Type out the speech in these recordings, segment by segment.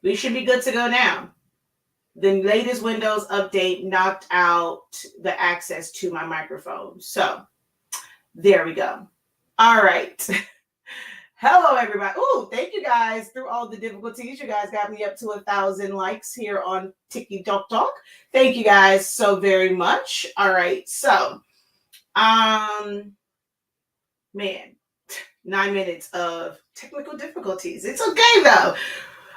We should be good to go now. The latest Windows update knocked out the access to my microphone. So there we go. All right. Hello, everybody. Oh, thank you guys. Through all the difficulties, you guys got me up to 1,000 likes here on TikTok. Thank you guys so very much. All right. So, man, 9 minutes of technical difficulties. It's okay though.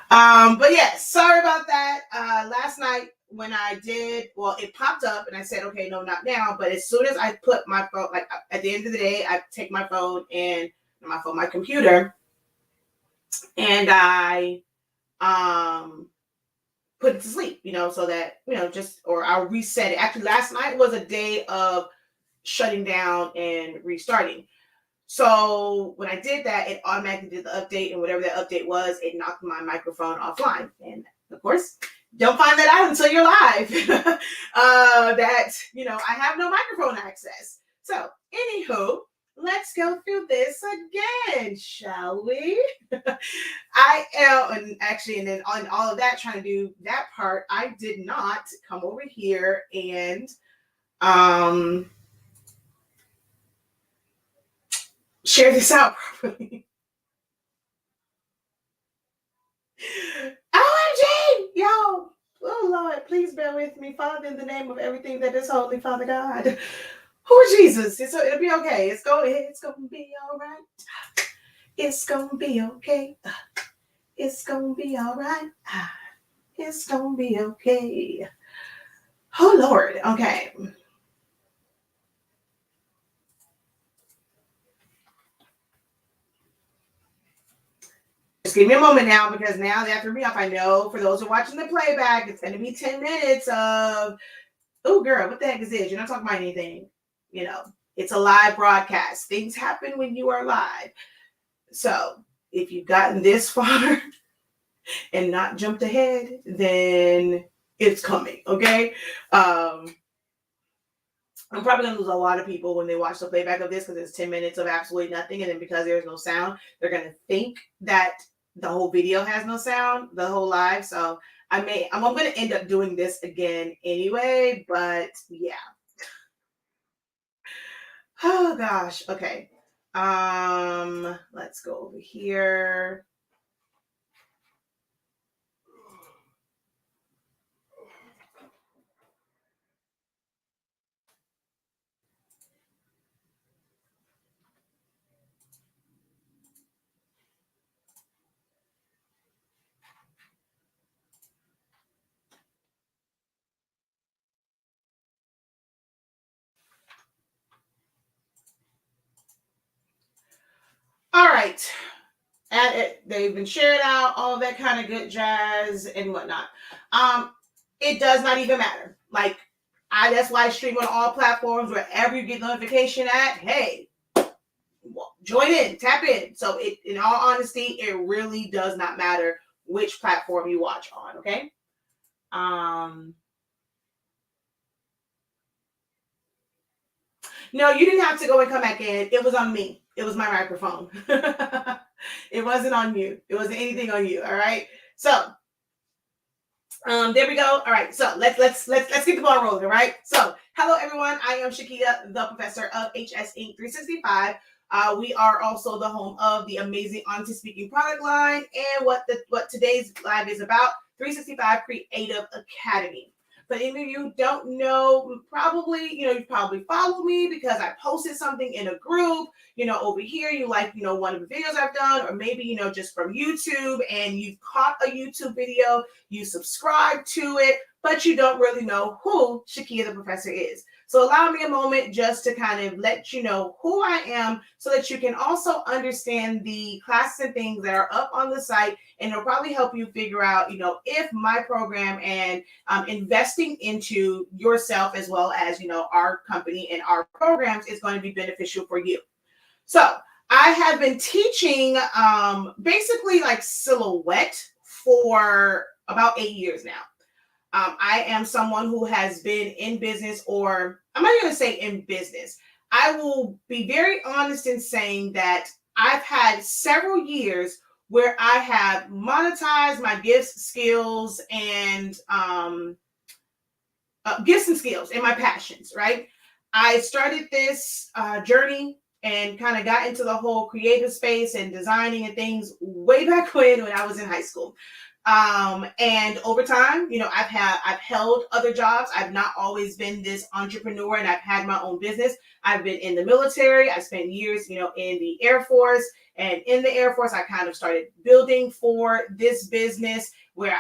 But yeah, sorry about that. Last night when I did, well, it popped up and I said, okay, no, not now. But as soon as I put my phone, like at the end of the day, I take my phone and my computer, and I put it to sleep, so that, or I'll reset it. Actually, last night was a day of shutting down and restarting. So when I did that, it automatically did the update, and whatever that update was, it knocked my microphone offline. And of course, don't find that out until you're live. That, I have no microphone access. So anywho, let's go through this again, shall we? I am, and then on all of that, trying to do that part, I did not come over here and share this out properly. OMG, yo, oh Lord, please bear with me, Father, in the name of everything that is holy, Father God. Oh Jesus, it'll be okay. It's gonna be all right. It's gonna be okay. It's gonna be all right. It's gonna be okay. Oh Lord, okay. Just give me a moment now, because now that threw me off. I know for those who are watching the playback, it's going to be 10 minutes of, oh, girl, what the heck is this? You're not talking about anything. It's a live broadcast. Things happen when you are live. So if you've gotten this far and not jumped ahead, then it's coming, okay? I'm probably going to lose a lot of people when they watch the playback of this, because it's 10 minutes of absolutely nothing. And then because there's no sound, they're going to think that the whole video has no sound, the whole live. So I'm going to end up doing this again anyway, but yeah. Oh gosh. Okay. Let's go over here. All right. They've been shared out, all that kind of good jazz and whatnot. It does not even matter. Like, that's why I stream on all platforms, wherever you get notification at. Hey, join in, tap in. So in all honesty, it really does not matter which platform you watch on. Okay. No, you didn't have to go and come back in. It was on me. It was my microphone. It wasn't on you. It wasn't anything on you. All right. So there we go. All right. So let's get the ball rolling. All right. So hello everyone. I am Shakia, the professor of HS Inc. 365. We are also the home of the amazing Honesty Speaking product line, and what today's live is about, 365 Creative Academy. But if you don't know, probably, you probably follow me because I posted something in a group, over here, you like, one of the videos I've done, or maybe, just from YouTube, and you've caught a YouTube video, you subscribe to it, but you don't really know who Shakia the Professor is. So allow me a moment just to kind of let you know who I am, so that you can also understand the classes and things that are up on the site, and it'll probably help you figure out, if my program and investing into yourself, as well as, our company and our programs, is going to be beneficial for you. So I have been teaching basically like silhouette for about 8 years now. I am someone who has been in business, or I'm not going to say in business. I will be very honest in saying that I've had several years where I have monetized my gifts, skills, and gifts and skills and my passions, right? I started this journey and kind of got into the whole creative space and designing and things way back when I was in high school. And over time, I've held other jobs. I've not always been this entrepreneur, and I've had my own business. I've been in the military. I spent years, in the Air Force, and in the Air Force, I kind of started building for this business where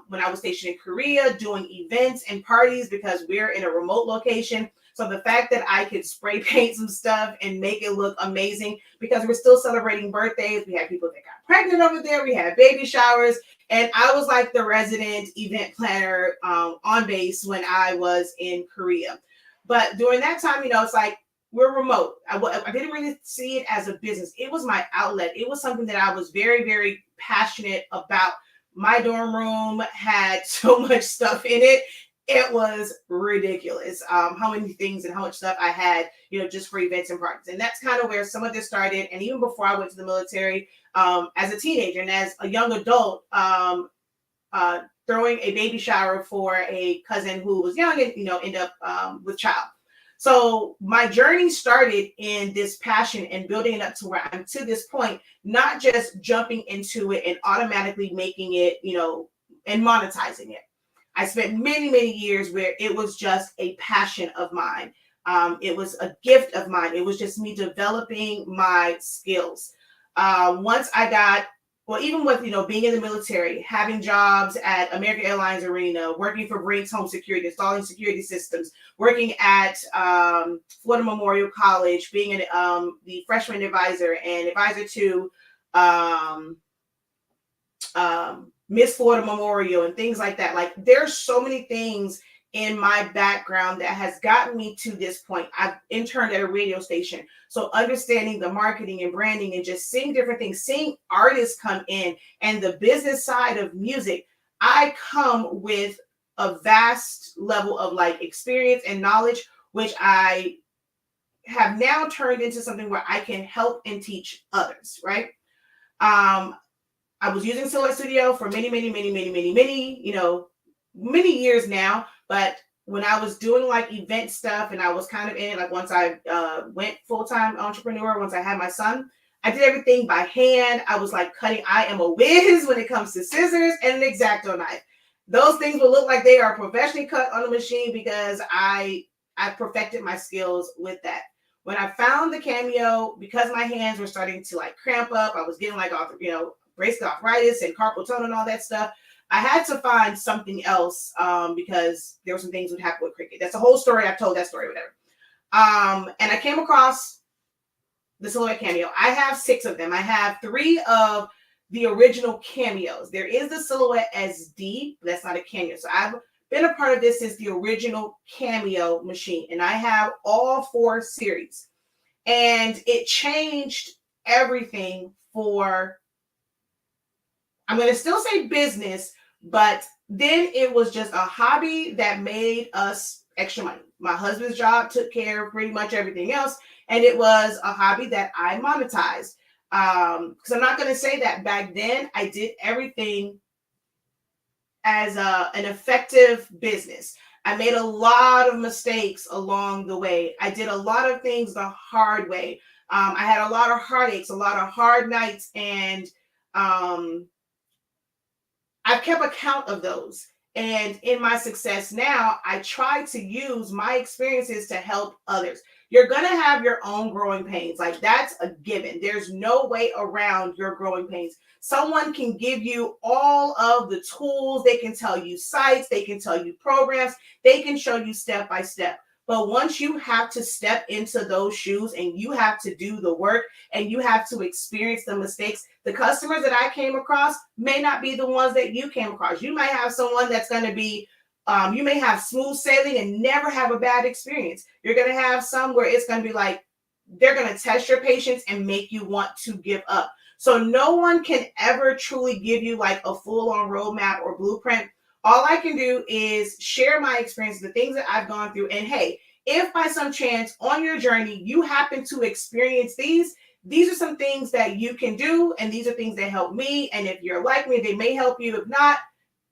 when I was stationed in Korea, doing events and parties because we're in a remote location. So the fact that I could spray paint some stuff and make it look amazing, because we're still celebrating birthdays. We had people that got pregnant over there. We had baby showers. And I was like the resident event planner on base when I was in Korea. But during that time, it's like we're remote. I didn't really see it as a business. It was my outlet. It was something that I was very, very passionate about. My dorm room had so much stuff in it. It was ridiculous how many things and how much stuff I had, just for events and parties. And that's kind of where some of this started. And even before I went to the military, as a teenager and as a young adult, throwing a baby shower for a cousin who was young and, ended up with child. So my journey started in this passion and building it up to where I'm to this point, not just jumping into it and automatically making it, and monetizing it. I spent many, many years where it was just a passion of mine. It was a gift of mine. It was just me developing my skills. Once I got, even with, being in the military, having jobs at American Airlines Arena, working for Brinks Home Security, installing security systems, working at Florida Memorial College, being the freshman advisor and advisor to Miss Florida Memorial and things like that. Like, there's so many things in my background that has gotten me to this point. I've interned at a radio station. So understanding the marketing and branding and just seeing different things, seeing artists come in and the business side of music, I come with a vast level of experience and knowledge, which I have now turned into something where I can help and teach others, right? I was using Silhouette Studio for many, many, many, many, many, many years now. But when I was doing event stuff and I was kind of in it, once I went full-time entrepreneur, once I had my son, I did everything by hand. I was cutting. I am a whiz when it comes to scissors and an X-Acto knife. Those things will look like they are professionally cut on a machine because I perfected my skills with that. When I found the Cameo, because my hands were starting to cramp up, I was getting brace arthritis and carpal tunnel and all that stuff. I had to find something else because there were some things that would happen with Cricut. That's a whole story. I've told that story, whatever. And I came across the Silhouette Cameo. I have 6 of them. I have 3 of the original Cameos. There is the Silhouette SD, but that's not a Cameo. So I've been a part of this since the original Cameo machine, and I have all 4 series. And it changed everything for, I'm going to still say business, but then it was just a hobby that made us extra money. My husband's job took care of pretty much everything else, and it was a hobby that I monetized. Because I'm not going to say that back then I did everything as an effective business. I made a lot of mistakes along the way. I did a lot of things the hard way. I had a lot of heartaches, a lot of hard nights, and I've kept account of those. And in my success now, I try to use my experiences to help others. You're going to have your own growing pains. That's a given. There's no way around your growing pains. Someone can give you all of the tools. They can tell you sites. They can tell you programs. They can show you step by step. But once you have to step into those shoes and you have to do the work and you have to experience the mistakes, the customers that I came across may not be the ones that you came across. You might have someone that's going to be, you may have smooth sailing and never have a bad experience. You're going to have some where it's going to be they're going to test your patience and make you want to give up. So no one can ever truly give you a full-on roadmap or blueprint. All I can do is share my experience, the things that I've gone through. And hey, if by some chance on your journey you happen to experience these these are some things that you can do, and these are things that help me. And if you're like me, they may help you. If not,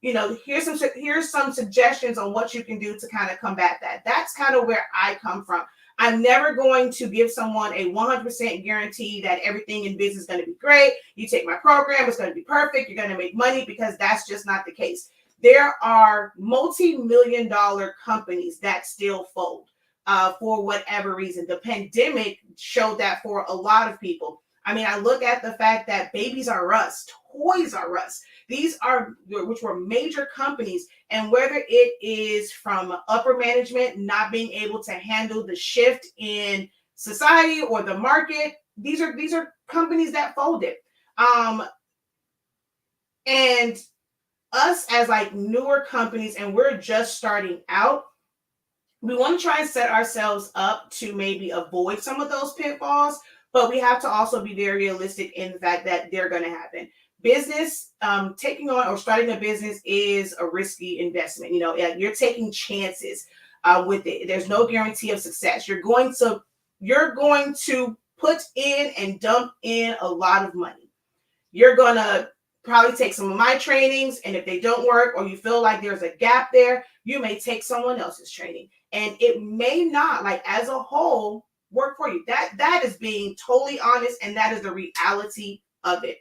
here's some suggestions on what you can do to kind of combat that. That's kind of where I come from. I'm never going to give someone a 100% guarantee that everything in business is going to be great. You take my program, it's going to be perfect. You're going to make money, because that's just not the case. There are multi-million-dollar companies that still fold for whatever reason. The pandemic showed that for a lot of people. I mean, I look at the fact that babies are rust, Toys R Us. These are, which were major companies, and whether it is from upper management not being able to handle the shift in society or the market, these are companies that folded. And us as like newer companies, and we're just starting out, we want to try and set ourselves up to maybe avoid some of those pitfalls, but we have to also be very realistic in the fact that they're going to happen. Business, taking on or starting a business is a risky investment. You're taking chances with it. There's no guarantee of success. You're going to put in and dump in a lot of money. You're going to probably take some of my trainings, and if they don't work, or you feel like there's a gap there, you may take someone else's training, and it may not, like as a whole, work for you. That is being totally honest, and that is the reality of it.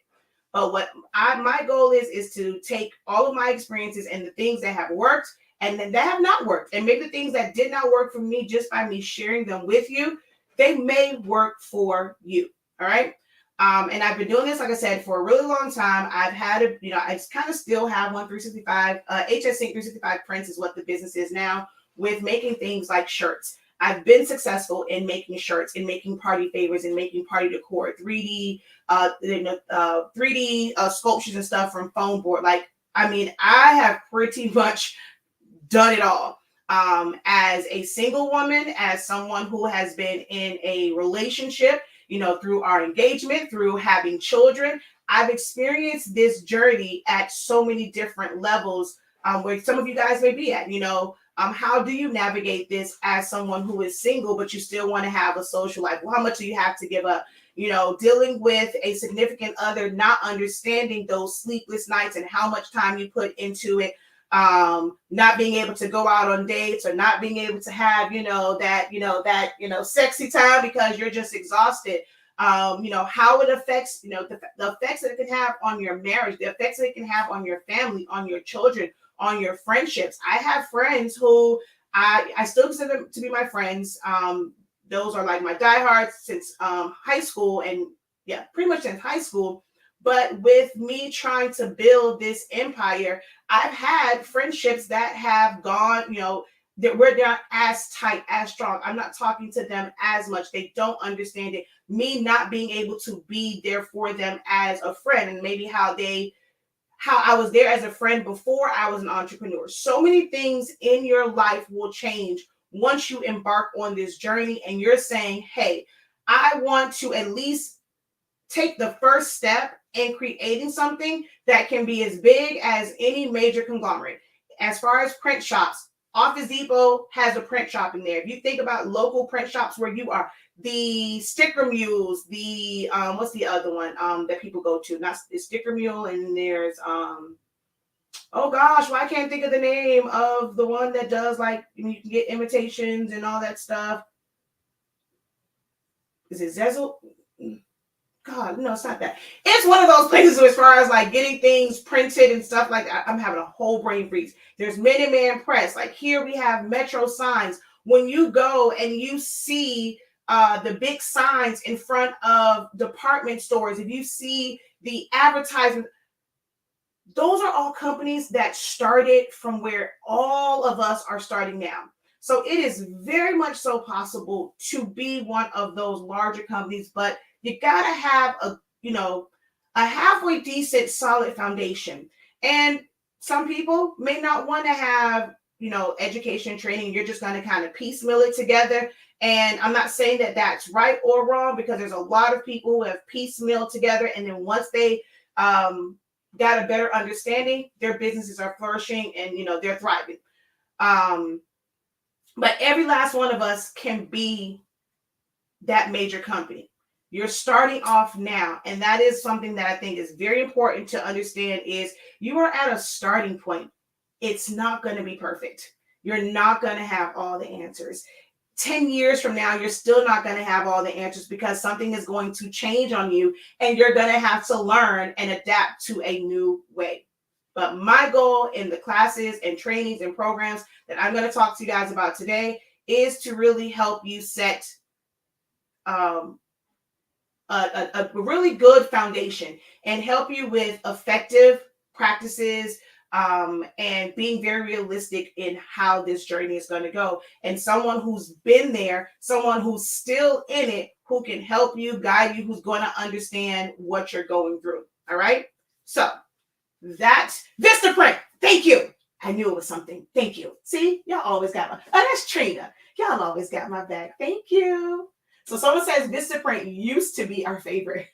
But what my goal is to take all of my experiences and the things that have worked and then that have not worked, and maybe the things that did not work for me, just by me sharing them with you, they may work for you. All right. And I've been doing this, like I said, for a really long time. I've had I kind of still have one 365, HS Sync 365 Prints is what the business is now, with making things like shirts. I've been successful in making shirts, in making party favors, in making party decor, 3D, 3D sculptures and stuff from foam board. Like, I mean, I have pretty much done it all. As a single woman, as someone who has been in a relationship, through our engagement, through having children, I've experienced this journey at so many different levels, where some of you guys may be at. How do you navigate this as someone who is single, but you still want to have a social life? Well, how much do you have to give up? Dealing with a significant other, not understanding those sleepless nights and how much time you put into it. Not being able to go out on dates, or not being able to have, that sexy time because you're just exhausted. How it affects, the effects that it can have on your marriage, the effects that it can have on your family, on your children, on your friendships. I have friends who I still consider them to be my friends. Those are like my diehards since high school, and pretty much since high school. But with me trying to build this empire, I've had friendships that have gone, that we're not as tight, as strong. I'm not talking to them as much. They don't understand it. Me not being able to be there for them as a friend, and maybe how I was there as a friend before I was an entrepreneur. So many things in your life will change once you embark on this journey, and you're saying, hey, I want to at least take the first step in creating something that can be as big as any major conglomerate. As far as print shops, Office Depot has a print shop in there. If you think about local print shops where you are, the Sticker Mules, the what's the other one that people go to? Not the Sticker Mule, and there's oh gosh, well, I can't think of the name of the one that does, like, you can get invitations and all that stuff. Is it Zezel? God, no, it's not that. It's one of those places as far as like getting things printed and stuff like that. I'm having a whole brain freeze. There's Minuteman Press. Like here we have Metro signs. When you go and you see the big signs in front of department stores, if you see the advertisement, those are all companies that started from where all of us are starting now. So it is very much so possible to be one of those larger companies, but you got to have a halfway decent, solid foundation. And some people may not want to have, education training. You're just going to kind of piecemeal it together. And I'm not saying that that's right or wrong, because there's a lot of people who have piecemealed together. And then once they got a better understanding, their businesses are flourishing and, they're thriving. But every last one of us can be that major company. You're starting off now. And that is something that I think is very important to understand is you are at a starting point. It's not going to be perfect. You're not going to have all the answers. 10 years from now, you're still not going to have all the answers because something is going to change on you and you're going to have to learn and adapt to a new way. But my goal in the classes and trainings and programs that I'm going to talk to you guys about today is to really help you set a really good foundation and help you with effective practices and being very realistic in how this journey is going to go. And someone who's been there, someone who's still in it, who can help you, guide you, who's going to understand what you're going through. All right. So that's Vistaprint. Thank you. I knew it was something. Thank you. See, y'all always got my, oh, that's Trina. Y'all always got my back. Thank you. So someone says Vistaprint used to be our favorite.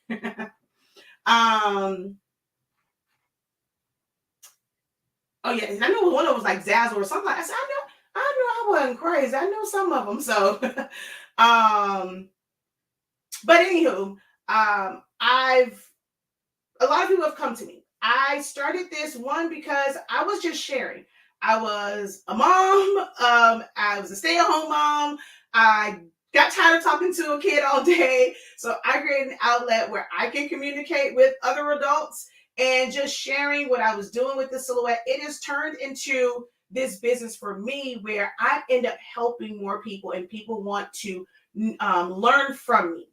Oh yeah, and I know one of them was like Zazzle or something. I said, I knew I wasn't crazy. I know some of them. So, but anywho, a lot of people have come to me. I started this one because I was just sharing. I was a mom. I was a stay-at-home mom. I got tired of talking to a kid all day. So I created an outlet where I can communicate with other adults and just sharing what I was doing with the silhouette. It has turned into this business for me where I end up helping more people and people want to learn from me.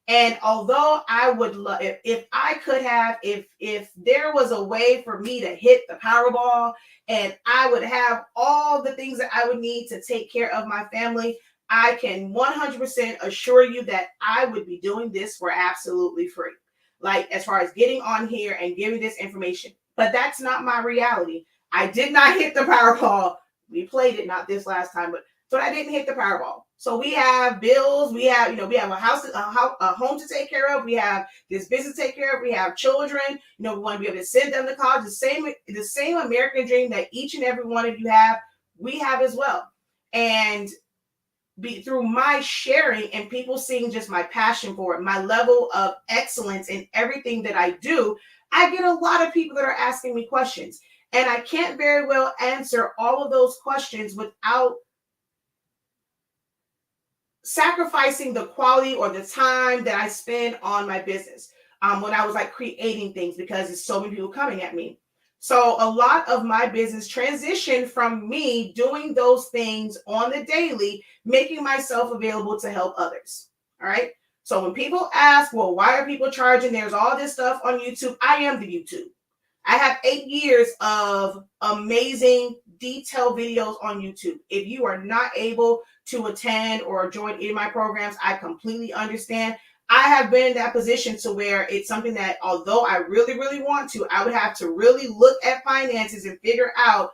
And although I would love, if I could have, if there was a way for me to hit the Powerball and I would have all the things that I would need to take care of my family, I can 100% assure you that I would be doing this for absolutely free. Like as far as getting on here and giving this information. But that's not my reality. I did not hit the Powerball. We played it, not this last time, but I didn't hit the Powerball. So we have bills, we have a house, a home to take care of. We have this business to take care of. We have children. We want to be able to send them to college. The same American dream that each and every one of you have, we have as well. And through my sharing and people seeing just my passion for it, my level of excellence in everything that I do, I get a lot of people that are asking me questions. And I can't very well answer all of those questions without sacrificing the quality or the time that I spend on my business when I was like creating things, because there's so many people coming at me. So a lot of my business transitioned from me doing those things on the daily, making myself available to help others. All right. So when people ask, well, why are people charging? There's all this stuff on YouTube. I am the YouTube. I have 8 years of amazing detailed videos on YouTube. If you are not able to attend or join any of my programs, I completely understand. I have been in that position to where it's something that, although I really, really want to, I would have to really look at finances and figure out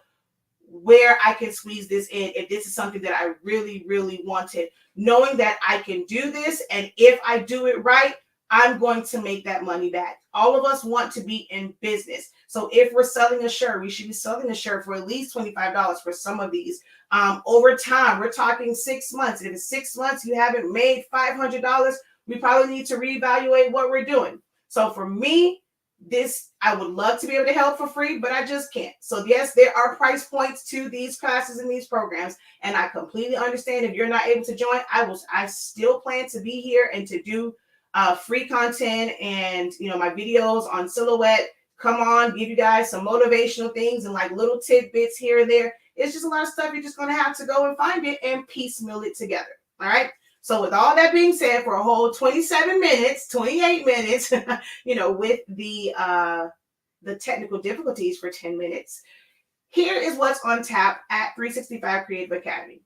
where I can squeeze this in if this is something that I really, really wanted, knowing that I can do this. And if I do it right, I'm going to make that money back. All of us want to be in business. So if we're selling a shirt, we should be selling a shirt for at least $25 for some of these. Over time, we're talking 6 months. If it's 6 months, you haven't made $500, we probably need to reevaluate what we're doing. So for me, this, I would love to be able to help for free, but I just can't. So yes, there are price points to these classes and these programs. And I completely understand if you're not able to join, I still plan to be here and to do free content and, my videos on silhouette. Come on, give you guys some motivational things and like little tidbits here and there. It's just a lot of stuff. You're just going to have to go and find it and piecemeal it together. All right. So with all that being said, for a whole 28 minutes, with the technical difficulties for 10 minutes, here is what's on tap at 365 Creative Academy.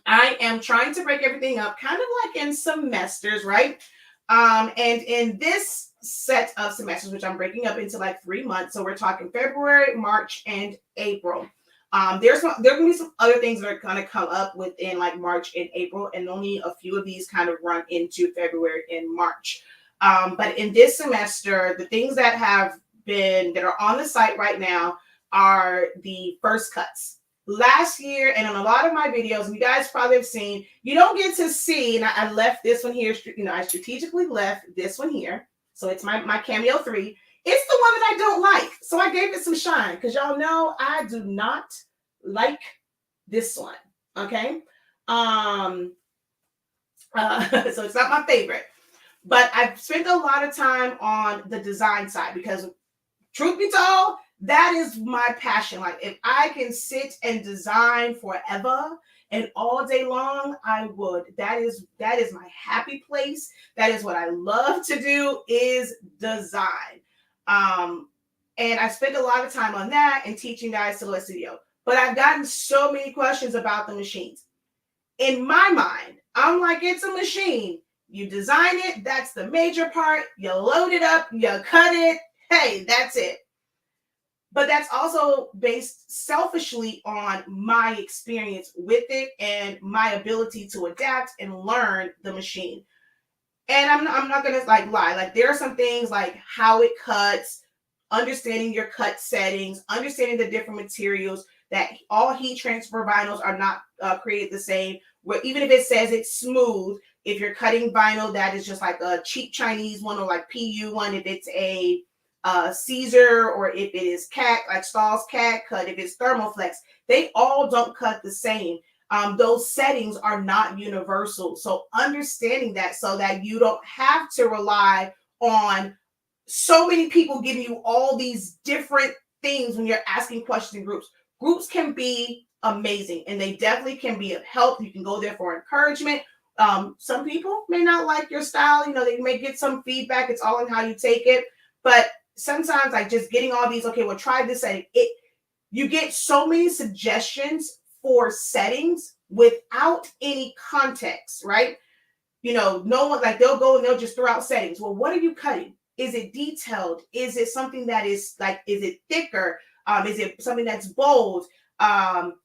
I am trying to break everything up kind of like in semesters, right? And in this set of semesters, which I'm breaking up into like 3 months. So we're talking February, March, and April. There are going to be some other things that are going to come up within like March and April, and only a few of these kind of run into February and March. But in this semester, the things that are on the site right now are the first cuts. last year and on a lot of my videos, and you guys probably have seen, you don't get to see, and I left this one here, I strategically left this one here. So it's my Cameo 3. It's the one that I don't like. So I gave it some shine because y'all know I do not like this one. Okay. So it's not my favorite. But I've spent a lot of time on the design side because, truth be told, that is my passion. Like, if I can sit and design forever and all day long, I would. That is my happy place. That is what I love to do, is design. And I spend a lot of time on that and teaching guys Silhouette Studio. But I've gotten so many questions about the machines. In my mind, I'm like, it's a machine. You design it, that's the major part. You load it up, you cut it. Hey, that's it. But that's also based selfishly on my experience with it and my ability to adapt and learn the machine. And I'm not gonna lie. Like, there are some things like how it cuts, understanding your cut settings, understanding the different materials, that all heat transfer vinyls are not created the same. Where even if it says it's smooth, if you're cutting vinyl that is just like a cheap Chinese one or like PU one, if it's a Caesar, or if it is cat, like Stahl's cat cut, if it's Thermoflex, they all don't cut the same. Those settings are not universal. So understanding that, so that you don't have to rely on so many people giving you all these different things when you're asking questions in groups. Groups can be amazing, and they definitely can be of help. You can go there for encouragement. Some people may not like your style. They may get some feedback. It's all in how you take it. But sometimes, like, just getting all these, okay, well, try this setting. You get so many suggestions for settings without any context, right? No one, like, they'll go and they'll just throw out settings. Well, what are you cutting? Is it detailed? Is it something that is like, is it thicker? Is it something that's bold?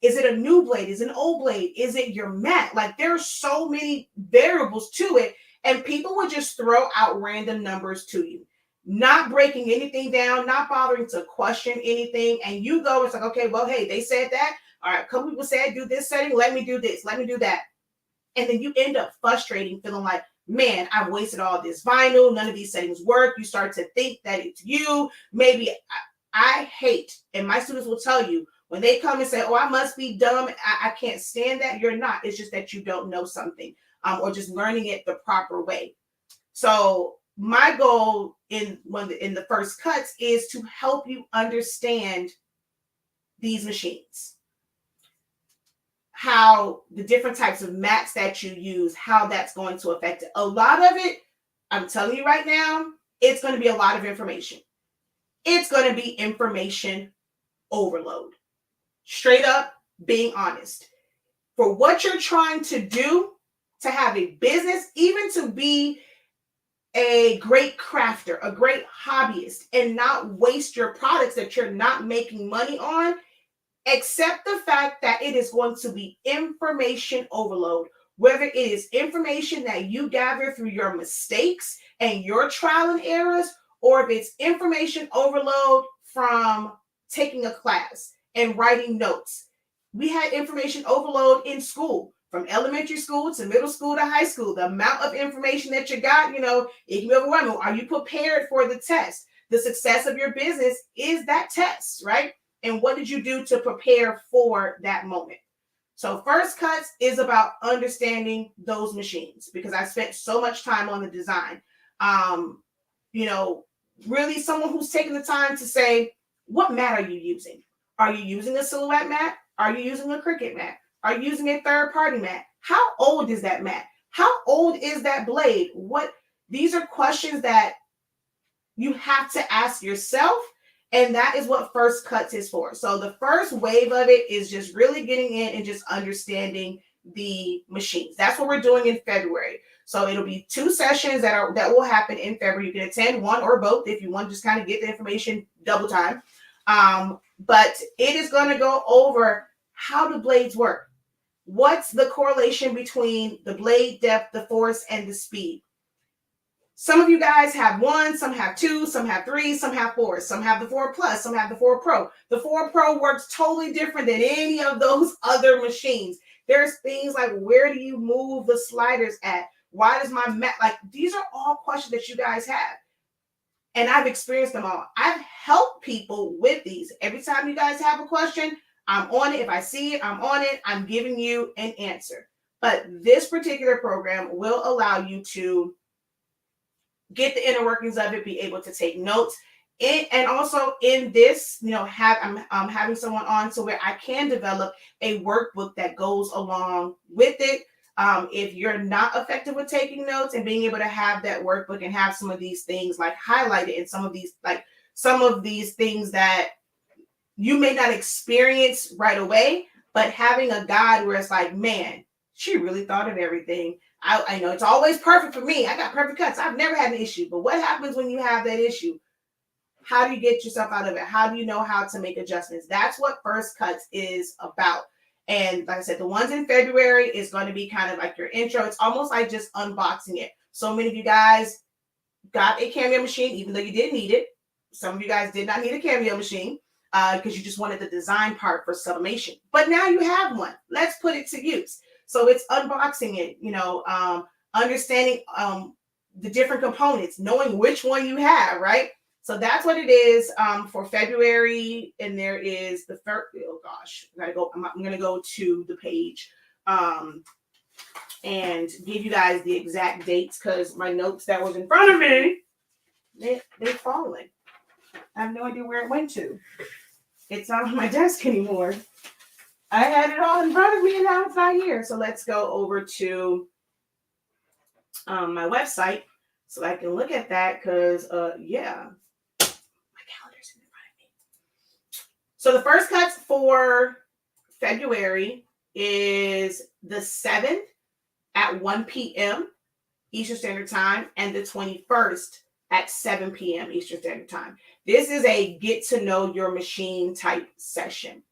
Is it a new blade? Is it an old blade? Is it your mat? Like, there are so many variables to it, and people will just throw out random numbers to you, not breaking anything down, not bothering to question anything. And you go, it's like, okay, well, hey, they said that. All right, a couple people said do this setting. Let me do this. Let me do that. And then you end up frustrating, feeling like, man, I've wasted all this vinyl. None of these settings work. You start to think that it's you. Maybe I hate, and my students will tell you, when they come and say, oh, I must be dumb, I can't stand that. You're not. It's just that you don't know something, or just learning it the proper way. So my goal in the first cuts is to help you understand these machines, how the different types of mats that you use, how that's going to affect it. A lot of it, I'm telling you right now, it's going to be a lot of information. It's going to be information overload. Straight up being honest. For what you're trying to do, to have a business, even to be a great crafter, a great hobbyist, and not waste your products that you're not making money on, accept the fact that it is going to be information overload. Whether it is information that you gather through your mistakes and your trial and errors, or if it's information overload from taking a class and writing notes. We had information overload in school, from elementary school to middle school to high school. The amount of information that you got, it can be overwhelming. Are you prepared for the test? The success of your business is that test, right? And what did you do to prepare for that moment? So first cuts is about understanding those machines, because I spent so much time on the design. Really someone who's taking the time to say, what mat are you using? Are you using a Silhouette mat? Are you using a Cricut mat? Are you using a third-party mat? How old is that mat? How old is that blade? These are questions that you have to ask yourself, and that is what first cuts is for. So the first wave of it is just really getting in and just understanding the machines. That's what we're doing in February. So it'll be 2 sessions that will happen in February. You can attend one or both if you want to just kind of get the information double time. But it is going to go over how do blades work. What's the correlation between the blade depth, the force, and the speed? Some of you guys have 1, some have 2, some have 3, some have 4, some have the 4 Plus, some have the 4 Pro. The 4 Pro works totally different than any of those other machines. There's things like, where do you move the sliders at? Why does my mat, like, these are all questions that you guys have. And I've experienced them all. I've helped people with these. Every time you guys have a question, I'm on it. If I see it, I'm on it. I'm giving you an answer. But this particular program will allow you to get the inner workings of it, be able to take notes. And also in this, I'm having someone on so where I can develop a workbook that goes along with it. If you're not effective with taking notes and being able to have that workbook and have some of these things like highlighted, and some of these things that you may not experience right away, but having a guide where it's like, man, she really thought of everything. I know it's always perfect for me. I got perfect cuts. I've never had an issue. But what happens when you have that issue? How do you get yourself out of it? How do you know how to make adjustments? That's what First Cuts is about. And like I said, the ones in February is going to be kind of like your intro. It's almost like just unboxing it. So many of you guys got a Cameo machine, even though you didn't need it. Some of you guys did not need a Cameo machine because you just wanted the design part for sublimation. But now you have one. Let's put it to use. So it's unboxing it, understanding the different components, knowing which one you have, right? So that's what it is for February. And there is the first, oh gosh, I'm going to go to the page and give you guys the exact dates because my notes that was in front of me, they're falling. I have no idea where it went to. It's not on my desk anymore. I had it all in front of me and now it's not here. So let's go over to my website so I can look at that because, yeah, my calendar's in front of me. So the First Cuts for February is the 7th at 1 p.m. Eastern Standard Time and the 21st at 7 p.m. Eastern Standard Time. This is a get to know your machine type session.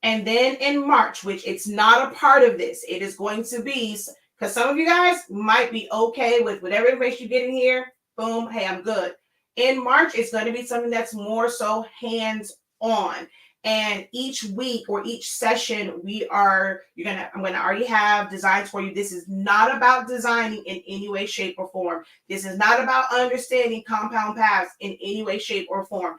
And then in March, which it's not a part of this, it is going to be, because some of you guys might be okay with whatever information you get in here. Boom, hey, I'm good. In March, it's going to be something that's more so hands-on. And each week or each session, I'm going to already have designs for you. This is not about designing in any way, shape, or form. This is not about understanding compound paths in any way, shape, or form.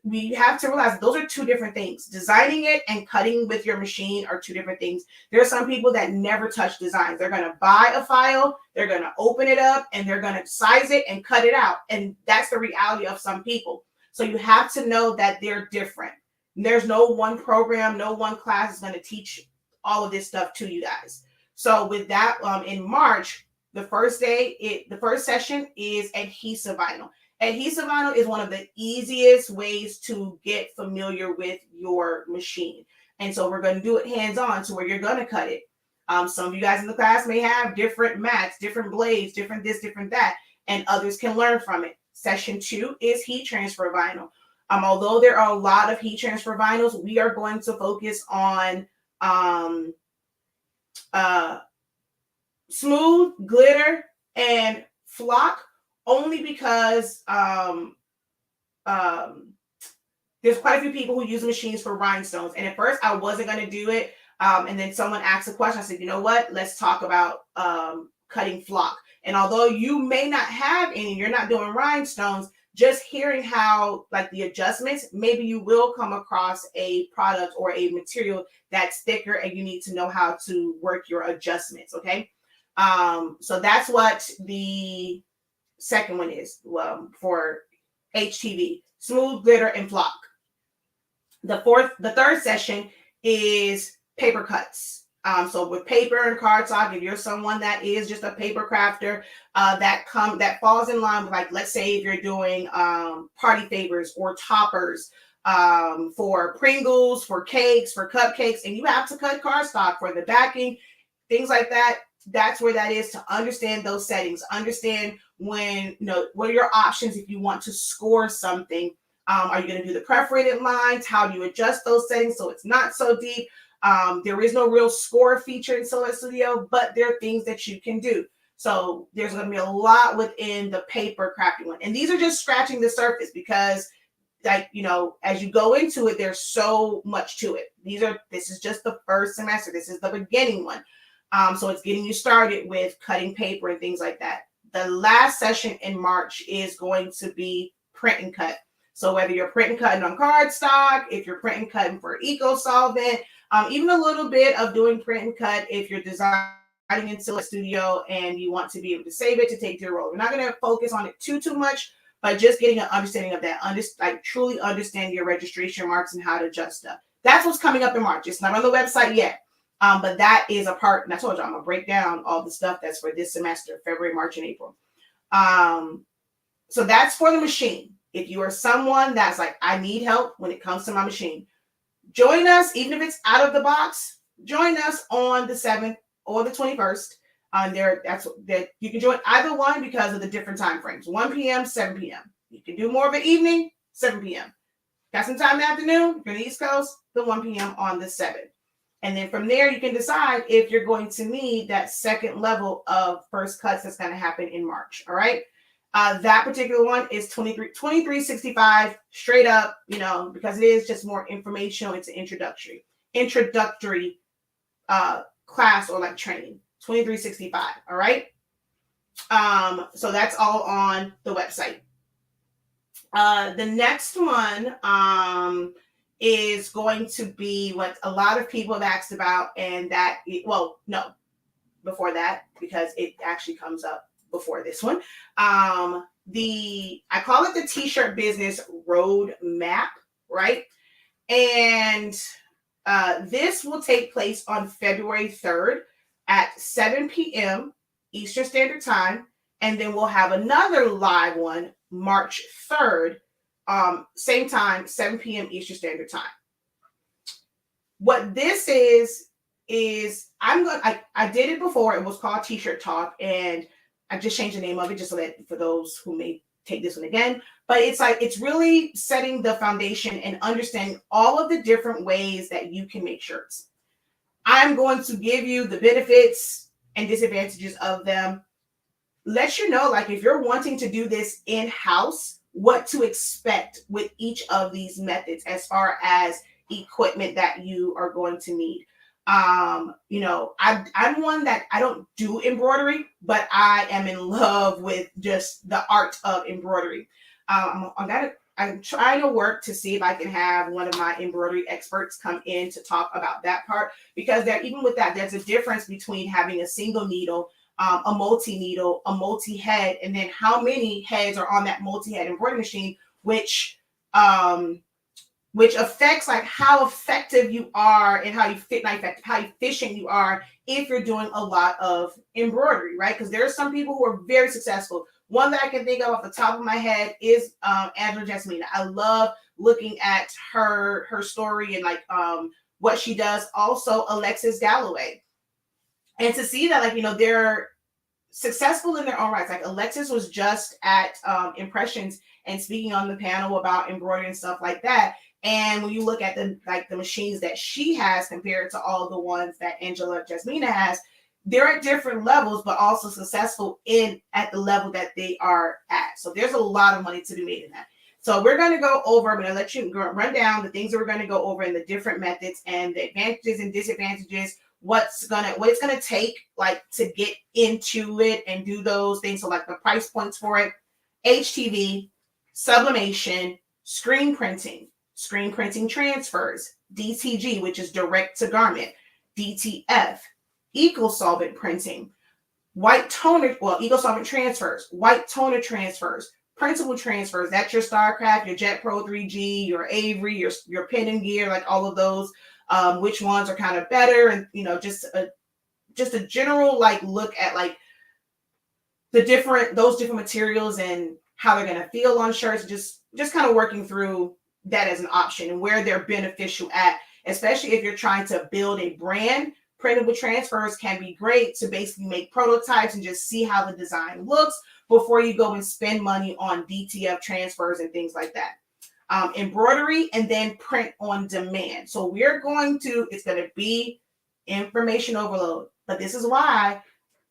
We have to realize those are two different things. Designing it and cutting with your machine are two different things. There are some people that never touch designs. They're going to buy a file, they're going to open it up, and they're going to size it and cut it out. And that's the reality of some people. So you have to know that they're different. There's no one program, no one class is going to teach all of this stuff to you guys. So with that, in March, the first session is adhesive vinyl. Adhesive vinyl is one of the easiest ways to get familiar with your machine. And so we're going to do it hands-on to where you're going to cut it. Some of you guys in the class may have different mats, different blades, different this, different that, and others can learn from it. Session 2 is heat transfer vinyl. Although there are a lot of heat transfer vinyls, we are going to focus on smooth, glitter, and flock, only because there's quite a few people who use machines for rhinestones. And at first I wasn't going to do it. And then someone asked a question. I said, you know what? Let's talk about cutting flock. And although you may not have any, you're not doing rhinestones, just hearing how like the adjustments, maybe you will come across a product or a material that's thicker and you need to know how to work your adjustments. Okay. So that's what the second one is for HTV, smooth, glitter, and flock. The third session is paper cuts. So with paper and cardstock, if you're someone that is just a paper crafter, that falls in line with, like, let's say if you're doing party favors or toppers for Pringles, for cakes, for cupcakes, and you have to cut cardstock for the backing, things like that. That's where that is, to understand those settings, understand when, what are your options if you want to score something. Are you going to do the perforated lines? How do you adjust those settings so it's not so deep? There is no real score feature in Solar Studio, but there are things that you can do. So there's going to be a lot within the paper crafting one. And these are just scratching the surface because, like, you know, as you go into it, there's so much to it. This is just the first semester. This is the beginning one. So it's getting you started with cutting paper and things like that. The last session in March is going to be print and cut. So whether you're print and cutting on cardstock, if you're print and cutting for eco-solvent, even a little bit of doing print and cut if you're designing into a studio and you want to be able to save it to take to your role. We're not going to focus on it too much, but just getting an understanding of that, like truly understand your registration marks and how to adjust stuff. That's what's coming up in March. It's not on the website yet, but that is a part. And I told you I'm gonna break down all the stuff that's for this semester, February, March, and April. So that's for the machine. If you are someone that's like, I need help when it comes to my machine, join us. Even if it's out of the box, join us on the 7th or the 21st. You can join either one because of the different time frames. 1 p.m., 7 p.m. You can do more of an evening, 7 p.m. Got some time in the afternoon, if you're on the East Coast, the 1 p.m. on the 7th. And then from there, you can decide if you're going to need that second level of first cuts that's going to happen in March. All right. That particular one is $23.65 straight up, you know, because it is just more informational. It's an introductory class or like training. $23.65. All right. So that's all on the website. The next one is going to be what a lot of people have asked about, and before that, because it actually comes up before this one. I call it the T-shirt business roadmap, right? And this will take place on February 3rd at 7 p.m. Eastern Standard Time. And then we'll have another live one March 3rd, same time, 7 p.m. Eastern Standard Time. What this is I did it before. It was called T-Shirt Talk, and I just changed the name of it just so that for those who may take this one again. But it's really setting the foundation and understanding all of the different ways that you can make shirts. I'm going to give you the benefits and disadvantages of them. Let you know, like, if you're wanting to do this in-house, what to expect with each of these methods as far as equipment that you are going to need. You know, I'm one that I don't do embroidery, but I am in love with just the art of embroidery. I'm trying to work to see if I can have one of my embroidery experts come in to talk about that part, because even with that, there's a difference between having a single needle, a multi-needle, a multi-head, and then how many heads are on that multi-head embroidery machine, which affects like how effective you are and how efficient you are if you're doing a lot of embroidery, right? Because there are some people who are very successful. One that I can think of off the top of my head is Angela Jasmina. I love looking at her story and like what she does. Also, Alexis Galloway. And to see that, like, you know, they're successful in their own rights. Like Alexis was just at Impressions and speaking on the panel about embroidery and stuff like that. And when you look at the machines that she has compared to all the ones that Angela Jasmina has, they're at different levels, but also successful at the level that they are at. So there's a lot of money to be made in that. So we're going to go over, I'm going to let you run down the things that we're going to go over in the different methods and the advantages and disadvantages, what it's going to take like to get into it and do those things. So like the price points for it: HTV, sublimation, screen printing transfers, DTG, which is direct to garment, DTF, eco-solvent printing, eco-solvent transfers, white toner transfers, printable transfers. That's your StarCraft, your Jet Pro 3G, your Avery, your Pen and Gear, like all of those. Which ones are kind of better, and you know, just a general like look at like those different materials and how they're going to feel on shirts. Just kind of working through that as an option and where they're beneficial at, especially if you're trying to build a brand. Printable transfers can be great to basically make prototypes and just see how the design looks before you go and spend money on DTF transfers and things like that. Embroidery, and then print on demand. So it's going to be information overload, but this is why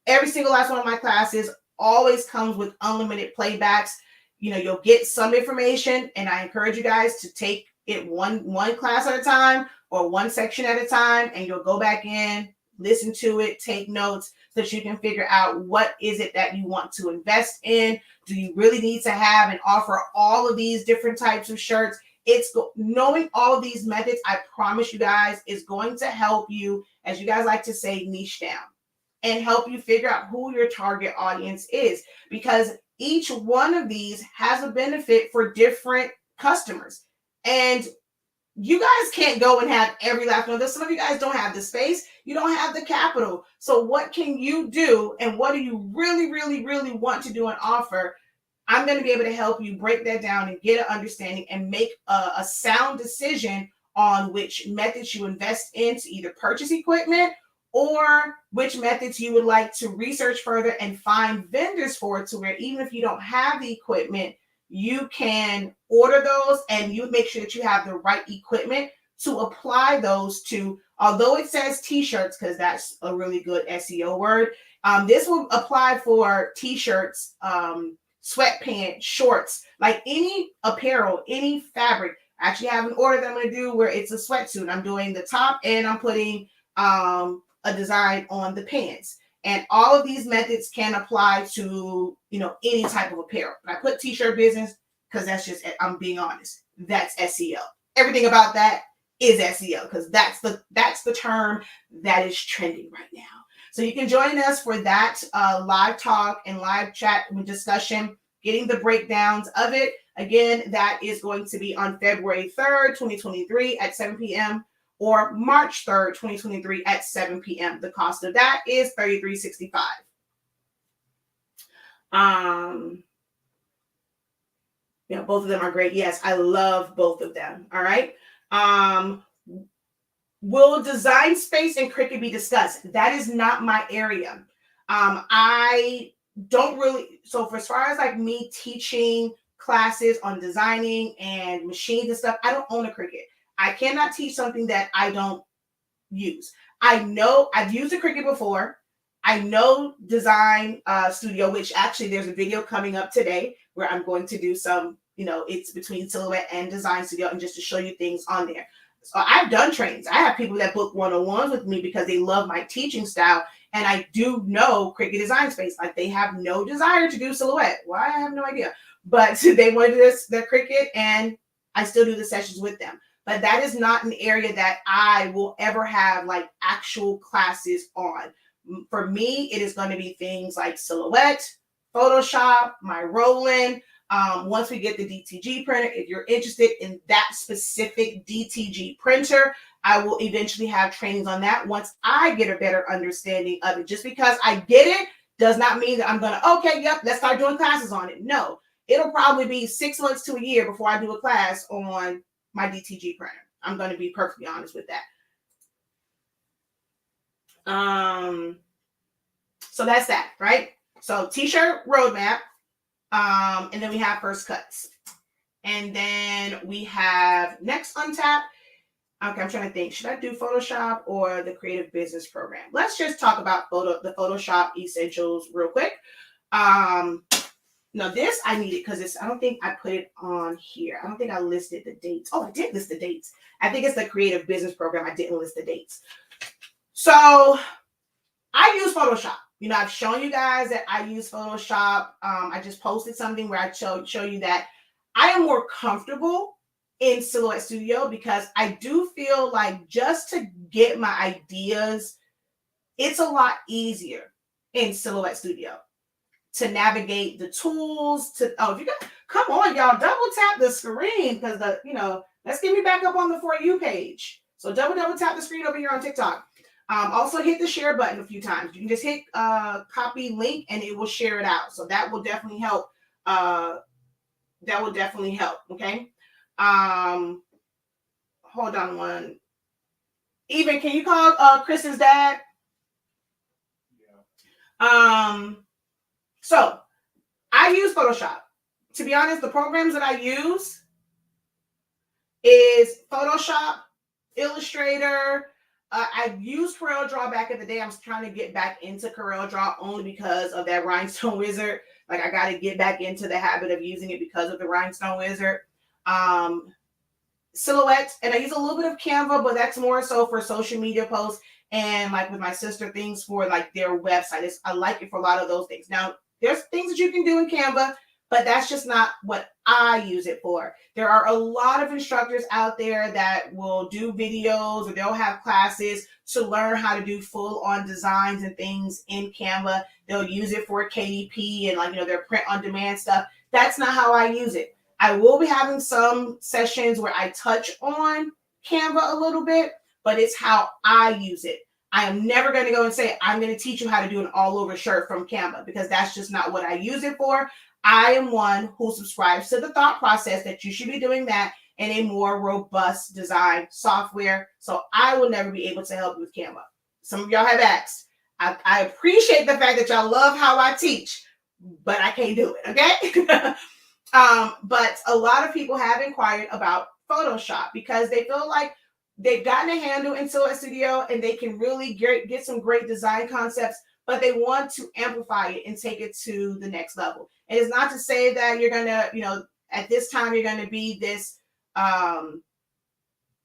Every single last one of my classes always comes with unlimited playbacks. You know, you'll get some information, and I encourage you guys to take it one class at a time or one section at a time, and you'll go back in, listen to it, take notes so that you can figure out what is it that you want to invest in. Do you really need to have and offer all of these different types of shirts? Knowing all of these methods, I promise you guys, is going to help you, as you guys like to say, niche down and help you figure out who your target audience is, because each one of these has a benefit for different customers. And you guys can't go and have every last one of this. Some of you guys don't have the space. You don't have the capital. So what can you do? And what do you really, really, really want to do and offer? I'm going to be able to help you break that down and get an understanding and make a sound decision on which methods you invest in to either purchase equipment or which methods you would like to research further and find vendors for, to where even if you don't have the equipment, you can order those and you make sure that you have the right equipment to apply those to, although it says t-shirts, because that's a really good SEO word. This will apply for t-shirts, sweatpants, shorts, like any apparel, any fabric. I actually have an order that I'm going to do where it's a sweatsuit. I'm doing the top and I'm putting a design on the pants. And all of these methods can apply to, you know, any type of apparel. But I put t-shirt business because that's just, I'm being honest, that's SEO. Everything about that is SEO because that's the term that is trending right now. So you can join us for that live talk and live chat and discussion, getting the breakdowns of it. Again, that is going to be on February 3rd, 2023 at 7 p.m. or March 3rd, 2023 at 7 p.m. The cost of that is $33.65. Yeah, both of them are great. Yes, I love both of them. All right. Will design space and Cricut be discussed? That is not my area. I don't really, so for as far as like me teaching classes on designing and machines and stuff, I don't own a Cricut. I cannot teach something that I don't use. I know I've used a Cricut before. I know Design Studio, which actually there's a video coming up today where I'm going to do some, you know, it's between Silhouette and Design Studio, and just to show you things on there. So I've done trainings. I have people that book one-on-ones with me because they love my teaching style. And I do know Cricut Design Space. Like, they have no desire to do Silhouette. Why? I have no idea. But they wanted the Cricut, and I still do the sessions with them. But that is not an area that I will ever have like actual classes on. For me, it is going to be things like Silhouette, Photoshop, my Roland. Once we get the DTG printer, if you're interested in that specific DTG printer, I will eventually have trainings on that once I get a better understanding of it. Just because I get it does not mean that I'm going to, okay, yep, let's start doing classes on it. No, it'll probably be 6 months to a year before I do a class on my DTG printer. I'm going to be perfectly honest with that. So that's that, right? So t-shirt roadmap. And then we have first cuts. And then we have next untap. Okay, I'm trying to think. Should I do Photoshop or the Creative Business Program? Let's just talk about the Photoshop essentials real quick. No, this I need it because I don't think I put it on here. I don't think I listed the dates. Oh, I did list the dates. I think it's the Creative Business Program. I didn't list the dates. So I use Photoshop. You know, I've shown you guys that I use Photoshop. I just posted something where I show you that I am more comfortable in Silhouette Studio because I do feel like just to get my ideas, it's a lot easier in Silhouette Studio to navigate the tools. If you got, come on, y'all, double tap the screen because let's get me back up on the For You page. So double tap the screen over here on TikTok. Also hit the share button a few times. You can just hit copy link and it will share it out. So that will definitely help. Okay. Hold on one. Even, can you call Chris's dad? Yeah. So I use Photoshop. To be honest, the programs that I use is Photoshop, Illustrator, I used CorelDRAW back in the day. I was trying to get back into CorelDRAW only because of that Rhinestone Wizard. Like, I got to get back into the habit of using it because of the Rhinestone Wizard. Silhouettes, and I use a little bit of Canva, but that's more so for social media posts and like with my sister, things for like their website. I like it for a lot of those things. Now, there's things that you can do in Canva, but that's just not what I use it for. There are a lot of instructors out there that will do videos or they'll have classes to learn how to do full on designs and things in Canva. They'll use it for KDP and like, their print on demand stuff. That's not how I use it. I will be having some sessions where I touch on Canva a little bit, but it's how I use it. I am never going to go and say, I'm going to teach you how to do an all over shirt from Canva, because that's just not what I use it for. I am one who subscribes to the thought process that you should be doing that in a more robust design software. So I will never be able to help you with Canva. Some of y'all have asked. I appreciate the fact that y'all love how I teach, but I can't do it, okay? But a lot of people have inquired about Photoshop because they feel like they've gotten a handle in Silhouette Studio and they can really get some great design concepts, but they want to amplify it and take it to the next level. And it's not to say that you're going to, at this time, you're going to be this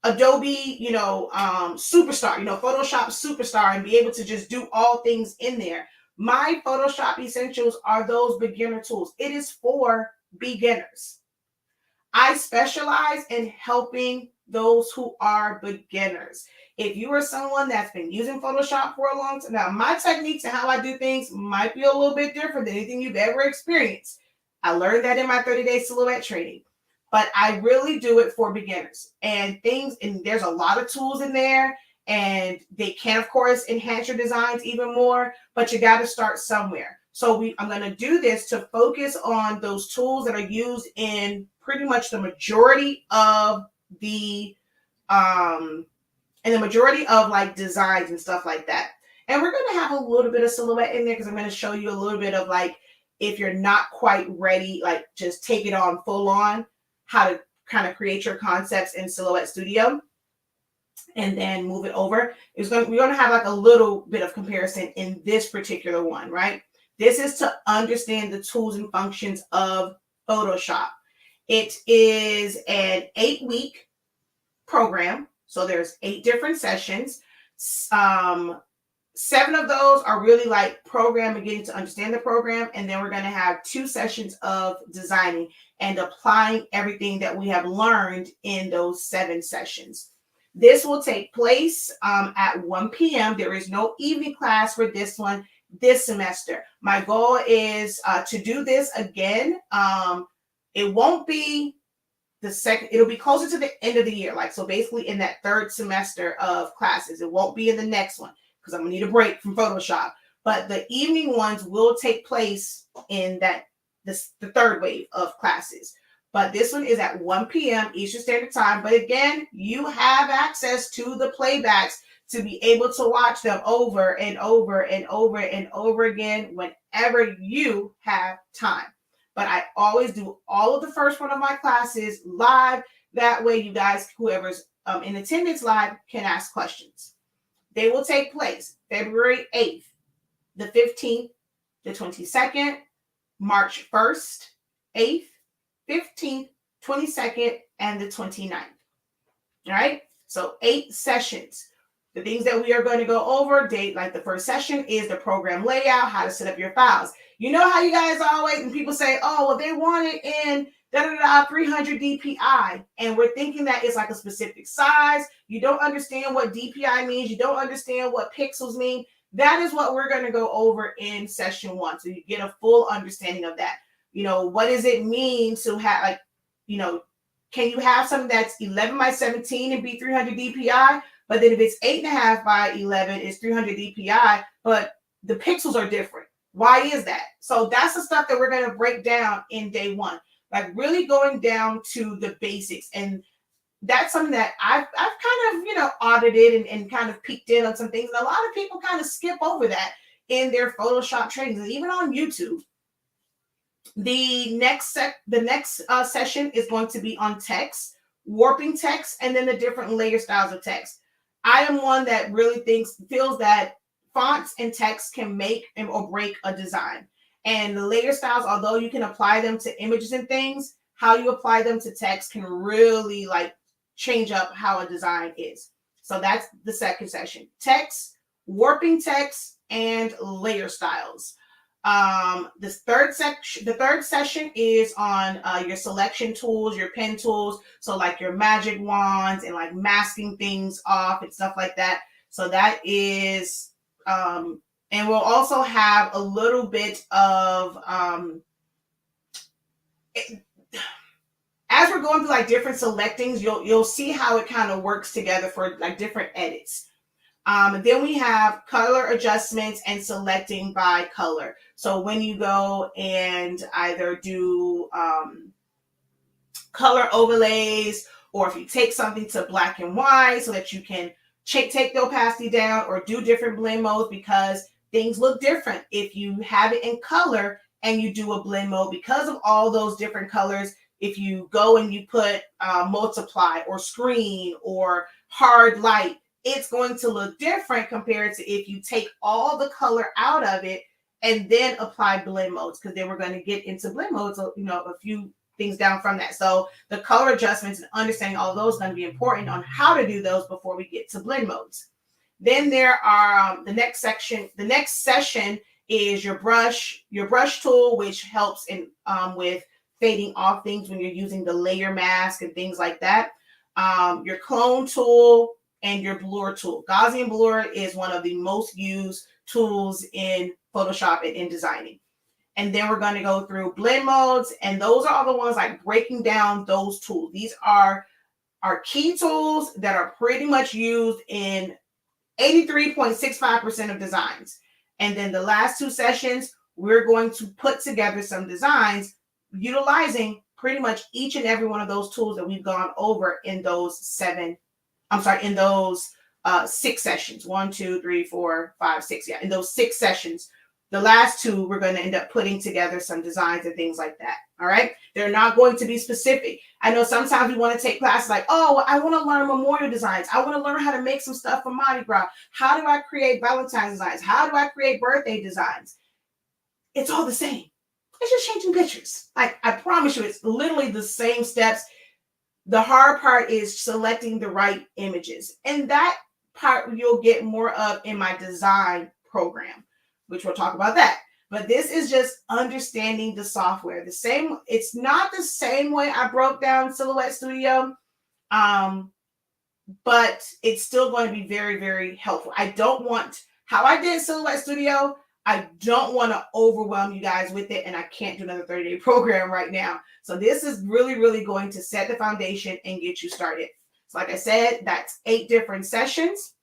Adobe, superstar, Photoshop superstar and be able to just do all things in there. My Photoshop Essentials are those beginner tools. It is for beginners. I specialize in helping those who are beginners. If you are someone that's been using Photoshop for a long time, now my techniques and how I do things might be a little bit different than anything you've ever experienced. I learned that in my 30-day silhouette training, but I really do it for beginners and there's a lot of tools in there, and they can, of course, enhance your designs even more, but you got to start somewhere. So I'm going to do this to focus on those tools that are used in pretty much the majority of the like designs and stuff like that. And we're going to have a little bit of silhouette in there because I'm going to show you a little bit of like, if you're not quite ready, like just take it on full on, how to kind of create your concepts in Silhouette Studio and then move it over. We're going to have like a little bit of comparison in this particular one, right? This is to understand the tools and functions of Photoshop. It is an 8-week program. So there's 8 different sessions. 7 of those are really like program and getting to understand the program. And then we're going to have 2 sessions of designing and applying everything that we have learned in those 7 sessions. This will take place at 1 p.m. There is no evening class for this one this semester. My goal is to do this again. It won't be the second, it'll be closer to the end of the year. Like, so basically in that 3rd semester of classes, it won't be in the next one because I'm gonna need a break from Photoshop. But the evening ones will take place in the 3rd wave of classes. But this one is at 1 p.m. Eastern Standard Time. But again, you have access to the playbacks to be able to watch them over and over and over and over again whenever you have time. But I always do all of the first one of my classes live. That way you guys, whoever's in attendance live, can ask questions. They will take place February 8th, the 15th, the 22nd, March 1st, 8th, 15th, 22nd, and the 29th. All right? So 8 sessions. The things that we are going to go over, like the first session is the program layout, how to set up your files. You know how you guys always, and people say, oh, well, they want it in 300 DPI. And we're thinking that it's like a specific size. You don't understand what DPI means. You don't understand what pixels mean. That is what we're going to go over in session 1. So you get a full understanding of that. What does it mean to have, can you have something that's 11 by 17 and be 300 DPI? But then if it's 8.5 by 11, it's 300 DPI, but the pixels are different. Why is that? So that's the stuff that we're going to break down in day 1, like really going down to the basics. And that's something that I've kind of, audited and kind of peeked in on some things. And a lot of people kind of skip over that in their Photoshop trainings, and even on YouTube. The next session is going to be on text, warping text, and then the different layer styles of text. I am one that really feels that fonts and text can make or break a design. And the layer styles, although you can apply them to images and things, how you apply them to text can really like change up how a design is. So that's the second session. Text, warping text, and layer styles. The third session is on your selection tools, your pen tools. So like your magic wands and like masking things off and stuff like that. So that is, and we'll also have a little bit of, as we're going through like different selectings, you'll see how it kind of works together for like different edits. Then we have color adjustments and selecting by color. So when you go and either do color overlays, or if you take something to black and white so that you can take the opacity down, or do different blend modes, because things look different if you have it in color and you do a blend mode because of all those different colors. If you go and you put multiply or screen or hard light, it's going to look different compared to if you take all the color out of it and then apply blend modes, because then we're going to get into blend modes, you know, a few things down from that. So the color adjustments and understanding all of those is going to be important on how to do those before we get to blend modes. Then there are the next session is your brush tool, which helps in with fading off things when you're using the layer mask and things like that. Your clone tool and your blur tool. Gaussian blur is one of the most used tools in Photoshop and in designing. And then we're going to go through blend modes, and those are all the ones like breaking down those tools. These are our key tools that are pretty much used in 83.65% of designs. And then the last two sessions, we're going to put together some designs utilizing pretty much each and every one of those tools that we've gone over in those 6 sessions. 1, 2, 3, 4, 5, 6. Yeah, in those 6 sessions. The last two, we're going to end up putting together some designs and things like that. All right. They're not going to be specific. I know sometimes we want to take classes like, oh, I want to learn memorial designs. I want to learn how to make some stuff for Mardi Gras. How do I create Valentine's designs? How do I create birthday designs? It's all the same. It's just changing pictures. Like, I promise you, it's literally the same steps. The hard part is selecting the right images. And that part you'll get more of in my design program, which we'll talk about that. But this is just understanding the software. It's not the same way I broke down Silhouette Studio, but it's still going to be very, very helpful. How I did Silhouette Studio, I don't want to overwhelm you guys with it, and I can't do another 30-day program right now. So this is really, really going to set the foundation and get you started. So like I said, that's 8 different sessions.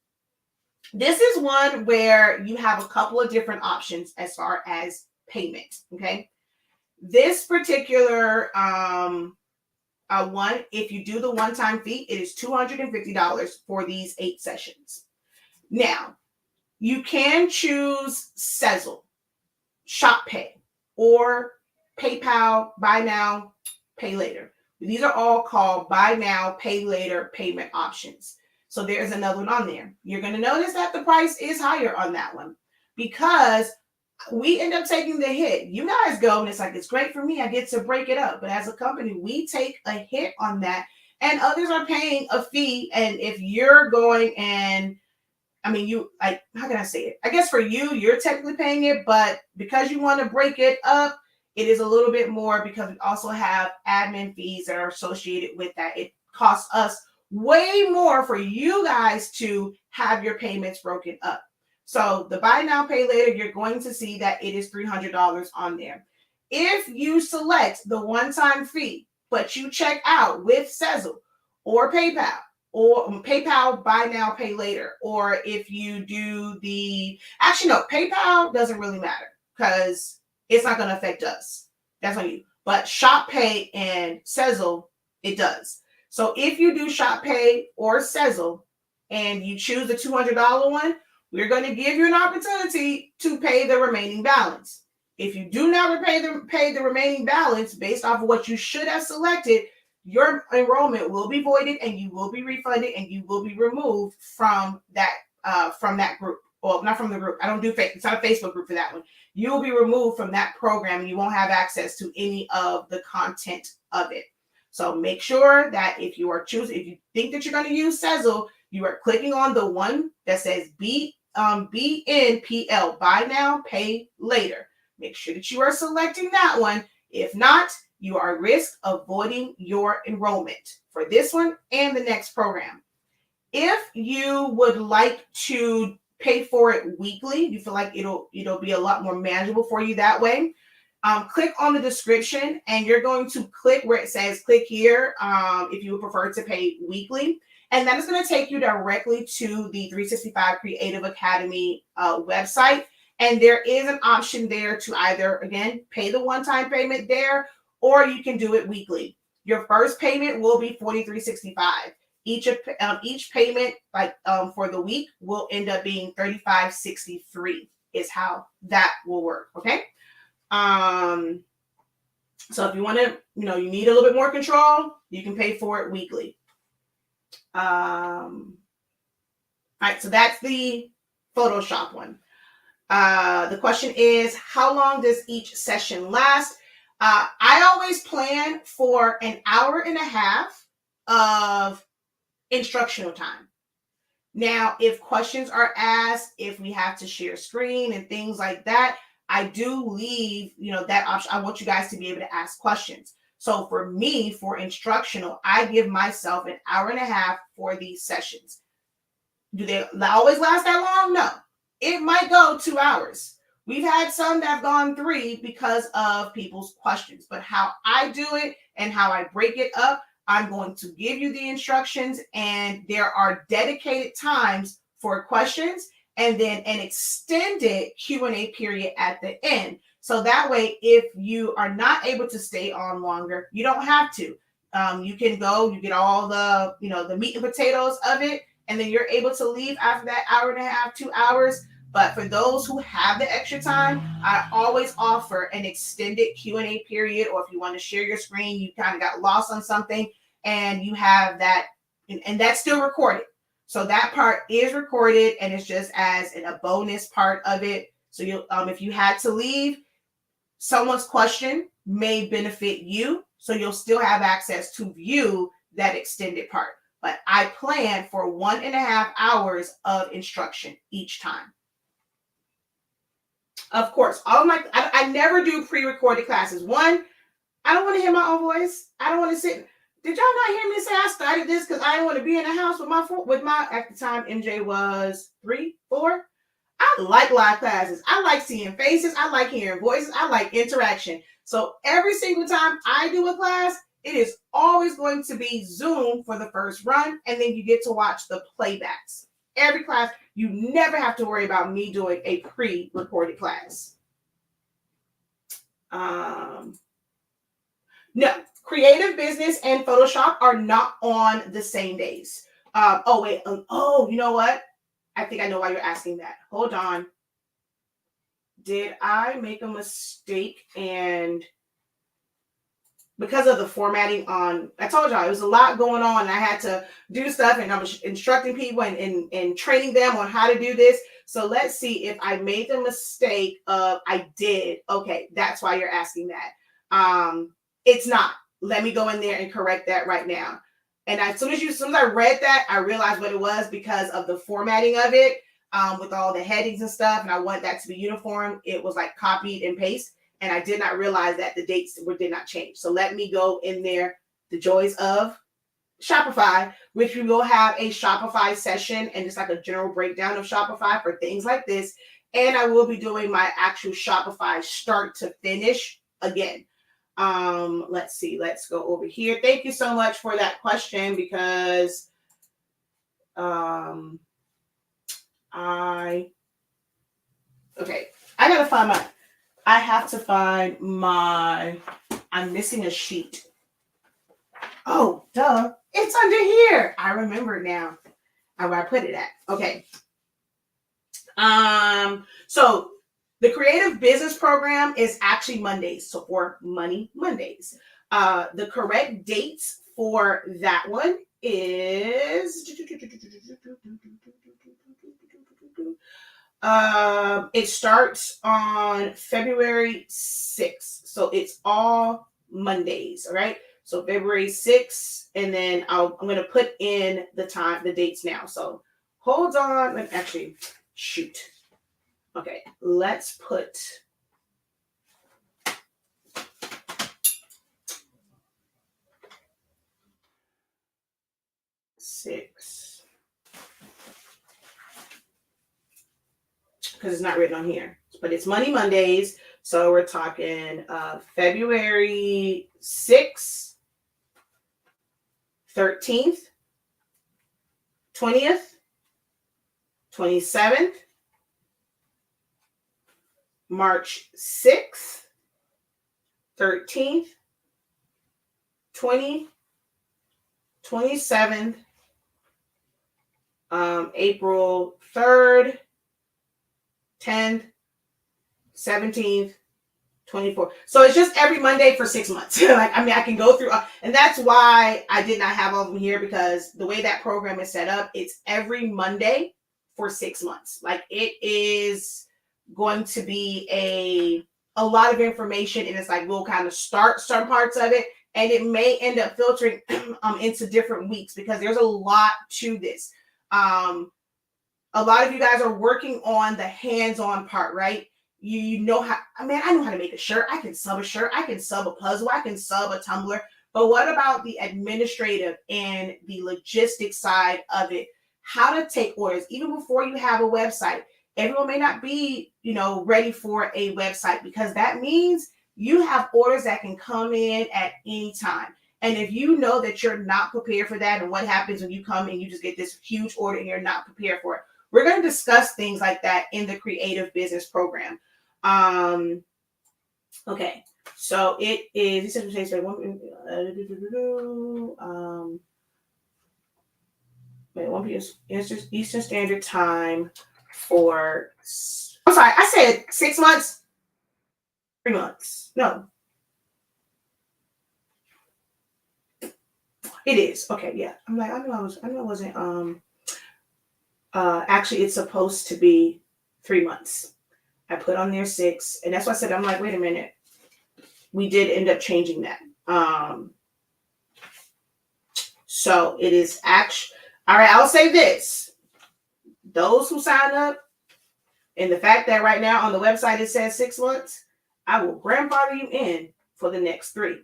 This is one where you have a couple of different options as far as payment, okay? This particular one, if you do the one-time fee, it is $250 for these 8 sessions. Now, you can choose Sezzle, Shop Pay, or PayPal, Buy Now, Pay Later. These are all called Buy Now, Pay Later payment options. So there's another one on there. You're going to notice that the price is higher on that one because we end up taking the hit. You guys go and it's like, it's great for me. I get to break it up. But as a company, we take a hit on that, and others are paying a fee. And if you're going and, I mean, how can I say it? I guess for you, you're technically paying it, but because you want to break it up, it is a little bit more because we also have admin fees that are associated with that. It costs us way more for you guys to have your payments broken up. So the Buy Now, Pay Later, you're going to see that it is $300 on there. If you select the one-time fee, but you check out with Sezzle or PayPal, or PayPal, Buy Now, Pay Later, or if you do PayPal doesn't really matter because it's not going to affect us. That's on you. But Shop Pay and Sezzle, it does. So if you do Shop Pay or Sezzle and you choose the $200 one, we're going to give you an opportunity to pay the remaining balance. If you do not pay the remaining balance based off of what you should have selected, your enrollment will be voided and you will be refunded and you will be removed from that group. Well, not from the group. I don't do it's not a Facebook group for that one. You will be removed from that program and you won't have access to any of the content of it. So make sure that if you think that you're going to use Sezzle, you are clicking on the one that says BNPL, buy now, pay later. Make sure that you are selecting that one. If not, you are at risk of voiding your enrollment for this one and the next program. If you would like to pay for it weekly, you feel like it'll be a lot more manageable for you that way, click on the description and you're going to click where it says click here if you would prefer to pay weekly. And that is going to take you directly to the 365 Creative Academy website. And there is an option there to either, again, pay the one-time payment there, or you can do it weekly. Your first payment will be $43.65. Each payment, for the week, will end up being $35.63 is how that will work. Okay. So if you want to, you need a little bit more control, you can pay for it weekly. All right, so that's the Photoshop one. The question is, how long does each session last? I always plan for an hour and a half of instructional time. Now, if questions are asked, if we have to share screen and things like that, I do leave, that option. I want you guys to be able to ask questions. So for me, for instructional, I give myself an hour and a half for these sessions. Do they always last that long? No. It might go 2 hours. We've had some that have gone 3 because of people's questions. But how I do it and how I break it up, I'm going to give you the instructions, and there are dedicated times for questions and then an extended Q&A period at the end. So that way, if you are not able to stay on longer, you don't have to. You can go, you get all the, the meat and potatoes of it, and then you're able to leave after that hour and a half, 2 hours. But for those who have the extra time, I always offer an extended Q&A period, or if you want to share your screen, you kind of got lost on something, and you have that, and that's still recorded. So that part is recorded, and it's just as a bonus part of it. So you, if you had to leave, someone's question may benefit you, so you'll still have access to view that extended part. But I plan for 1.5 hours of instruction each time. Of course, I never do pre-recorded classes. One, I don't want to hear my own voice. I don't want to sit. Did y'all not hear me say I started this because I didn't want to be in the house with my at the time MJ was 3, 4. I like live classes. I like seeing faces. I like hearing voices. I like interaction. So every single time I do a class, it is always going to be Zoom for the first run, and then you get to watch the playbacks. Every class, you never have to worry about me doing a pre-recorded class. No, Creative Business and Photoshop are not on the same days. You know what? I think I know why you're asking that. Hold on. Did I make a mistake? And because of the formatting I told y'all it was a lot going on. And I had to do stuff, and I was instructing people and training them on how to do this. So let's see if I made the mistake of I did. Okay, that's why you're asking that. It's not. Let me go in there and correct that right now. And as soon as I read that, I realized what it was because of the formatting of it with all the headings and stuff. And I want that to be uniform. It was like copied and paste. And I did not realize that the dates did not change. So let me go in there, the joys of Shopify, which we will have a Shopify session and just like a general breakdown of Shopify for things like this. And I will be doing my actual Shopify start to finish again. Let's see. Let's go over here. Thank you so much for that question because I have to find I'm missing a sheet. Oh, duh. It's under here. I remember now where I put it at. Okay. So the Creative Business Program is actually Mondays, so for Money Mondays. The correct dates for that one is it starts on February 6th. So it's all Mondays, all right? So February 6th, and then I'm going to put in the dates now. So hold on. Actually, shoot. Okay, let's put six, because it's not written on here, but it's Money Mondays. So we're talking February 6th, 13th, 20th, 27th, March 6th, 13th, 20th, 27th, April 3rd, 10th, 17th, 24th. So it's just every Monday for 6 months. Like, I mean, I can go through, and that's why I did not have all of them here, because the way that program is set up, it's every Monday for 6 months. Like, it is going to be a lot of information, and it's like we'll kind of start some parts of it, and it may end up filtering into different weeks, because there's a lot to this. A lot of you guys are working on the hands-on part, right? You know how, I mean, I know how to make a shirt. I can sub a shirt. I can sub a puzzle. I can sub a tumbler. But what about the administrative and the logistics side of it? How to take orders, even before you have a website. Everyone may not be, ready for a website, because that means you have orders that can come in at any time. And if you know that you're not prepared for that, and what happens when you come and you just get this huge order and you're not prepared for it, we're going to discuss things like that in the Creative Business Program. Okay, so it is, Eastern Standard Time for, I'm sorry, I said 6 months, 3 months. No. It is. Okay, yeah. I'm like, I knew it wasn't, actually it's supposed to be 3 months. I put on there 6, and that's why I said, I'm like, wait a minute. We did end up changing that. So it is actually, all right, I'll say this. Those who sign up, and the fact that right now on the website it says 6 months, I will grandfather you in for the next 3.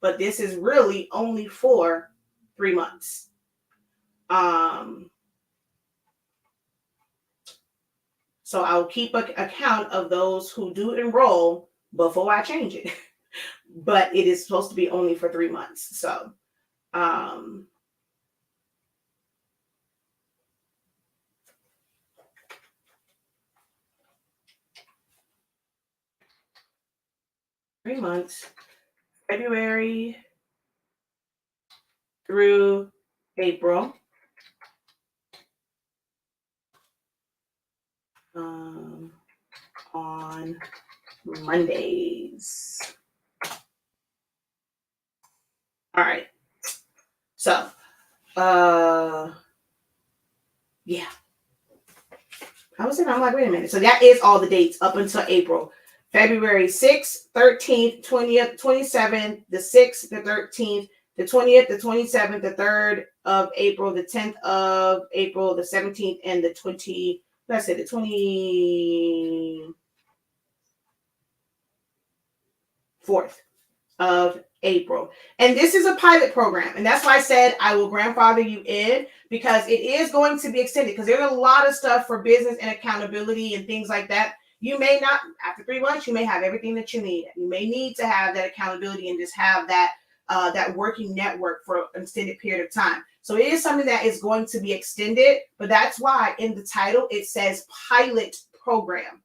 But this is really only for 3 months. So I'll keep account of those who do enroll before I change it. But it is supposed to be only for 3 months. So, 3 months, February through April. On Mondays. All right. So, yeah. I was thinking, I'm like, wait a minute. So that is all the dates up until April. February 6th, 13th, 20th, 27th, the 6th, the 13th, the 20th, the 27th, the 3rd of April, the 10th of April, the 17th, and the 24th of April. And this is a pilot program. And that's why I said I will grandfather you in, because it is going to be extended, because there's a lot of stuff for business and accountability and things like that. You may not, after 3 months, you may have everything that you need. You may need to have that accountability and just have that working network for an extended period of time. So it is something that is going to be extended, but that's why in the title it says pilot program.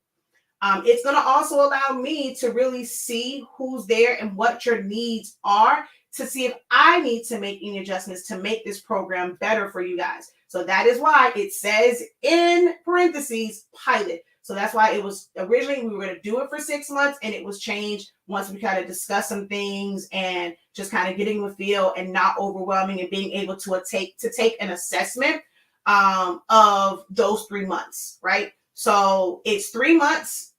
It's going to also allow me to really see who's there and what your needs are, to see if I need to make any adjustments to make this program better for you guys. So that is why it says in parentheses pilot. So that's why it was originally we were going to do it for 6 months, and it was changed once we kind of discussed some things and just kind of getting the feel and not overwhelming and being able to take an assessment of those 3 months, right? So it's 3 months,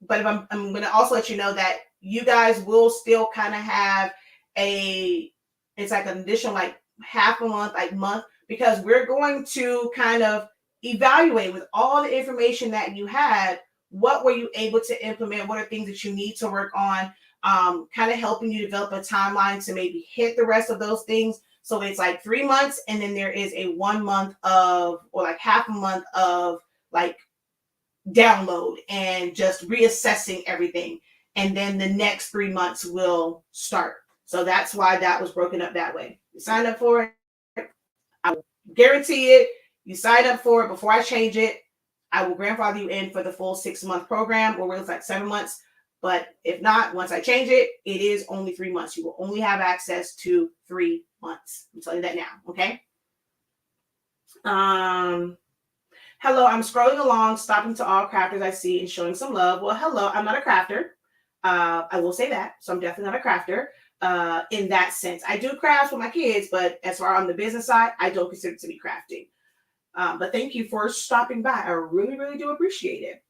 but if I'm going to also let you know that you guys will still kind of have it's like an additional like half a month, like month, because we're going to kind of evaluate with all the information that you had, what were you able to implement? What are things that you need to work on? Kind of helping you develop a timeline to maybe hit the rest of those things. So it's like 3 months, and then there is a 1 month of, or like half a month of like download and just reassessing everything. And then the next 3 months will start. So that's why that was broken up that way. You sign up for it, I will guarantee it. You sign up for it before I change it, I will grandfather you in for the full 6 month program, or it's like 7 months. But if not, once I change it, it is only 3 months. You will only have access to 3 months. I'm telling you that now, okay? Hello, I'm scrolling along, stopping to all crafters I see and showing some love. Well, hello, I'm not a crafter. I will say that. So I'm definitely not a crafter in that sense. I do crafts with my kids, but as far on the business side, I don't consider it to be crafting. But thank you for stopping by. I really, really do appreciate it.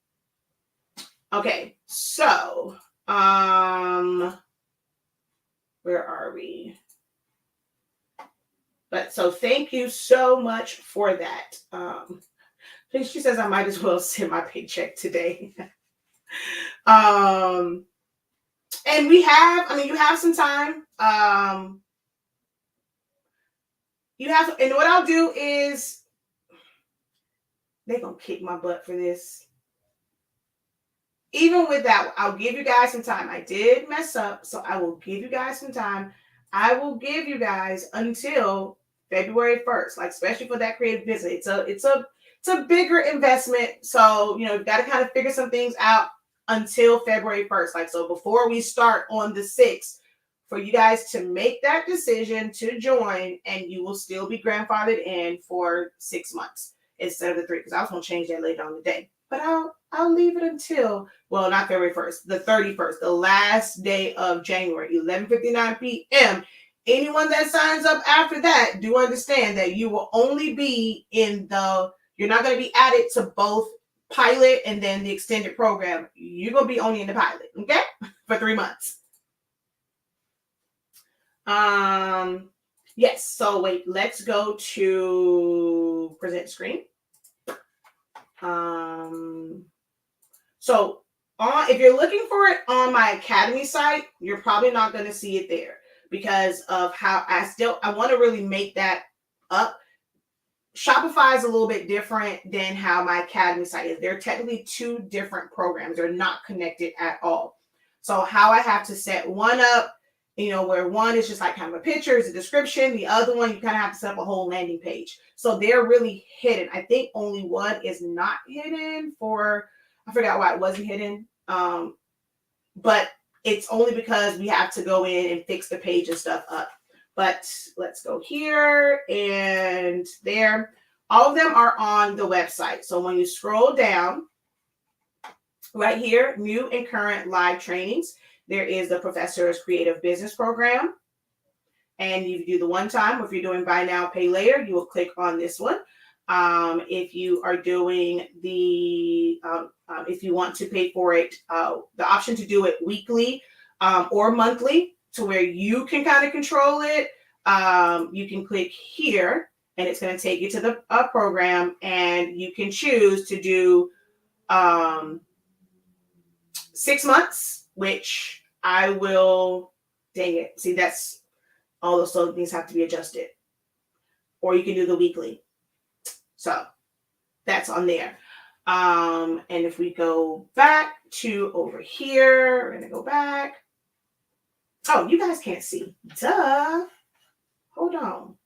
Okay, so where are we? But so thank you so much for that. She says I might as well send my paycheck today. And we have, you have some time. You have, and what I'll do is, they're going to kick my butt for this. Even with that, I'll give you guys some time. I did mess up, so I will give you guys some time. I will give you guys until February 1st, like especially for that creative business. It's a bigger investment. So, you've got to kind of figure some things out until February 1st. Like, so before we start on the 6th, for you guys to make that decision to join, and you will still be grandfathered in for 6 months instead of the 3, because I was going to change that later on the day. But I'll leave it until, well, not February 1st, the 31st, the last day of January, 11:59 p.m. Anyone that signs up after that, do understand that you will only be you're not going to be added to both pilot and then the extended program. You're going to be only in the pilot, okay? For 3 months. Yes, so wait, let's go to present screen. So if you're looking for it on my Academy site, you're probably not going to see it there because of how I want to really make that up. Shopify is a little bit different than how my Academy site is. They're technically 2 different programs. They're not connected at all. So how I have to set one up, where one is just like kind of a picture, is a description. The other one, you kind of have to set up a whole landing page. So they're really hidden. I think only one is not hidden I forgot why it wasn't hidden. But it's only because we have to go in and fix the page and stuff up. But let's go here and there. All of them are on the website. So when you scroll down right here, new and current live trainings, there is the Professor's Creative Business Program. And you do the one time. If you're doing buy now, pay later, you will click on this one. If you are doing if you want to pay for it, the option to do it weekly or monthly to where you can kind of control it, you can click here and it's going to take you to the program, and you can choose to do 6 months, which I will, dang it. See, that's all those things have to be adjusted. Or you can do the weekly. So that's on there. And if we go back to over here, we're going to go back. Oh, you guys can't see. Duh. Hold on.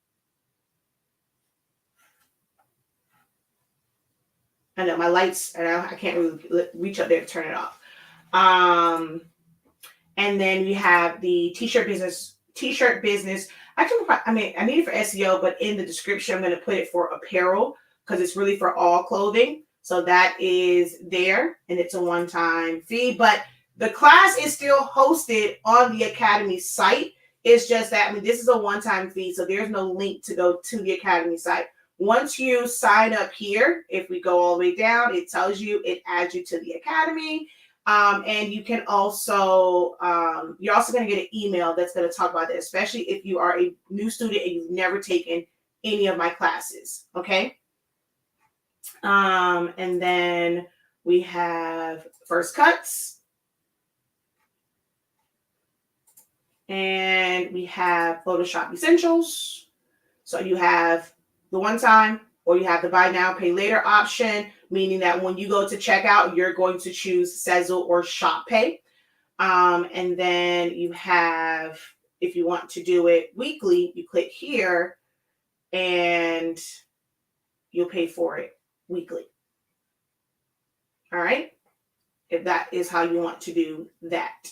I know my lights, and I can't really reach up there to turn it off. And then we have the t-shirt business. I need it for SEO, but in the description, I'm going to put it for apparel because it's really for all clothing. So that is there, and it's a one-time fee. But the class is still hosted on the Academy site. It's just that, I mean, this is a one-time fee, so there's no link to go to the Academy site. Once you sign up here, if we go all the way down, it tells you, it adds you to the Academy. And you can also, you're also going to get an email that's going to talk about that, especially if you are a new student and you've never taken any of my classes. Okay. And then we have First Cuts. And we have Photoshop Essentials. So you have the one time, or you have the buy now, pay later option, meaning that when you go to checkout, you're going to choose Sezzle or Shop Pay. And then you have, if you want to do it weekly, you click here and you'll pay for it weekly. All right. If that is how you want to do that.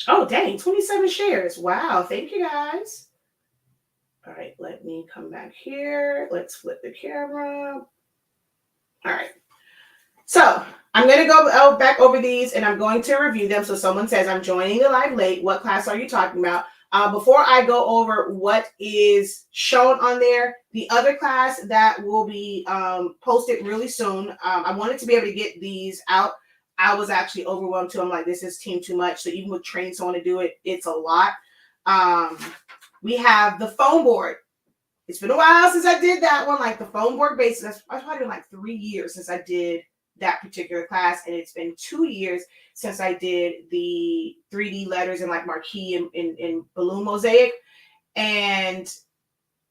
Oh, dang, 27 shares. Wow. Thank you, guys. All right, let me come back here. Let's flip the camera. All right. So I'm going to go back over these and I'm going to review them. So someone says, I'm joining the live late. What class are you talking about? Before I go over what is shown on there, the other class that will be posted really soon, I wanted to be able to get these out. I was actually overwhelmed too. I'm like, this is team too much. So even with training someone to do it, it's a lot. We have the foam board. It's been a while since I did that one, like the foam board basis. That's probably been like 3 years since I did that particular class. And it's been 2 years since I did the 3D letters and like marquee and balloon mosaic. And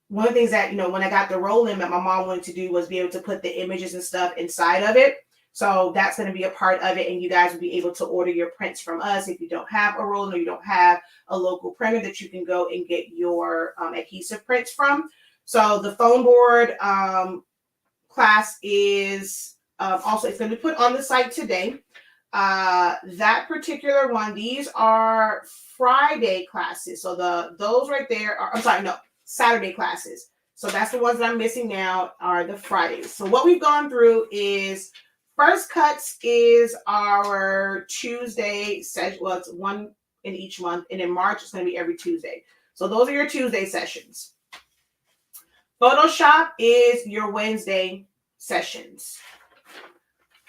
one of the things that, you know, when I got the roll-in that my mom wanted to do was be able to put the images and stuff inside of it. So that's going to be a part of it. And you guys will be able to order your prints from us if you don't have a roll-in or you don't have a local printer that you can go and get your adhesive prints from. So the foam board class is also, it's going to be put on the site today. That particular one, these are Friday classes. So those right there are, I'm sorry, no, Saturday classes. So that's the ones that I'm missing now are the Fridays. So what we've gone through is First Cuts is our Tuesday session. Well, it's one in each month. And in March, it's going to be every Tuesday. So those are your Tuesday sessions. Photoshop is your Wednesday sessions.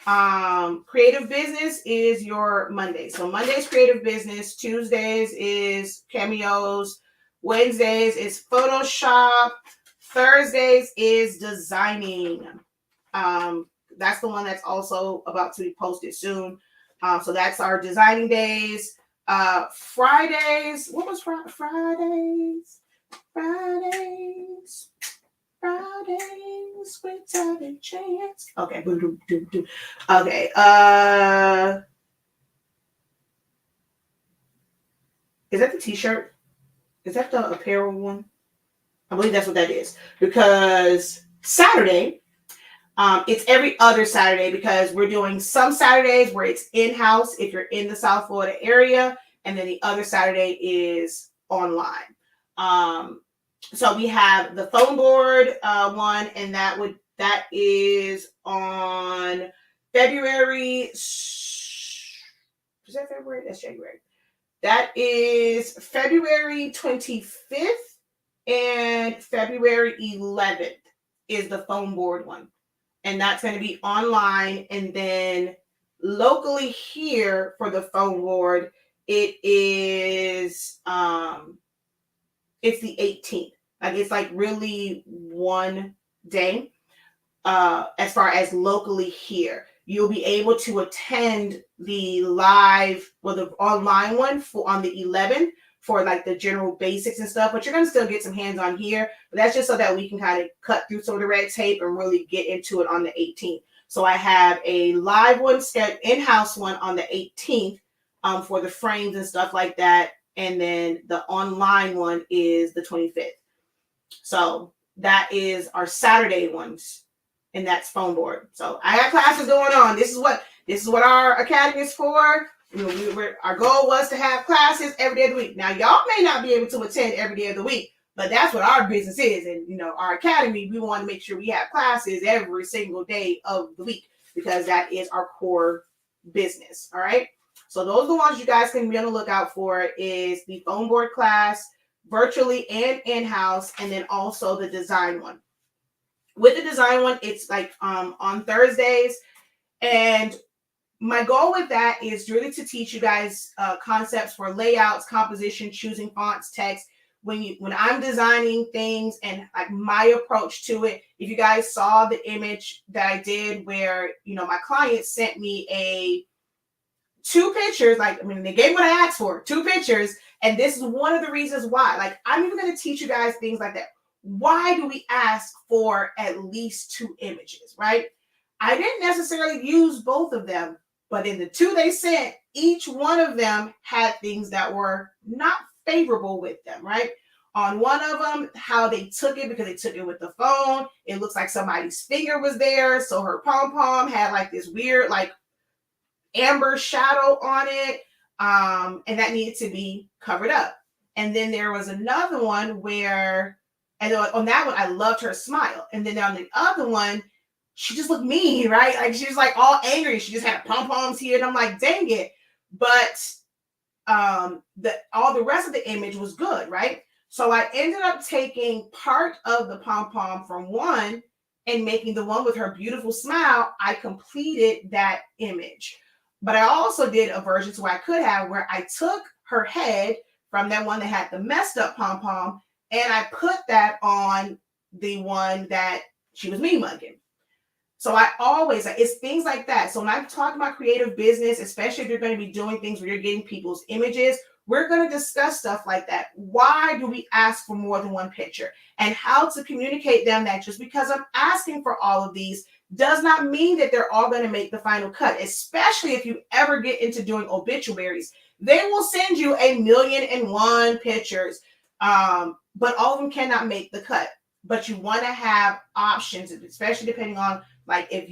Creative Business is your Monday. So Monday's Creative Business, Tuesdays is Cameos, Wednesdays is Photoshop, Thursdays is Designing. That's the one that's also about to be posted soon. So that's our designing days. Fridays, what was Fridays? Fridays without a chance. Okay. Okay. Is that the t-shirt? Is that the apparel one? I believe that's what that is. Because Saturday, it's every other Saturday because we're doing some Saturdays where it's in-house if you're in the South Florida area, and then the other Saturday is online. So we have the foam board one, and that is on February. Is that February? That's January. That is February 25th and February 11th is the foam board one. And that's going to be online. And then locally here for the foam board, it is it's the 18th. Like it's like really one day. As far as locally here, you'll be able to attend the live, well, the online one on the 11th for like the general basics and stuff, but you're going to still get some hands-on here. But that's just so that we can kind of cut through some of the red tape and really get into it on the 18th. So I have a live one, in-house one on the 18th for the frames and stuff like that. And then the online one is the 25th. So that is our Saturday ones, and that's foam board. So I got classes going on. This is what our academy is for. Our goal was to have classes every day of the week. Now, y'all may not be able to attend every day of the week, but that's what our business is. And, our academy, we want to make sure we have classes every single day of the week because that is our core business. All right. So those are the ones you guys can be on the lookout for is the foam board class, virtually and in-house, and then also the design one. With the design one, it's like on Thursdays. And my goal with that is really to teach you guys concepts for layouts, composition, choosing fonts, text. When I'm designing things and like my approach to it, if you guys saw the image that I did where, my client sent me two pictures, they gave what I asked for, 2 pictures. And this is one of the reasons why, I'm even going to teach you guys things like that. Why do we ask for at least 2 images, right? I didn't necessarily use both of them, but in the 2 they sent, each one of them had things that were not favorable with them, right? On one of them, how they took it, because they took it with the phone, it looks like somebody's finger was there. So her pom-pom had like this weird, amber shadow on it. And that needed to be covered up. And then there was another one where, and on that one, I loved her smile. And then on the other one, she just looked mean, right? Like she was like all angry. She just had pom-poms here. And I'm like, dang it. But all the rest of the image was good, right? So I ended up taking part of the pom-pom from one and making the one with her beautiful smile. I completed that image. But I also did a version so I could have where I took her head from that one that had the messed up pom-pom and I put that on the one that she was mean mugging. So I always, it's things like that. So when I'm talking about creative business, especially if you're going to be doing things where you're getting people's images, we're going to discuss stuff like that. Why do we ask for more than one picture? And how to communicate them that just because I'm asking for all of these does not mean that they're all going to make the final cut, especially if you ever get into doing obituaries. They will send you 1,000,001 pictures, but all of them cannot make the cut. But you want to have options, especially depending on if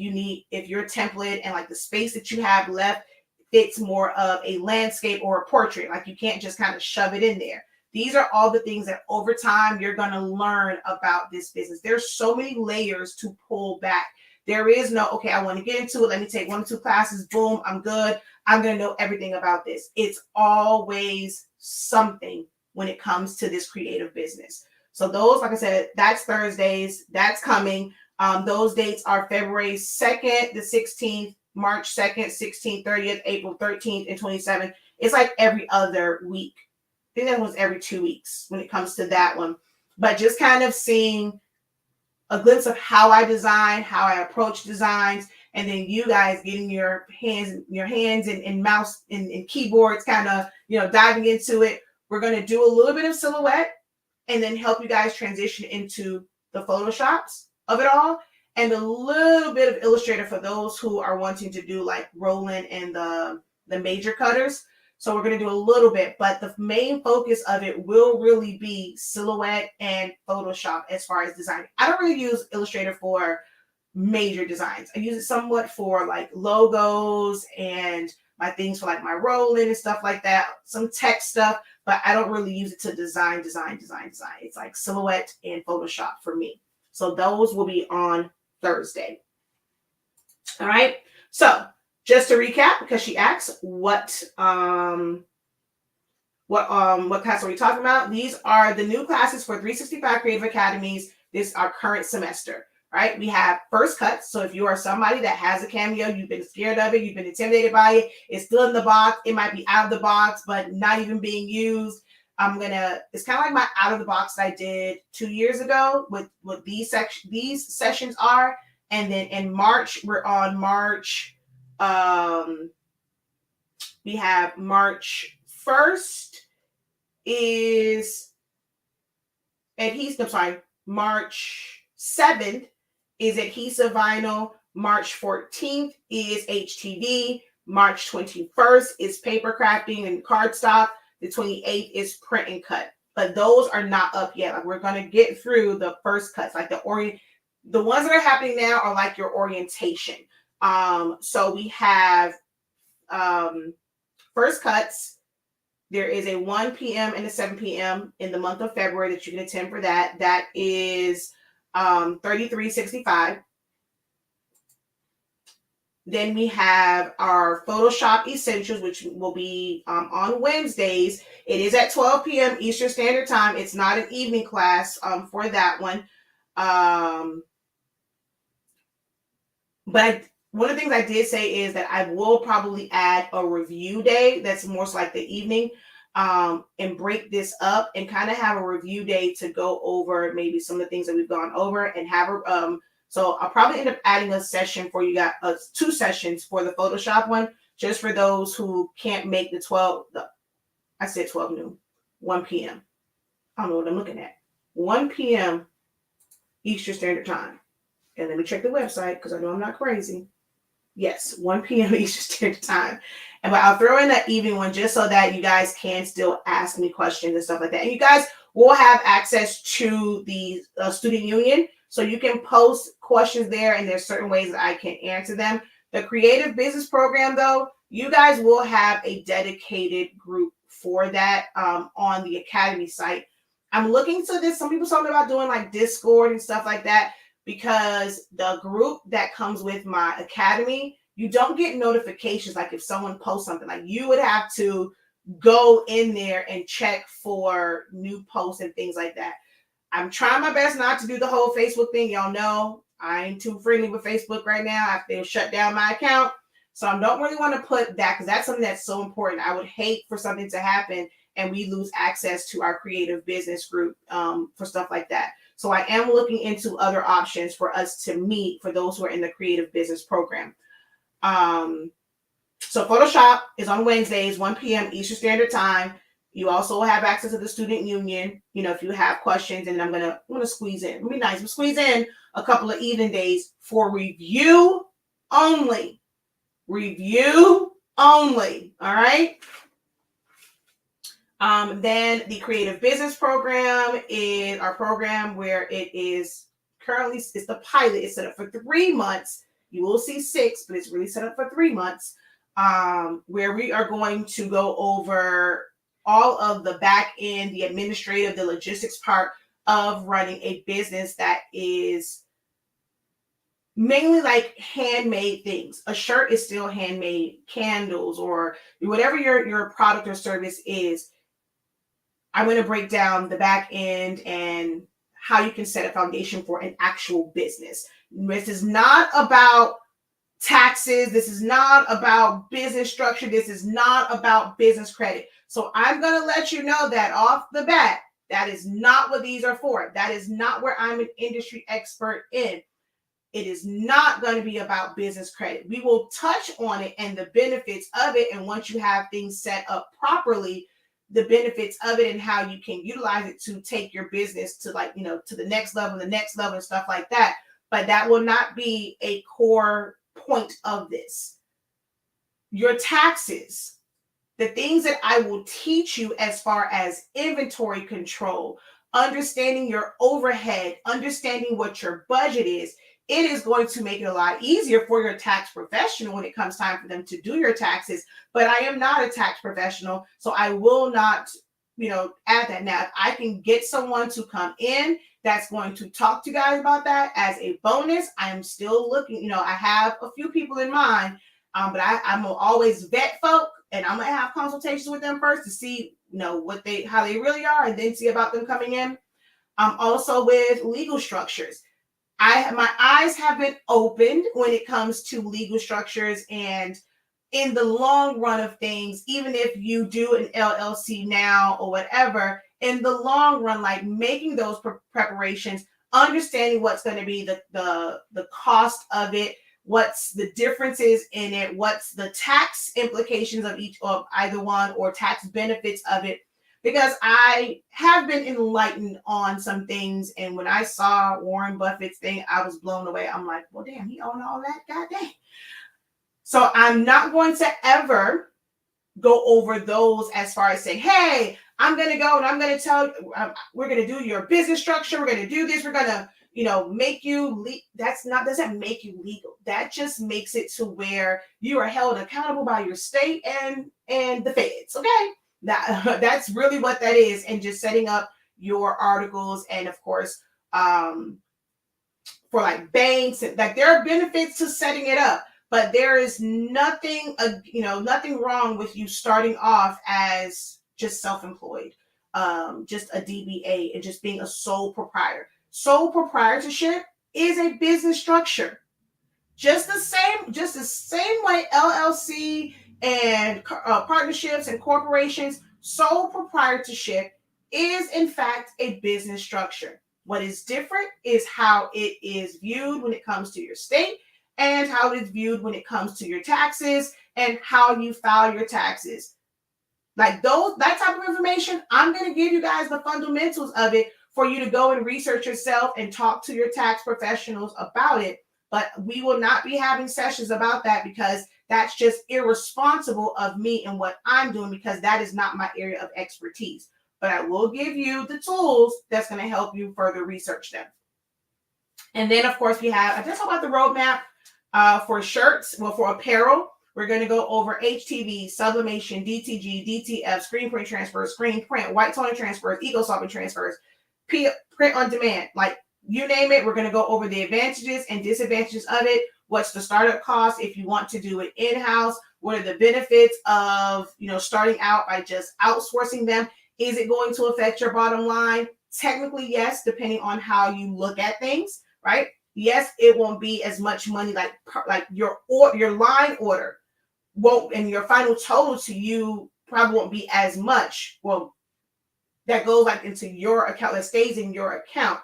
your template and the space that you have left fits more of a landscape or a portrait. You can't just kind of shove it in there. These are all the things that over time you're going to learn about this business. There's so many layers to pull back. There is no, okay, I want to get into it. Let me take 1 or 2 classes. Boom, I'm good. I'm going to know everything about this. It's always something when it comes to this creative business. So those, like I said, that's Thursdays. That's coming. Those dates are February 2nd, the 16th, March 2nd, 16th, 30th, April 13th, and 27th. It's like every other week. I think that was every 2 weeks when it comes to that one. But just kind of seeing a glimpse of how I design, how I approach designs, and then you guys getting your hands and mouse and keyboards kind of, diving into it. We're going to do a little bit of silhouette and then help you guys transition into the Photoshops of it all, and a little bit of Illustrator for those who are wanting to do Roland and the major cutters. So we're going to do a little bit, but the main focus of it will really be silhouette and Photoshop as far as designing. I don't really use Illustrator for major designs. I use it somewhat for logos and my things for my Roland and stuff like that, some tech stuff, but I don't really use it to design. It's silhouette and Photoshop for me. So those will be on Thursday. All right. So just to recap, because she asks what class are we talking about? These are the new classes for 365 Creative Academies. This is our current semester. Right? We have first cuts. So if you are somebody that has a Cameo, you've been scared of it, you've been intimidated by it, it's still in the box, it might be out of the box, but not even being used. It's kind of like my out of the box that I did 2 years ago with what these sessions are. And then in March, we're on March. We have March 1st is adhesive. March 7th is adhesive vinyl. March 14th is HTV. March 21st is paper crafting and cardstock. The 28th is print and cut. But those are not up yet. We're going to get through the first cuts. The ones that are happening now are your orientation. So we have first cuts. There is a 1 p.m. and a 7 p.m. in the month of February that you can attend for that. That is $33.65. Then we have our Photoshop Essentials, which will be on Wednesdays. It is at 12 p.m. Eastern Standard Time. It's not an evening class for that one. But one of the things I did say is that I will probably add a review day that's more so like the evening, and break this up and kind of have a review day to go over maybe some of the things that we've gone over and have a so I'll probably end up adding a session for you guys, 2 sessions for the Photoshop one, just for those who can't make the 12. I said 12 noon, 1 p.m. I don't know what I'm looking at. 1 p.m. Eastern Standard Time. And let me check the website because I know I'm not crazy. Yes, 1 p.m. Eastern Standard Time. But I'll throw in that evening one just so that you guys can still ask me questions and stuff like that. And you guys will have access to the student union. So you can post questions there, and there's certain ways that I can answer them. The creative business program, though, you guys will have a dedicated group for that on the Academy site. I'm looking to this. Some people talking about doing like Discord and stuff like that, because the group that comes with my Academy, you don't get notifications like if someone posts something. Like you would have to go in there and check for new posts and things like that. I'm trying my best not to do the whole Facebook thing. Y'all know I ain't too friendly with Facebook right now after they shut down my account. So I don't really want to put that, because that's something that's so important. I would hate for something to happen and we lose access to our creative business group for stuff like that. So I am looking into other options for us to meet for those who are in the creative business program. So Photoshop is on Wednesdays, 1 p.m. Eastern Standard Time. You also have access to the student union, if you have questions, and I'm gonna squeeze in. It'll be nice. We'll squeeze in a couple of evening days for review only. Review only. All right. Then the creative business program is our program where it is currently, it's the pilot. It's set up for 3 months. You will see 6, but it's really set up for 3 months, where we are going to go over all of the back end, the administrative, the logistics part of running a business that is mainly like handmade things. A shirt is still handmade, candles, or whatever your product or service is. I'm going to break down the back end and how you can set a foundation for an actual business. This is not about taxes. This is not about business structure. This is not about business credit. So I'm going to let you know that off the bat, that is not what these are for. That is not where I'm an industry expert in. It is not going to be about business credit. We will touch on it and the benefits of it. And once you have things set up properly, the benefits of it and how you can utilize it to take your business to to the next level and stuff like that. But that will not be a core point of this. Your taxes, the things that I will teach you as far as inventory control, understanding your overhead, understanding what your budget is, it is going to make it a lot easier for your tax professional when it comes time for them to do your taxes. But I am not a tax professional, so I will not, add that. Now, if I can get someone to come in that's going to talk to you guys about that as a bonus, I am still looking, I have a few people in mind, but I'm gonna always vet folk, and I'm gonna have consultations with them first to see, how they really are, and then see about them coming in. Also with legal structures. My eyes have been opened when it comes to legal structures, and in the long run of things, even if you do an LLC now or whatever, in the long run, like making those preparations, understanding what's going to be the cost of it, what's the differences in it, what's the tax implications of either one, or tax benefits of it. Because I have been enlightened on some things. And when I saw Warren Buffett's thing, I was blown away. I'm like, well, damn, he owned all that? God dang. So I'm not going to ever go over those as far as saying, hey, I'm going to go and I'm going to tell you, we're going to do your business structure. We're going to do this. We're going to make you doesn't make you legal. That just makes it to where you are held accountable by your state and the feds. Okay, that's really what that is, and just setting up your articles, and of course, for like banks, like there are benefits to setting it up, but there is nothing wrong with you starting off as just self-employed, just a DBA, and just being a sole proprietor. Sole proprietorship is a business structure. Just the same way LLC and partnerships and corporations, sole proprietorship is in fact a business structure. What is different is how it is viewed when it comes to your state, and how it is viewed when it comes to your taxes, and how you file your taxes. Like that type of information, I'm going to give you guys the fundamentals of it for you to go and research yourself and talk to your tax professionals about it. But we will not be having sessions about that, because that's just irresponsible of me and what I'm doing, because that is not my area of expertise. But I will give you the tools that's going to help you further research them. And then, of course, I just talked about the roadmap for shirts. Well, for apparel, we're going to go over HTV, sublimation, DTG, DTF, screen print transfers, screen print, white toner transfers, eco solvent transfers, print on demand. Like, you name it, we're going to go over the advantages and disadvantages of it. What's the startup cost if you want to do it in-house? What are the benefits of, starting out by just outsourcing them? Is it going to affect your bottom line? Technically, yes, depending on how you look at things, right? Yes, it won't be as much money, like your line order won't, and your final total to you probably won't be as much. Well, that goes like into your account, that stays in your account.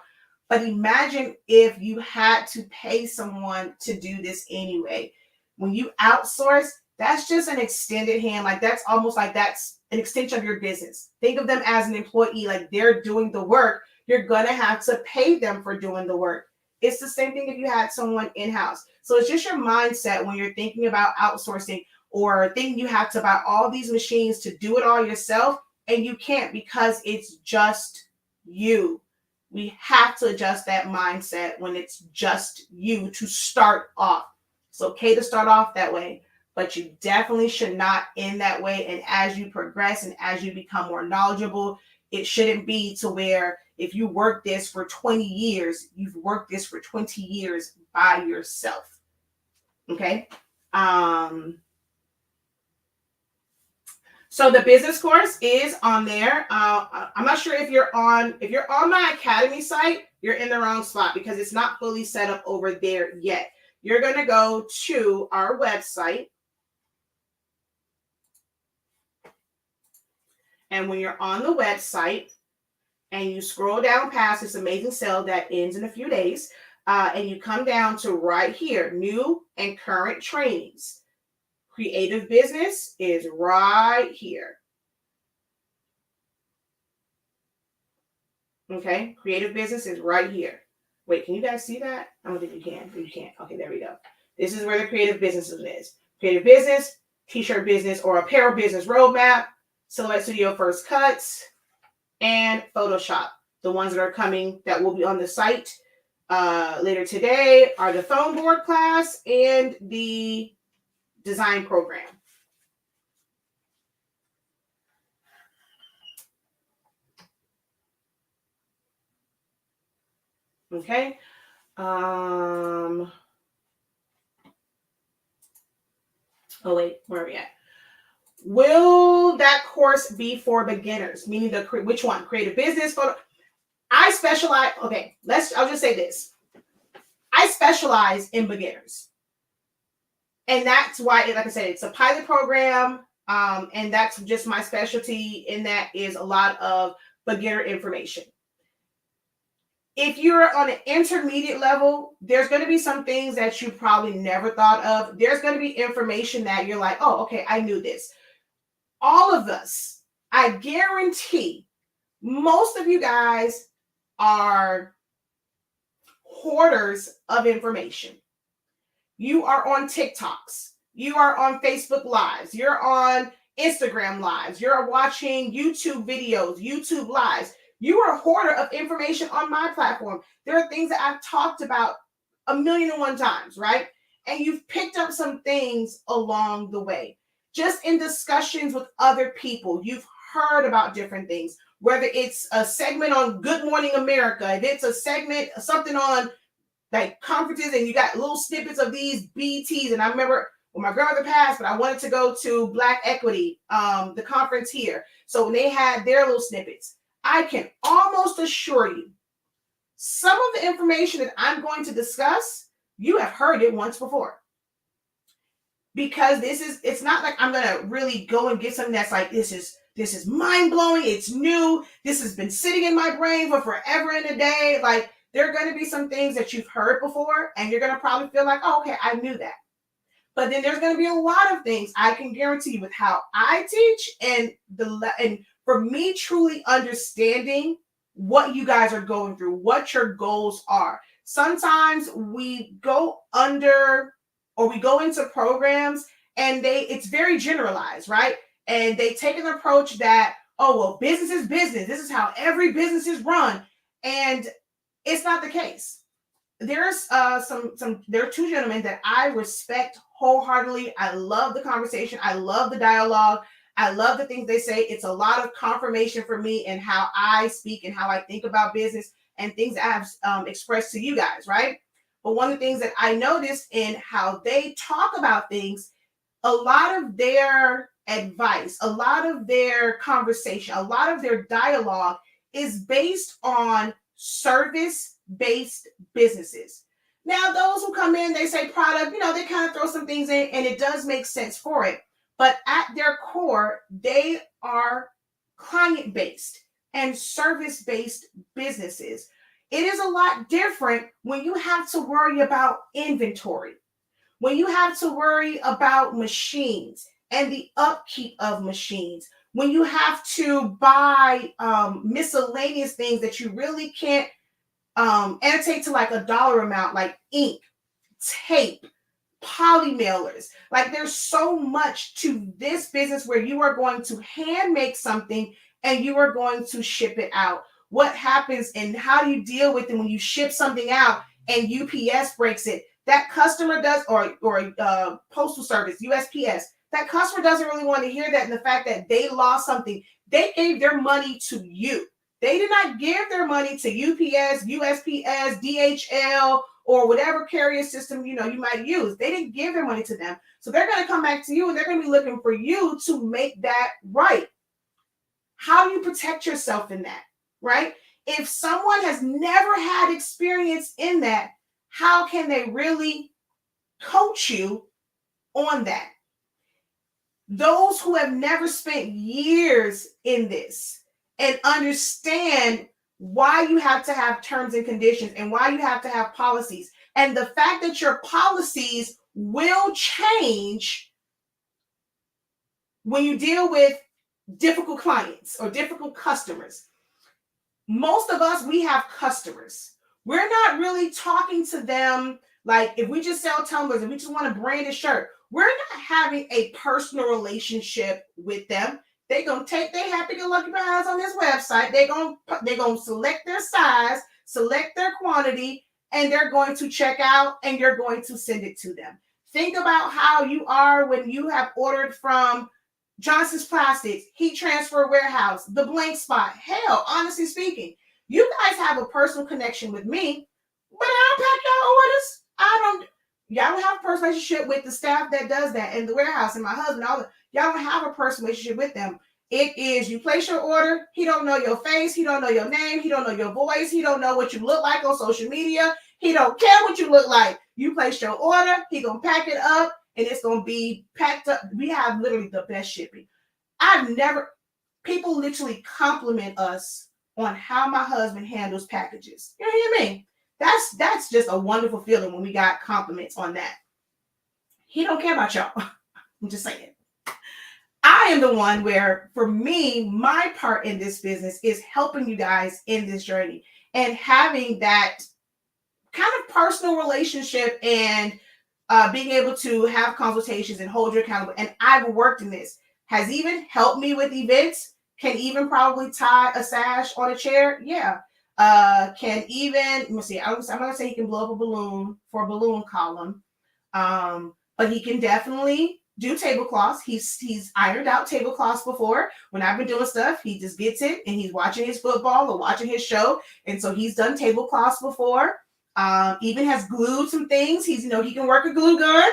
But imagine if you had to pay someone to do this anyway. When you outsource, that's just an extended hand. Like, that's almost like that's an extension of your business. Think of them as an employee, like they're doing the work. You're going to have to pay them for doing the work. It's the same thing if you had someone in-house. So it's just your mindset when you're thinking about outsourcing, or thinking you have to buy all these machines to do it all yourself, and you can't, because it's just you. We have to adjust that mindset when it's just you to start off. It's okay to start off that way, but you definitely should not end that way. And as you progress and as you become more knowledgeable, it shouldn't be to where if you work this for 20 years, you've worked this for 20 years by yourself. Okay. So the business course is on there. I'm not sure if you're on my Academy site, you're in the wrong spot, because it's not fully set up over there yet. You're going to go to our website. And when you're on the website and you scroll down past this amazing sale that ends in a few days, and you come down to right here, new and current trainings. Creative business is right here. Okay, creative business is right here. Wait, can you guys see that? I don't think you can. You can't. Okay, there we go. This is where the creative business is. Creative business, t-shirt business, or apparel business roadmap, Silhouette Studio first cuts, and Photoshop. The ones that are coming that will be on the site later today are the phone board class and the design program. Okay. Oh wait, where are we at? Will that course be for beginners? Meaning which one? Creative business, photo. I specialize. Okay, I'll just say this. I specialize in beginners. And that's why, like I said, it's a pilot program. And that's just my specialty, in that is a lot of beginner information. If you're on an intermediate level, there's going to be some things that you probably never thought of. There's going to be information that you're like, oh, okay, I knew this. All of us, I guarantee, most of you guys are hoarders of information. You are on TikToks. You are on Facebook Lives. You're on Instagram Lives. You're watching YouTube videos, YouTube Lives. You are a hoarder of information on my platform. There are things that I've talked about 1,000,001 times, right? And you've picked up some things along the way. Just in discussions with other people, you've heard about different things, whether it's a segment on Good Morning America, if it's a segment, something on like conferences, and you got little snippets of these BTs. And I remember when my grandmother passed, but I wanted to go to Black Equity, the conference here. So when they had their little snippets, I can almost assure you, some of the information that I'm going to discuss, you have heard it once before. Because it's not like I'm going to really go and get something that's like, this is mind-blowing, it's new, this has been sitting in my brain for forever and a day. Like, there are going to be some things that you've heard before, and you're going to probably feel like, oh, okay, I knew that. But then there's going to be a lot of things I can guarantee you with how I teach and for me truly understanding what you guys are going through, what your goals are. Sometimes we go under or we go into programs and it's very generalized, right? And they take an approach that, oh, well, business is business. This is how every business is run. And it's not the case. There's there are two gentlemen that I respect wholeheartedly. I love the conversation. I love the dialogue. I love the things they say. It's a lot of confirmation for me in how I speak and how I think about business and things that I've expressed to you guys, right? But one of the things that I noticed in how they talk about things, a lot of their advice, a lot of their conversation, a lot of their dialogue is based on service-based businesses. Now, those who come in, they say product, they kind of throw some things in and it does make sense for it. But at their core, they are client-based and service-based businesses. It is a lot different when you have to worry about inventory, when you have to worry about machines and the upkeep of machines, when you have to buy miscellaneous things that you really can't annotate to like a dollar amount, like ink, tape, poly mailers. Like, there's so much to this business where you are going to hand make something and you are going to ship it out. What happens and how do you deal with it when you ship something out and UPS breaks it? That customer does, or postal service, USPS, that customer doesn't really want to hear that, and the fact that they lost something. They gave their money to you. They did not give their money to UPS, USPS, DHL, or whatever carrier system you might use. They didn't give their money to them. So they're going to come back to you and they're going to be looking for you to make that right. How do you protect yourself in that, right? If someone has never had experience in that, how can they really coach you on that? Those who have never spent years in this and understand why you have to have terms and conditions and why you have to have policies, and the fact that your policies will change when you deal with difficult clients or difficult customers. Most of us, we have customers. We're not really talking to them like if we just sell tumblers and we just want to brand a shirt. We're not having a personal relationship with them. They're going to take their happy-go-lucky behinds on this website. They're going to select their size, select their quantity, and they're going to check out, and you're going to send it to them. Think about how you are when you have ordered from Johnson's Plastics, Heat Transfer Warehouse, The Blank Spot. Hell, honestly speaking, you guys have a personal connection with me, but I don't pack y'all orders. Y'all don't have a personal relationship with the staff that does that in the warehouse and my husband. Y'all don't have a personal relationship with them. It is you place your order. He don't know your face. He don't know your name. He don't know your voice. He don't know what you look like on social media. He don't care what you look like. You place your order. He gonna pack it up and it's gonna be packed up. We have literally the best shipping. People literally compliment us on how my husband handles packages. You hear me? That's just a wonderful feeling when we got compliments on that. He don't care about y'all. I'm just saying. I am the one where, for me, my part in this business is helping you guys in this journey and having that kind of personal relationship and being able to have consultations and hold you accountable. And I've worked in this, has even helped me with events, Can even probably tie a sash on a chair. Yeah. Can even, let me see, I'm not gonna say he can blow up a balloon for a balloon column. But he can definitely do tablecloths. He's ironed out tablecloths before. When I've been doing stuff, he just gets it and he's watching his football or watching his show. And so he's done tablecloths before. Even has glued some things. He can work a glue gun.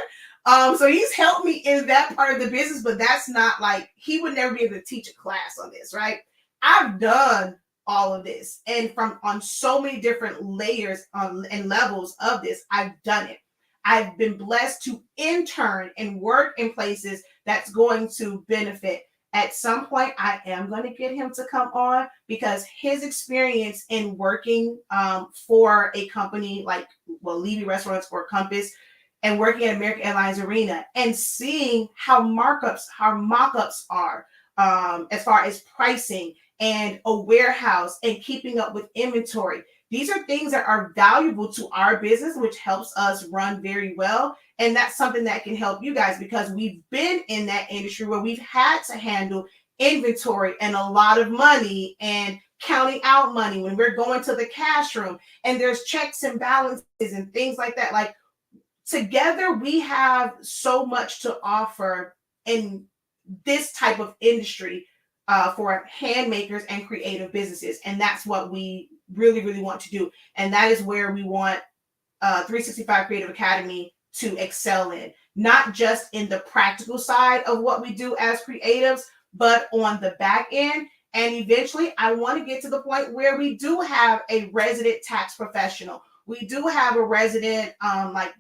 So he's helped me in that part of the business, but that's not like, he would never be able to teach a class on this, right? I've done all of this, and from on so many different layers and levels of this, I've done it. I've been blessed to intern and work in places that's going to benefit. At some point, I am going to get him to come on because his experience in working for a company like, Levy Restaurants or Compass, and working at American Airlines Arena and seeing how mock-ups are as far as pricing and a warehouse and keeping up with inventory. These are things that are valuable to our business, which helps us run very well. And that's something that can help you guys because we've been in that industry where we've had to handle inventory and a lot of money and counting out money when we're going to the cash room and there's checks and balances and things like that. Like, together, we have so much to offer in this type of industry for hand makers and creative businesses. And that's what we really, really want to do. And that is where we want 365 Creative Academy to excel in, not just in the practical side of what we do as creatives, but on the back end. And eventually, I want to get to the point where we do have a resident tax professional. We do have a resident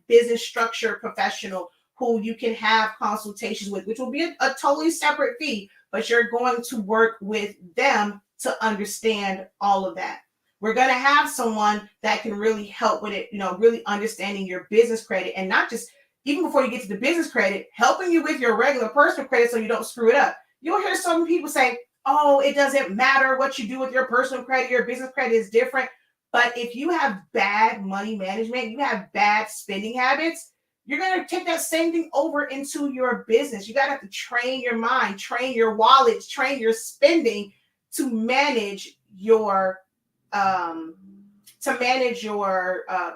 business structure professional who you can have consultations with, which will be a totally separate fee, but you're going to work with them to understand all of that. We're going to have someone that can really help with it, really understanding your business credit, and not just, even before you get to the business credit, helping you with your regular personal credit so you don't screw it up. You'll hear some people say, oh, it doesn't matter what you do with your personal credit, your business credit is different. But if you have bad money management, you have bad spending habits, you're going to take that same thing over into your business. You got to have to train your mind, train your wallets, train your spending to manage your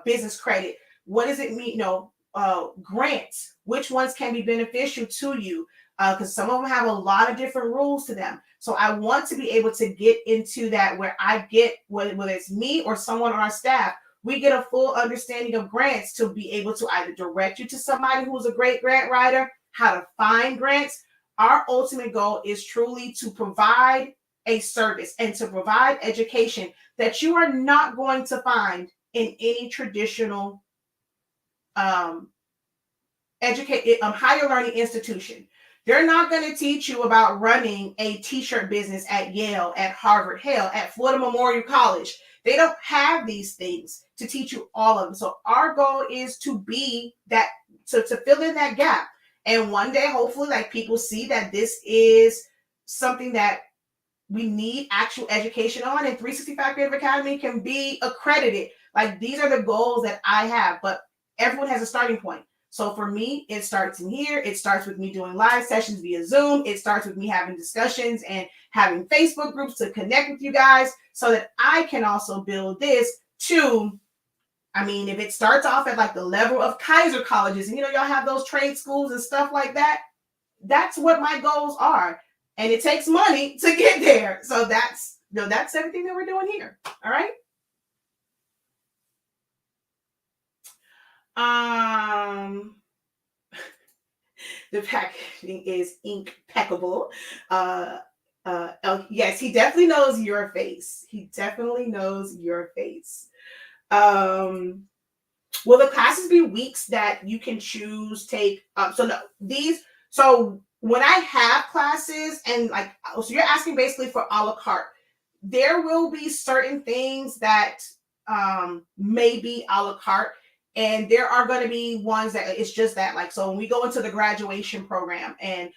business credit. What does it mean? Grants, which ones can be beneficial to you? Because some of them have a lot of different rules to them. So I want to be able to get into that where I get, whether it's me or someone on our staff, we get a full understanding of grants to be able to either direct you to somebody who's a great grant writer, how to find grants. Our ultimate goal is truly to provide a service and to provide education that you are not going to find in any traditional higher learning institution. They're not going to teach you about running a t-shirt business at Yale, at Harvard, hell, at Florida Memorial College. They don't have these things to teach you all of them. So our goal is to be that, to fill in that gap. And one day, hopefully, people see that this is something that we need actual education on, and 365 Creative Academy can be accredited. These are the goals that I have, but everyone has a starting point. So for me, it starts in here. It starts with me doing live sessions via Zoom. It starts with me having discussions and having Facebook groups to connect with you guys so that I can also build this to, if it starts off at the level of Kaiser colleges and, y'all have those trade schools and stuff like that, that's what my goals are. And it takes money to get there. So that's everything that we're doing here. All right. The packaging is impeccable. Yes, he definitely knows your face. He definitely knows your face. Will the classes be weeks that you can choose take? So when I have classes and so you're asking basically for a la carte, there will be certain things that may be a la carte. And there are going to be ones that it's just that, so when we go into the graduation program and,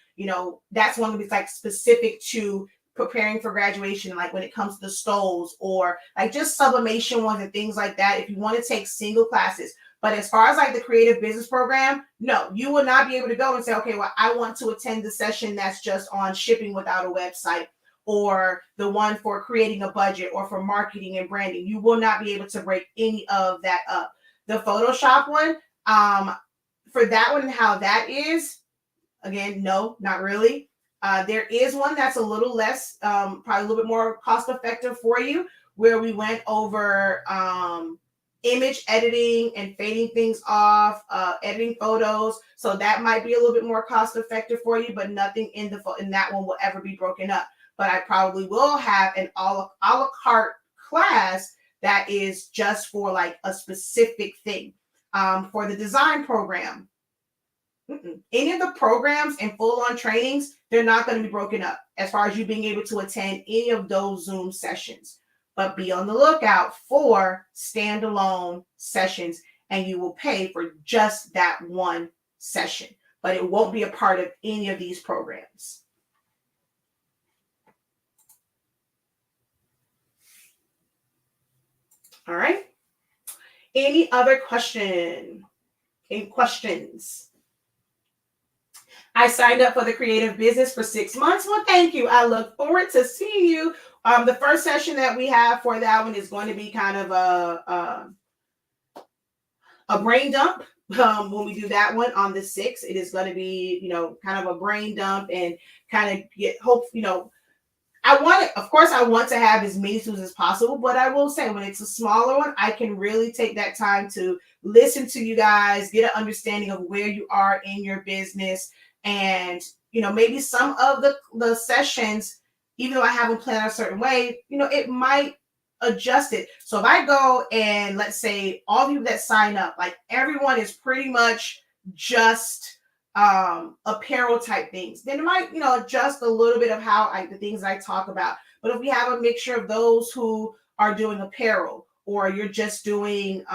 that's one that's specific to preparing for graduation, when it comes to the stoles or just sublimation ones and things like that, if you want to take single classes. But as far as the creative business program, no, you will not be able to go and say, okay, well, I want to attend the session that's just on shipping without a website, or the one for creating a budget or for marketing and branding. You will not be able to break any of that up. The Photoshop one, for that one and how that is, again, no, not really. There is one that's a little less, probably a little bit more cost effective for you, where we went over image editing and fading things off, editing photos. So that might be a little bit more cost effective for you, but nothing in that one will ever be broken up. But I probably will have an a la carte class that is just for like a specific thing. For the design program, any of the programs and full-on trainings, they're not going to be broken up as far as you being able to attend any of those Zoom sessions. But be on the lookout for standalone sessions, and you will pay for just that one session, but it won't be a part of any of these programs. All right. Any other question? Any questions? I signed up for the creative business for 6 months. Well, thank you. I look forward to seeing you. The first session that we have for that one is going to be kind of a brain dump. When we do that one on the 6th, it is going to be, kind of a brain dump and kind of I want to have as many students as possible, but I will say when it's a smaller one, I can really take that time to listen to you guys, get an understanding of where you are in your business. And, maybe some of the sessions, even though I have them planned a certain way, it might adjust it. So if I go and let's say all of you that sign up, like everyone is pretty much just apparel type things, then it might, adjust a little bit of how the things I talk about. But if we have a mixture of those who are doing apparel, or you're just doing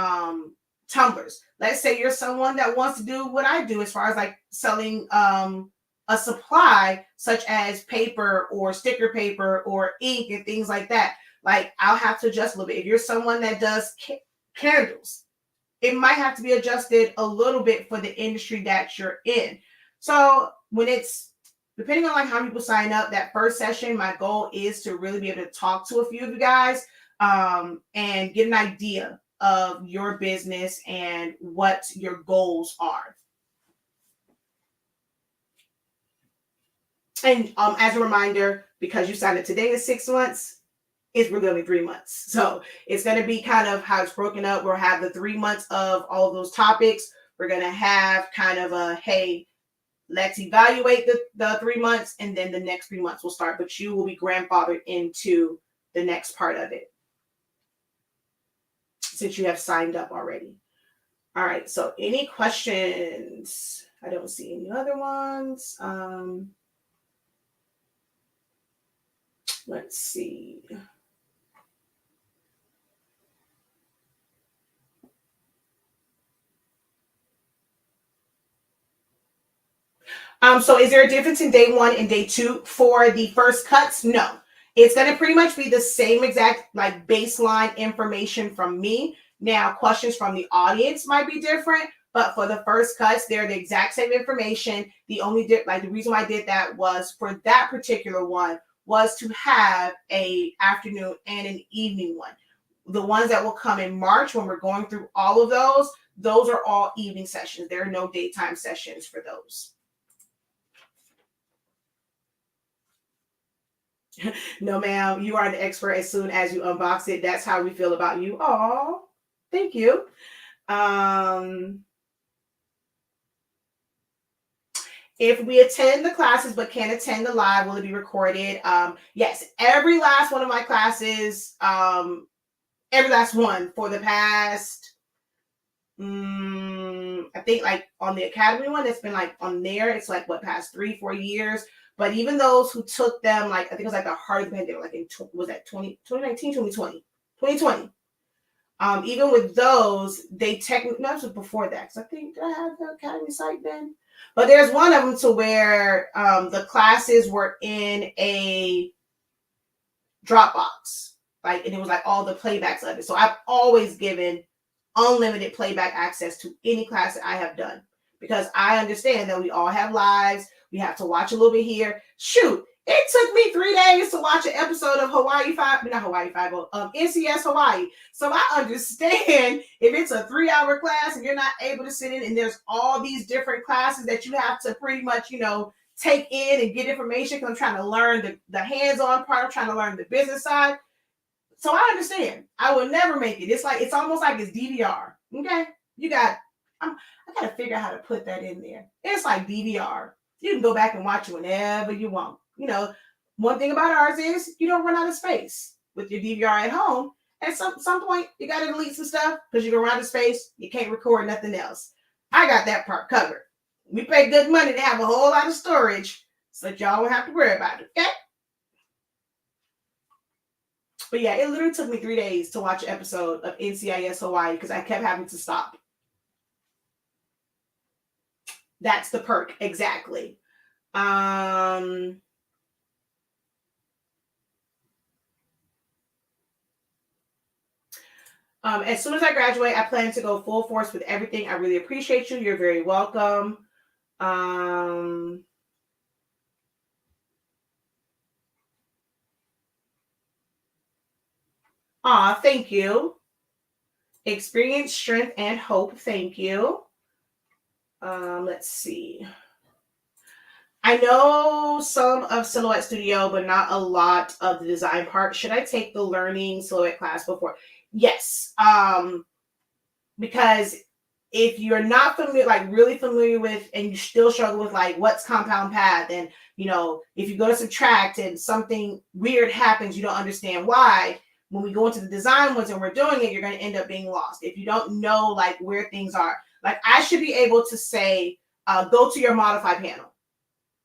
tumblers, let's say you're someone that wants to do what I do as far as like selling a supply such as paper or sticker paper or ink and things like that. Like I'll have to adjust a little bit. If you're someone that does candles, it might have to be adjusted a little bit for the industry that you're in. So when it's depending on like how people sign up, that first session, my goal is to really be able to talk to a few of you guys and get an idea of your business and what your goals are. And as a reminder, because you signed up today is 6 months, it's really only 3 months. So it's going to be kind of how it's broken up. We'll have the 3 months of all of those topics. We're going to have kind of a, hey, let's evaluate the 3 months, and then the next 3 months will start. But you will be grandfathered into the next part of it since you have signed up already. All right. So any questions? I don't see any other ones. Let's see. So is there a difference in day 1 and day 2 for the first cuts? No, it's going to pretty much be the same exact like baseline information from me. Now, questions from the audience might be different, but for the first cuts, they're the exact same information. The only the reason why I did that was for that particular one was to have a afternoon and an evening one. The ones that will come in March when we're going through all of those are all evening sessions. There are no daytime sessions for those. No, ma'am, you are the expert as soon as you unbox it. That's how we feel about you. Oh, thank you. If we attend the classes but can't attend the live, will it be recorded? Yes, every last one of my classes, every last one for the past, I think like on the Academy one, it's been like on there, it's like past 3-4 years. But even those who took them, like, I think it was like the heart of the pandemic, like was that 2019, 2020. Even with those, they technically, that was before that, because I think, did I have the Academy site then? But there's one of them to where the classes were in a Dropbox, and it was like all the playbacks of it. So I've always given unlimited playback access to any class that I have done, because I understand that we all have lives. We have to watch a little bit here. Shoot, it took me 3 days to watch an Hawaii Five, not Hawaii Five, NCS Hawaii. So I understand if it's a 3-hour class and you're not able to sit in, and there's all these different classes that you have to pretty much, take in and get information, because I'm trying to learn the hands-on part. I'm trying to learn the business side. So I understand. I will never make it. It's almost like it's DVR. Okay, I gotta figure out how to put that in there. It's like DVR. You can go back and watch it whenever you want. One thing about ours is you don't run out of space with your DVR at home. At some point, you got to delete some stuff because you're going to run out of space. You can't record nothing else. I got that part covered. We pay good money to have a whole lot of storage so that y'all won't have to worry about it, okay? But yeah, it literally took me 3 days to watch an episode of NCIS Hawaii because I kept having to stop. That's the perk, exactly. As soon as I graduate, I plan to go full force with everything. I really appreciate you. You're very welcome. Thank you. Experience, strength, and hope. Thank you. Let's see. I know some of Silhouette Studio, but not a lot of the design part. Should I take the learning silhouette class before? Yes. Because if you're not familiar, like really familiar with, and you still struggle with like what's compound path, and if you go to subtract and something weird happens, you don't understand why. When we go into the design ones and we're doing it, you're going to end up being lost if you don't know like where things are. Like I should be able to say, go to your modify panel.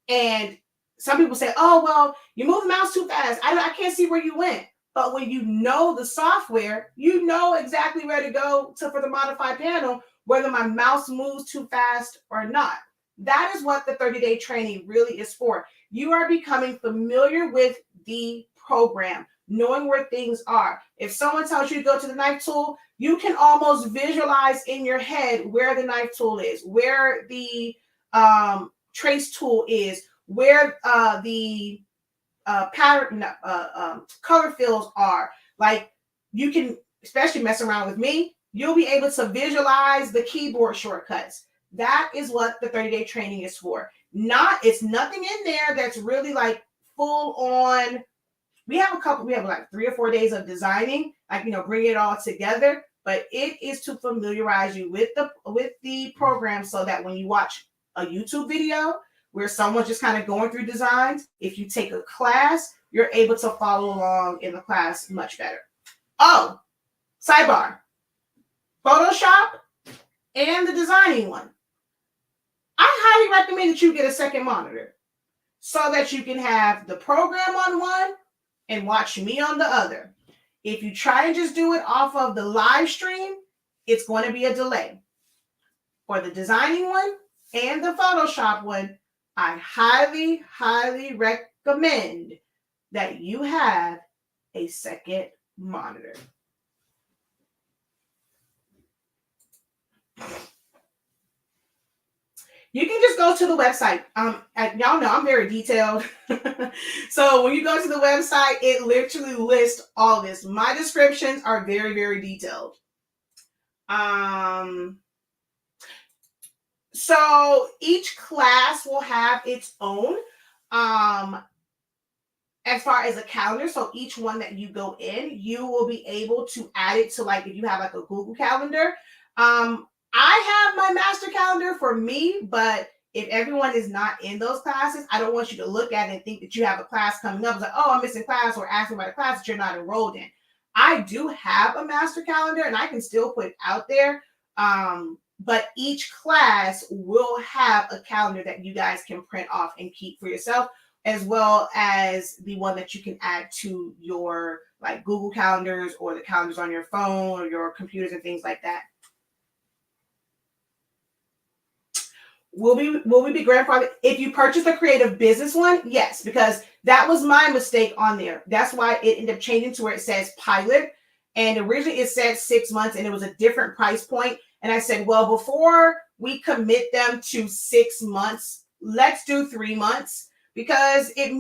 And some people say, oh, well, you move the mouse too fast. I can't see where you went. But when you know the software, you know exactly where to go for the modify panel, whether my mouse moves too fast or not. That is what the 30-day training really is for. You are becoming familiar with the program, knowing where things are. If someone tells you to go to the knife tool, you can almost visualize in your head where the knife tool is, where the trace tool is, where the pattern color fills are. Like you can, especially mess around with me, you'll be able to visualize the keyboard shortcuts. That is what the 30-day training is for. It's nothing in there that's really like full on. We have like 3 or 4 days of designing, like bring it all together. But it is to familiarize you with the program, so that when you watch a YouTube video where someone's just kind of going through designs, if you take a class, you're able to follow along in the class much better. Oh, sidebar. Photoshop and the designing one. I highly recommend that you get a second monitor so that you can have the program on one and watch me on the other. If you try and just do it off of the live stream, it's going to be a delay. For the designing one and the Photoshop one, I highly, highly recommend that you have a second monitor. You can just go to the website. Y'all know I'm very detailed. So when you go to the website, it literally lists all this. My descriptions are very, very detailed. So each class will have its own, as far as a calendar. So each one that you go in, you will be able to add it to, like, if you have like a Google Calendar. I have my master calendar for me, but if everyone is not in those classes, I don't want you to look at it and think that you have a class coming up. It's like, oh, I'm missing class, or asking about a class that you're not enrolled in. I do have a master calendar and I can still put it out there. But each class will have a calendar that you guys can print off and keep for yourself, as well as the one that you can add to your like Google calendars or the calendars on your phone or your computers and things like that. Will we be grandfathered? If you purchase a creative business one, yes, because that was my mistake on there. That's why it ended up changing to where it says pilot. And originally it said 6 months and it was a different price point. And I said, well, before we commit them to 6 months, let's do 3 months, because it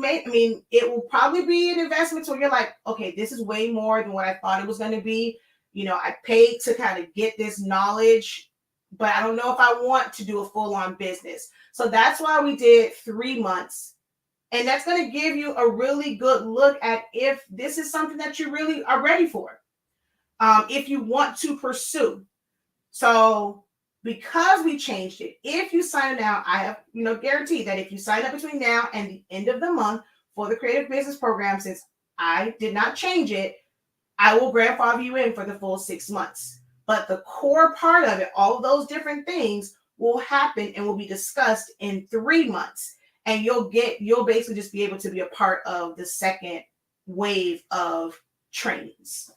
will probably be an investment where you're like, okay, this is way more than what I thought it was going to be. I paid to kind of get this knowledge, but I don't know if I want to do a full-on business. So that's why we did 3 months. And that's going to give you a really good look at if this is something that you really are ready for, if you want to pursue. So because we changed it, if you sign up now, I have guaranteed that if you sign up between now and the end of the month for the Creative Business Program, since I did not change it, I will grandfather you in for the full 6 months. But the core part of it, all of those different things, will happen and will be discussed in 3 months. And you'll basically just be able to be a part of the second wave of trainings.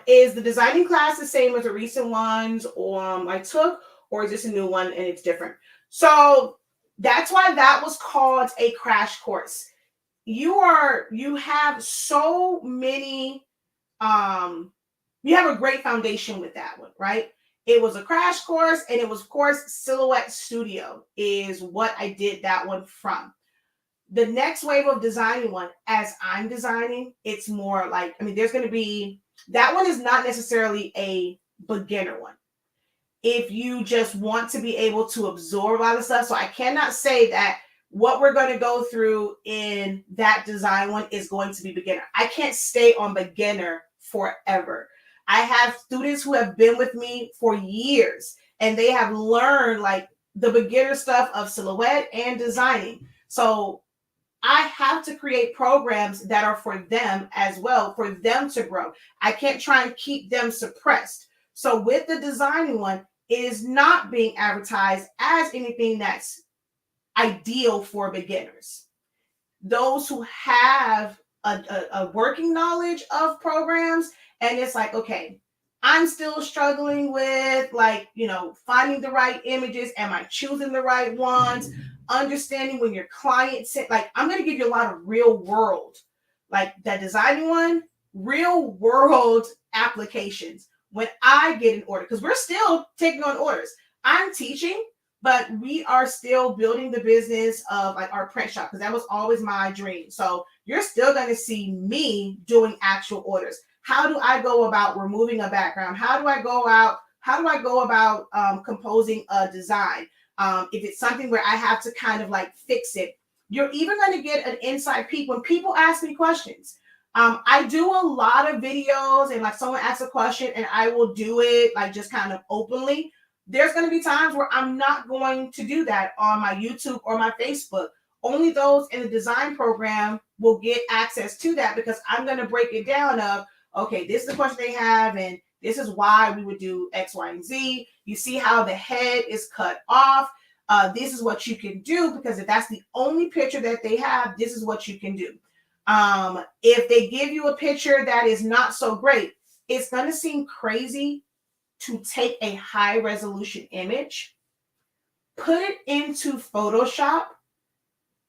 Is the designing class the same as the recent ones I took, or is this a new one and it's different? So that's why that was called a crash course. You have so many, you have a great foundation with that one, right? It was a crash course, and it was, of course, Silhouette Studio is what I did that one from. The next wave of designing one, as I'm designing, it's more like, there's going to be, that one is not necessarily a beginner one. If you just want to be able to absorb a lot of stuff. So I cannot say that what we're going to go through in that design one is going to be beginner. I can't stay on beginner forever. I have students who have been with me for years, and they have learned like the beginner stuff of silhouette and designing. So I have to create programs that are for them as well, for them to grow. I can't try and keep them suppressed. So with the designing one, it is not being advertised as anything that's ideal for beginners. Those who have a working knowledge of programs, and it's like, okay, I'm still struggling with finding the right images. Am I choosing the right ones? Understanding when your client said, I'm going to give you a lot of real world, like that designing one, real world applications when I get an order, because we're still taking on orders. I'm teaching, but we are still building the business of like our print shop, because that was always my dream. So you're still going to see me doing actual orders. How do I go about removing a background? How do I go about composing a design? If it's something where I have to kind of like fix it, you're even going to get an inside peek when people ask me questions. I do a lot of videos, and like someone asks a question and I will do it like just kind of openly. There's going to be times where I'm not going to do that on my YouTube or my Facebook. Only those in the design program will get access to that, because I'm going to break it down of, okay, this is the question they have, and this is why we would do X, Y, and Z. You see how the head is cut off. This is what you can do, because if that's the only picture that they have, this is what you can do. If they give you a picture that is not so great, it's going to seem crazy to take a high resolution image, put it into Photoshop,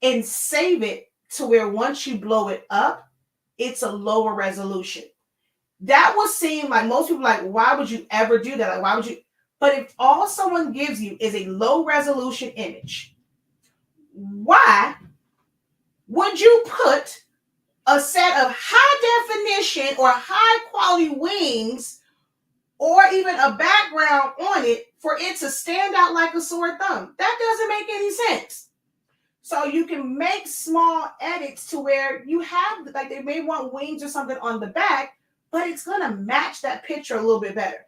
and save it to where once you blow it up, it's a lower resolution. That will seem like most people like, why would you ever do that? Like, why would you? But if all someone gives you is a low resolution image, why would you put a set of high definition or high quality wings or even a background on it for it to stand out like a sore thumb? That doesn't make any sense. So you can make small edits to where you have, like, they may want wings or something on the back, but it's going to match that picture a little bit better.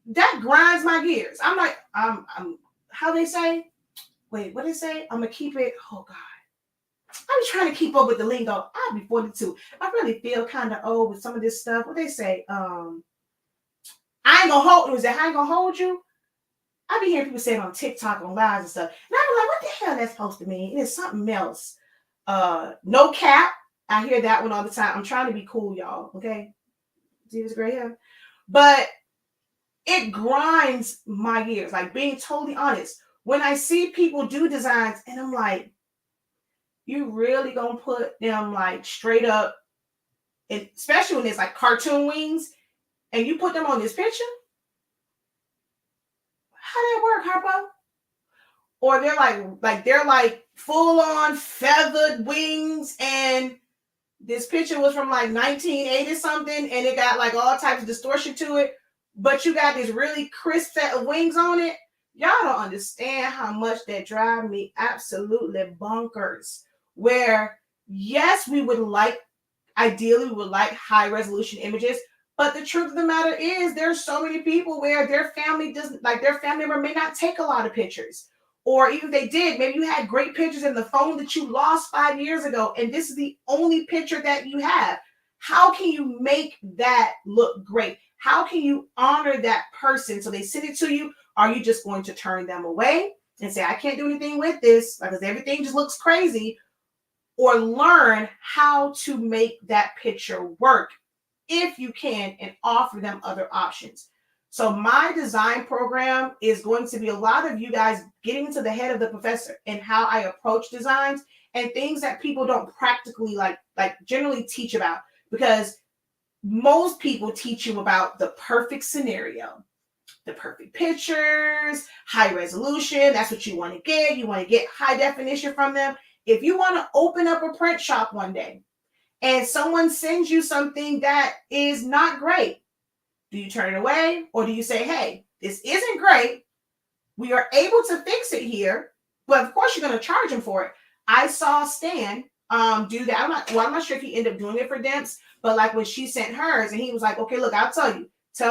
That grinds my gears. I'm like, I'm how they say? Wait, what did they say? I'm going to keep it. Oh, God. I'm trying to keep up with the lingo. I'll be 42. I really feel kind of old with some of this stuff. What they say? I ain't going to hold you. Is that I ain't going to hold you? I be hearing people say it on TikTok, on lives and stuff. And I'm like, what the hell that's supposed to mean? It's something else. No cap. I hear that one all the time. I'm trying to be cool, y'all. Okay? See this gray hair? But it grinds my gears. Like, being totally honest. When I see people do designs and I'm like, you really gonna put them like straight up, and especially when it's like cartoon wings, and you put them on this picture? How did it work, Harpo? Or they're like full on feathered wings, and this picture was from like 1980 something, and it got like all types of distortion to it, but you got this really crisp set of wings on it. Y'all don't understand how much that drive me absolutely bonkers. Where, yes, ideally we would like high resolution images, but the truth of the matter is there's so many people where their family member may not take a lot of pictures. Or even if they did, maybe you had great pictures in the phone that you lost 5 years ago, and this is the only picture that you have. How can you make that look great? How can you honor that person? So they send it to you. Are you just going to turn them away and say, I can't do anything with this because everything just looks crazy? Or learn how to make that picture work if you can, and offer them other options. So my design program is going to be a lot of you guys getting into the head of the professor and how I approach designs and things that people don't practically like generally teach about, because most people teach you about the perfect scenario, the perfect pictures, high resolution. That's what you want to get. You want to get high definition from them. If you want to open up a print shop one day and someone sends you something that is not great, do you turn it away, or do you say, hey, this isn't great, we are able to fix it here, but of course you're going to charge them for it? I saw Stan do that. I'm not sure if he ended up doing it for Demps, but like when she sent hers and he was like, okay, look, I'll tell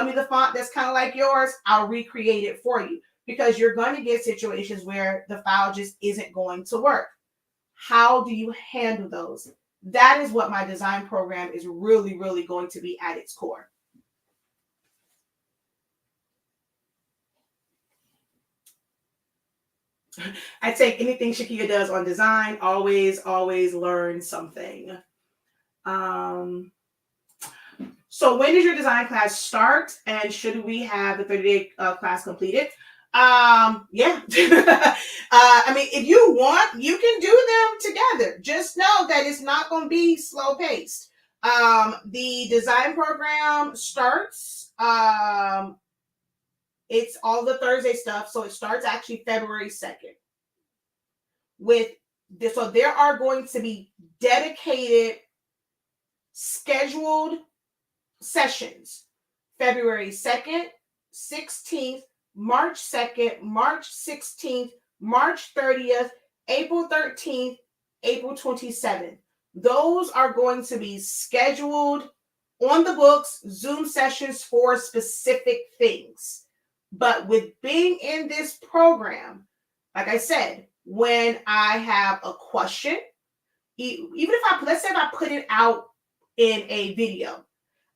me the font that's kind of like yours, I'll recreate it for you, because you're going to get situations where the file just isn't going to work. How do you handle those? That is what my design program is really, really going to be at its core. I take anything Shakia does on design, always learn something. So when does your design class start, and should we have the 30-day class completed? Yeah. I mean, if you want, you can do them together. Just know that it's not going to be slow paced. The design program starts, it's all the Thursday stuff. So it starts actually February 2nd with this. So there are going to be dedicated scheduled sessions, February 2nd, 16th, March 2nd, March 16th, March 30th, April 13th, April 27th. Those are going to be scheduled on the books, Zoom sessions for specific things. But with being in this program, like I said, when I have a question, even if let's say if I put it out in a video,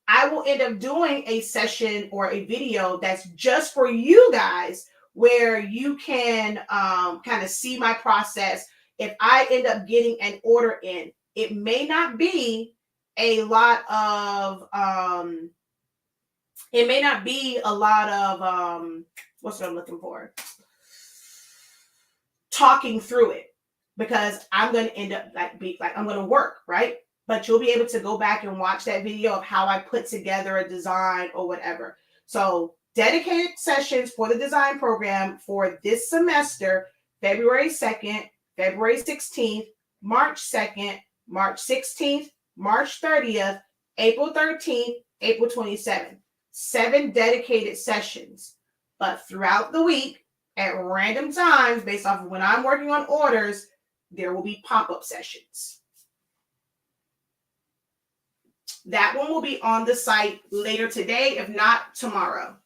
I will end up doing a session or a video that's just for you guys, where you can kind of see my process. If I end up getting an order in, it may not be a lot of what's what I'm looking for? Talking through it, because I'm going to end up I'm going to work, right? But you'll be able to go back and watch that video of how I put together a design or whatever. So dedicated sessions for the design program for this semester, February 2nd, February 16th, March 2nd, March 16th, March 30th, April 13th, April 27th. 7 dedicated sessions. But throughout the week, at random times, based off of when I'm working on orders, there will be pop-up sessions. That one will be on the site later today, if not tomorrow.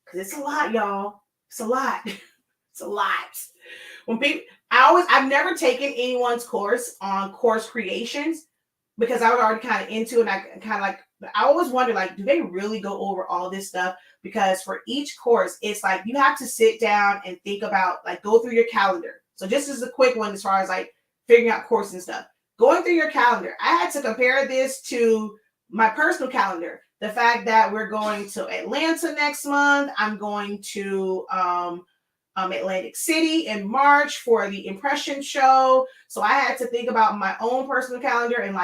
Because it's a lot, y'all. It's a lot. It's a lot. I've never taken anyone's course on course creations, because I was already kind of into it. And I always wonder, do they really go over all this stuff? Because for each course, it's like you have to sit down and think about, go through your calendar. So just as a quick one, as far as figuring out courses and stuff, going through your calendar, I had to compare this to my personal calendar. The fact that we're going to Atlanta next month, I'm going to Atlantic City in March for the impression show. So I had to think about my own personal calendar and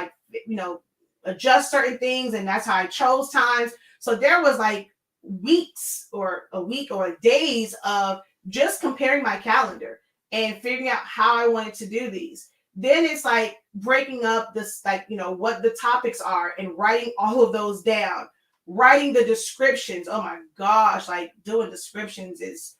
adjust certain things, and that's how I chose times. So there was like weeks or a week or days of just comparing my calendar and figuring out how I wanted to do these. Then it's like breaking up this, like, what the topics are and writing all of those down, writing the descriptions. Oh my gosh, like doing descriptions is,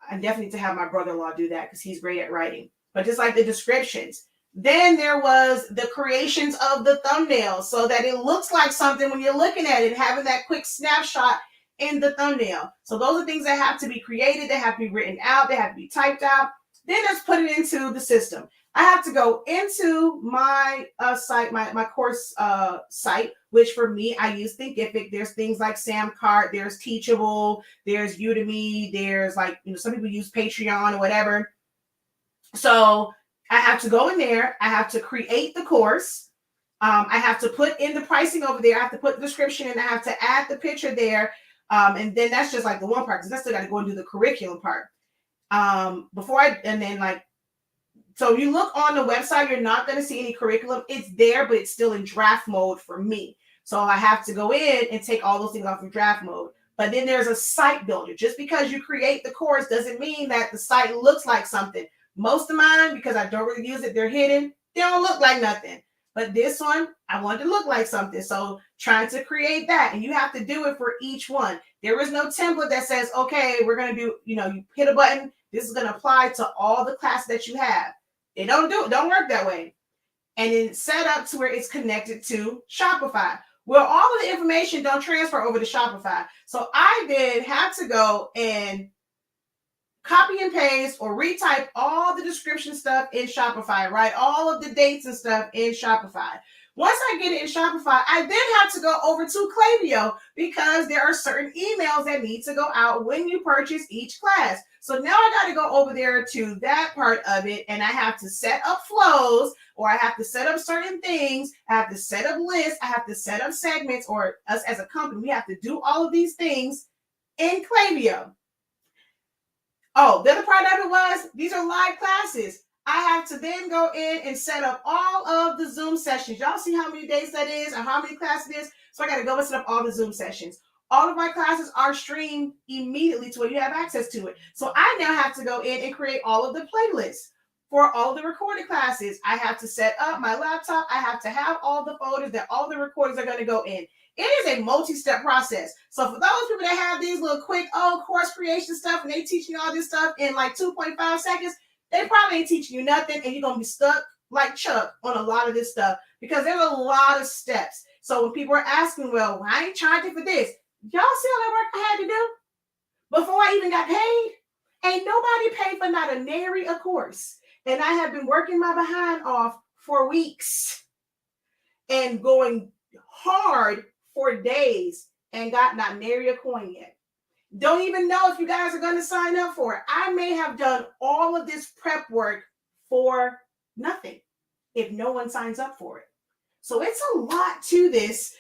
I definitely need to have my brother-in-law do that because he's great at writing. But just like the descriptions. Then there was the creations of the thumbnail so that it looks like something when you're looking at it, having that quick snapshot in the thumbnail. So those are things that have to be created, they have to be written out, they have to be typed out. Then let's put it into the system. I have to go into my site, my course site, which for me, I use Thinkific. There's things like Samcart, there's Teachable, there's Udemy, there's like, some people use Patreon or whatever. So I have to go in there. I have to create the course. I have to put in the pricing over there. I have to put the description in. I have to add the picture there. And then that's just like the one part, because I still got to go and do the curriculum part. So you look on the website, you're not going to see any curriculum. It's there, but it's still in draft mode for me. So I have to go in and take all those things off of draft mode. But then there's a site builder. Just because you create the course doesn't mean that the site looks like something. Most of mine, because I don't really use it, they're hidden. They don't look like nothing. But this one, I want it to look like something. So trying to create that, and you have to do it for each one. There is no template that says, okay, we're going to do, you hit a button. This is going to apply to all the classes that you have. It don't work that way. And it's set up to where it's connected to Shopify. Well, all of the information don't transfer over to Shopify. So I then had to go and copy and paste or retype all the description stuff in Shopify, right? All of the dates and stuff in Shopify. Once I get it in Shopify, I then have to go over to Klaviyo because there are certain emails that need to go out when you purchase each class. So now I got to go over there to that part of it, and I have to set up flows, or I have to set up certain things. I have to set up lists. I have to set up segments, or us as a company, we have to do all of these things in Klaviyo. Oh, the other part of it was, these are live classes. I have to then go in and set up all of the Zoom sessions. Y'all see how many days that is and how many classes it is? So I got to go and set up all the Zoom sessions. All of my classes are streamed immediately to where you have access to it. So I now have to go in and create all of the playlists for all the recorded classes. I have to set up my laptop. I have to have all the folders that all the recordings are going to go in. It is a multi-step process. So for those people that have these little quick, course creation stuff, and they teach you all this stuff in like 2.5 seconds, they probably ain't teaching you nothing, and you're going to be stuck like Chuck on a lot of this stuff because there's a lot of steps. So when people are asking, well, I ain't charging for this. Y'all see all that work I had to do before I even got paid? Ain't nobody paid for not a nary a course. And I have been working my behind off for weeks and going hard for days and got not nary a coin yet. Don't even know if you guys are going to sign up for it. I may have done all of this prep work for nothing if no one signs up for it. So it's a lot to this.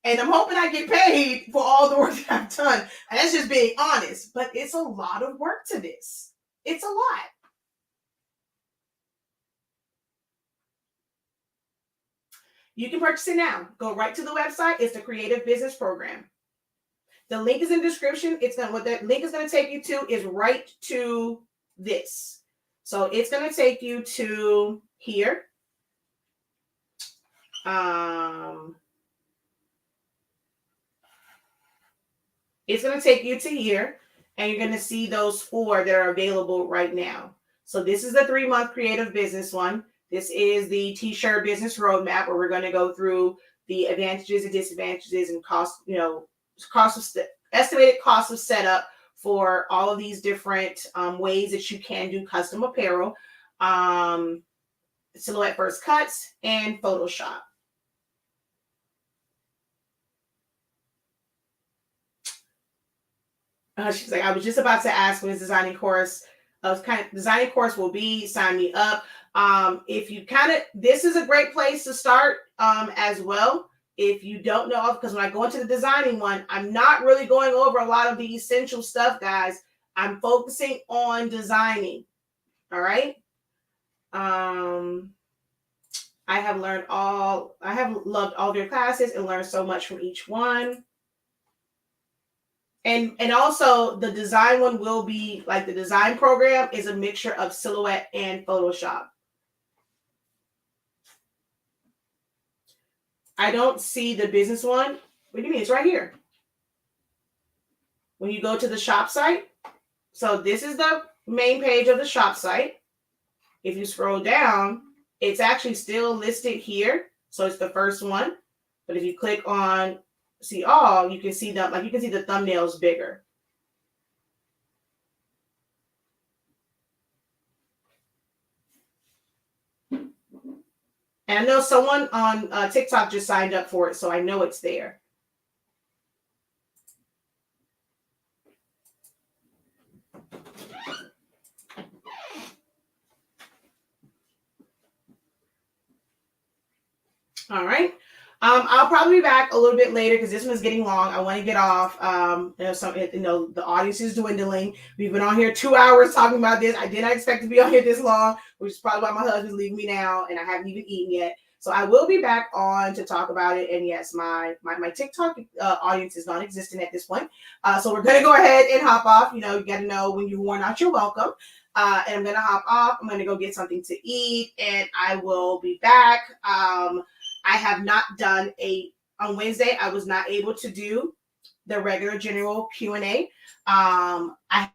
And I'm hoping I get paid for all the work that I've done. And that's just being honest. But it's a lot of work to this. It's a lot. You can purchase it now. Go right to the website. It's the Creative Business Program. The link is in the description. What that link is going to take you to is right to this. So it's going to take you to here. It's going to take you to here, and you're going to see those 4 that are available right now. So this is the 3-month creative business one. This is the T-shirt business roadmap, where we're going to go through the advantages and disadvantages and estimated cost of setup for all of these different ways that you can do custom apparel, silhouette first cuts, and Photoshop. She's like, I was just about to ask when his designing course will be. Sign me up. If you this is a great place to start as well. If you don't know, because when I go into the designing one, I'm not really going over a lot of the essential stuff, guys. I'm focusing on designing. All right. I have loved all their classes and learned so much from each one. And also the design one will be like the design program is a mixture of Silhouette and Photoshop. I don't see the business one. What do you mean? It's right here. When you go to the shop site, so this is the main page of the shop site. If you scroll down, it's actually still listed here. So it's the first one. But if you click on see all, you can see them, like you can see the thumbnails bigger. And I know someone on TikTok just signed up for it, so I know it's there. All right. I'll probably be back a little bit later because this one's getting long. I want to get off. The audience is dwindling. We've been on here 2 hours talking about this. I did not expect to be on here this long, which is probably why my husband's leaving me now, and I haven't even eaten yet. So I will be back on to talk about it. And yes, my TikTok audience is non-existent at this point. So we're gonna go ahead and hop off. You got to know when you warn out, you're welcome. And I'm gonna hop off. I'm gonna go get something to eat, and I will be back. I have not done on Wednesday. I was not able to do the regular general Q&A. I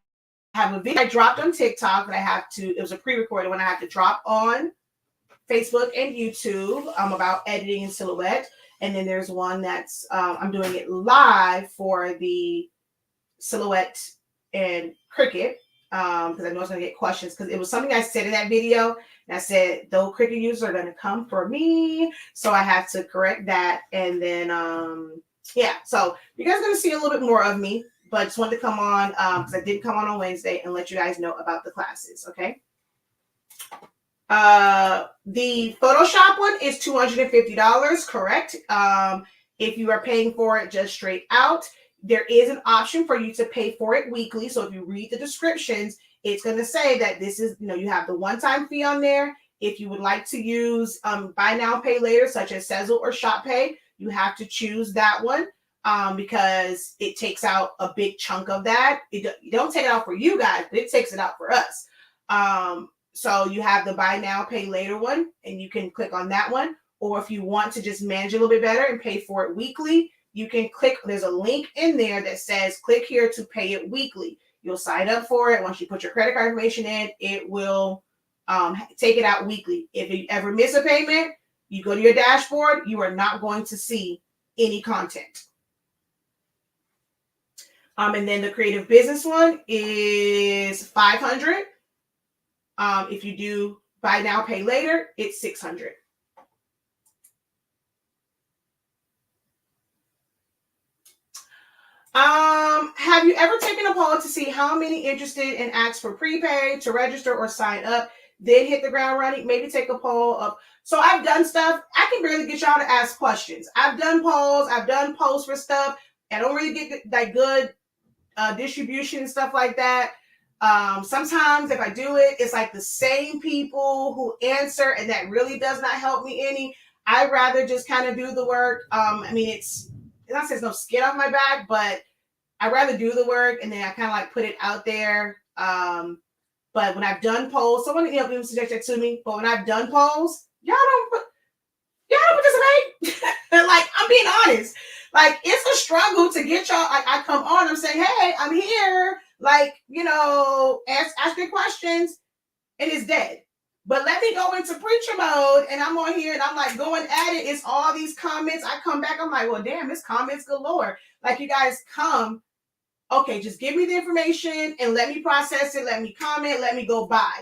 have a video I dropped on TikTok that it was a pre-recorded one I have to drop on Facebook and YouTube about editing in Silhouette. And then there's one that's, I'm doing it live for the Silhouette and Cricut. Because I know it's going to get questions because it was something I said in that video. And I said, though Cricut users are going to come for me. So I have to correct that. And then, so you guys are going to see a little bit more of me. But just wanted to come on because I didn't come on Wednesday and let you guys know about the classes. Okay. The Photoshop one is $250, correct? If you are paying for it just straight out, there is an option for you to pay for it weekly. So if you read the descriptions, it's going to say that this is, you have the one-time fee on there. If you would like to use buy now, pay later, such as Sezzle or Shop Pay, you have to choose that one because it takes out a big chunk of that. You don't take it out for you guys, but it takes it out for us. So you have the buy now, pay later one, and you can click on that one. Or if you want to just manage it a little bit better and pay for it weekly, you can click, there's a link in there that says click here to pay it weekly. You'll sign up for it. Once you put your credit card information in, it will take it out weekly. If you ever miss a payment, you go to your dashboard, you are not going to see any content. And then the creative business one is $500. If you do buy now, pay later, it's $600. Have you ever taken a poll to see how many interested and asked for prepay to register or sign up, then hit the ground running? Maybe take a poll of. So I've done stuff. I can barely get y'all to ask questions. I've done polls. I've done posts for stuff. I don't really get that good distribution and stuff like that. Sometimes if I do it, it's like the same people who answer, and that really does not help me any. I'd rather just kind of do the work. It's not saying it's no skin off my back, but I'd rather do the work and then I kind of like put it out there. But when I've done polls, someone even suggest that to me. But when I've done polls, y'all don't participate. Like, I'm being honest. Like, it's a struggle to get y'all. Like, I come on and say, hey, I'm here. Like, ask your questions, and it's dead. But let me go into preacher mode, and I'm on here, and I'm like going at it. It's all these comments. I come back, I'm like, well, damn, it's comments galore. Like, you guys come, okay, just give me the information and let me process it. Let me comment. Let me go by.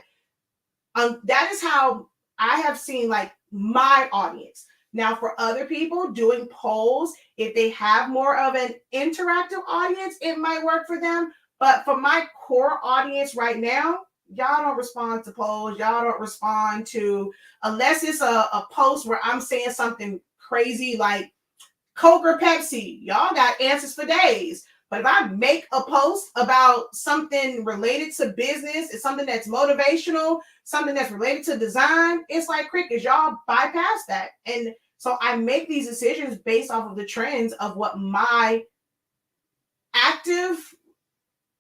That is how I have seen like my audience. Now, for other people doing polls, if they have more of an interactive audience, it might work for them. But for my core audience right now, y'all don't respond to polls. Y'all don't respond to, unless it's a post where I'm saying something crazy like Coke or Pepsi. Y'all got answers for days. But if I make a post about something related to business, it's something that's motivational, something that's related to design, it's like crickets. Y'all bypass that. And so I make these decisions based off of the trends of what my active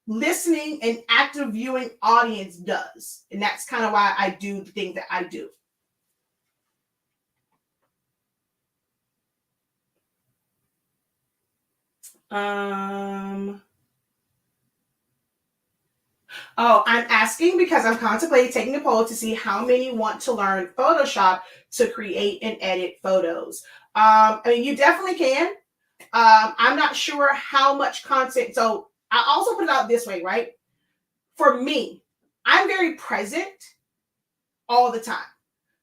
listening and active viewing audience does. And that's kind of why I do the thing that I do. Oh, I'm asking because I'm contemplating taking a poll to see how many want to learn Photoshop to create and edit photos. I mean, you definitely can. I'm not sure how much content. So I also put it out this way, right? For me, I'm very present all the time.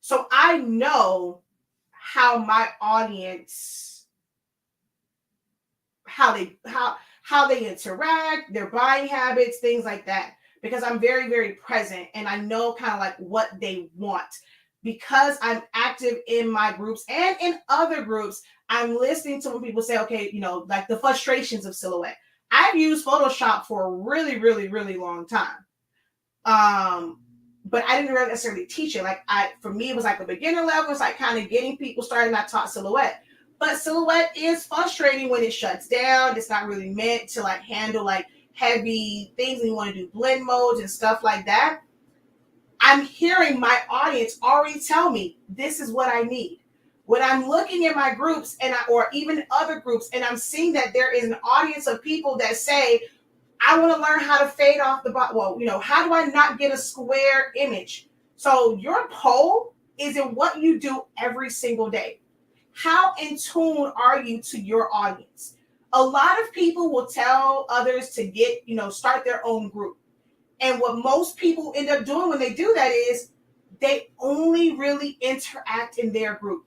So I know how my audience, how they interact, their buying habits, things like that, because I'm very, very present and I know kind of like what they want. Because I'm active in my groups and in other groups, I'm listening to when people say, okay, you know, like the frustrations of silhouette. I've used Photoshop for a really, really, really long time. But I didn't really necessarily teach it. Like for me, it was like a beginner level. It's like kind of getting people started, and I taught silhouette. But silhouette is frustrating when it shuts down. It's not really meant to like handle like heavy things, and you want to do blend modes and stuff like that. I'm hearing my audience already tell me this is what I need. When I'm looking at my groups or even other groups, and I'm seeing that there is an audience of people that say, I want to learn how to fade off the bottom. Well, you know, how do I not get a square image? So your poll is in what you do every single day. How in tune are you to your audience? A lot of people will tell others to get, you know, start their own group. And what most people end up doing when they do that is they only really interact in their group.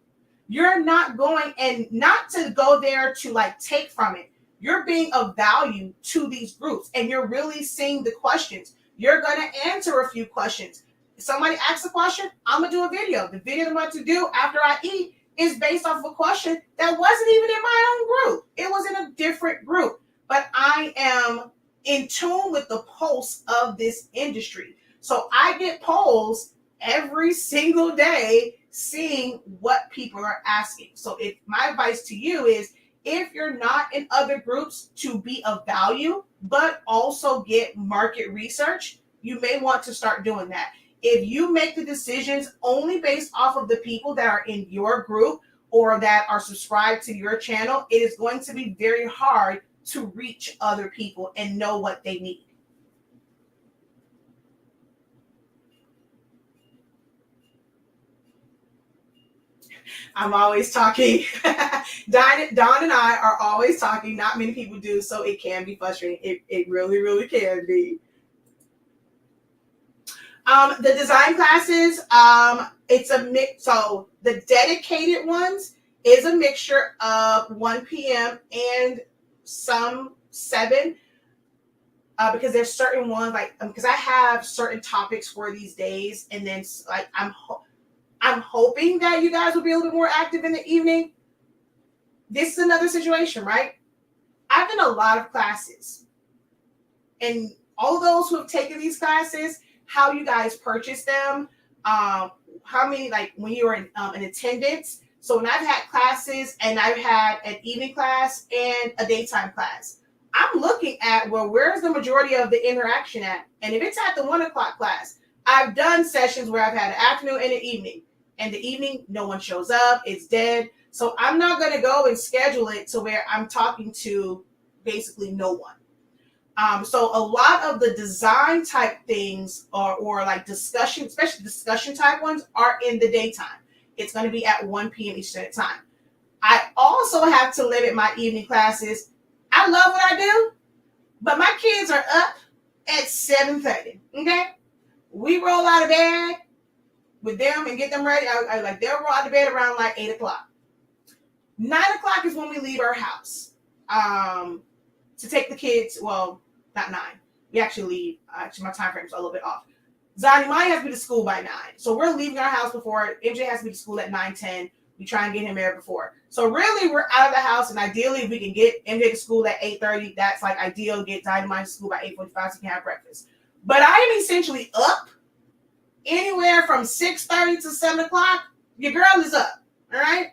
You're not going, and not to go there to like take from it. You're being of value to these groups and you're really seeing the questions. You're going to answer a few questions. If somebody asks a question, I'm going to do a video. The video I'm about to do after I eat is based off of a question that wasn't even in my own group. It was in a different group. But I am in tune with the pulse of this industry. So I get polls every single day seeing what people are asking. So if my advice to you is, if you're not in other groups to be of value, but also get market research, you may want to start doing that. If you make the decisions only based off of the people that are in your group or that are subscribed to your channel, it is going to be very hard to reach other people and know what they need. I'm always talking. Dawn and I are always talking. Not many people do, so it can be frustrating. It really, really can be. The design classes, it's a mix. So the dedicated ones is a mixture of 1 p.m. and some 7. Because there's certain ones like because I have certain topics for these days, and then like I'm hoping that you guys will be a little bit more active in the evening. This is another situation, right? I've done a lot of classes, and all those who have taken these classes, how you guys purchase them, how many, like when you were in attendance. So when I've had classes and I've had an evening class and a daytime class, I'm looking at, well, where's the majority of the interaction at? And if it's at the 1 o'clock class, I've done sessions where I've had an afternoon and an evening. And the evening, no one shows up. It's dead. So I'm not going to go and schedule it to where I'm talking to basically no one. So a lot of the design type things or like discussion, especially discussion type ones, are in the daytime. It's going to be at 1 p.m. Eastern time. I also have to limit my evening classes. I love what I do, but my kids are up at 7:30. Okay, we roll out of bed with them and get them ready. I like they'll roll out of bed around like 8 o'clock. 9 o'clock is when we leave our house to take the kids. Well, not 9. We actually leave. Actually, my time frame is a little bit off. Zani Maya has to be to school by 9, so we're leaving our house before. MJ has to be to school at 9:10. We try and get him there before. So really, we're out of the house, and ideally, if we can get MJ to school at 8:30, that's like ideal. Get Dynamite to school by 8:45 so we can have breakfast. But I am essentially up anywhere from 6:30 to 7 o'clock. Your girl is up, all right?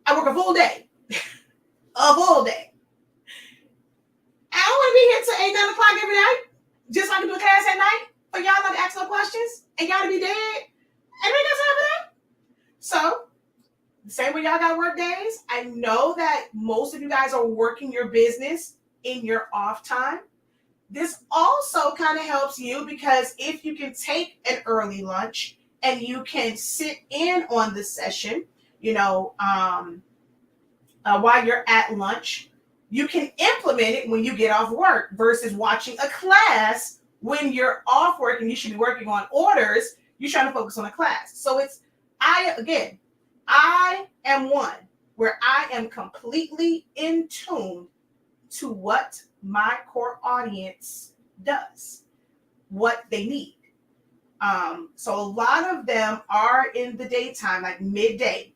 I work a full day, a full day. don't want to be here till 8, 9 o'clock every night, just so I can do a class at night for y'all not to ask no questions and y'all to be dead. And we got time for that. So, the same way y'all got work days, I know that most of you guys are working your business in your off time. This also kind of helps you because if you can take an early lunch and you can sit in on the session, while you're at lunch, you can implement it when you get off work versus watching a class when you're off work and you should be working on orders. You're trying to focus on a class. So I am one where I am completely in tune to what my core audience does, what they need. So a lot of them are in the daytime, like midday,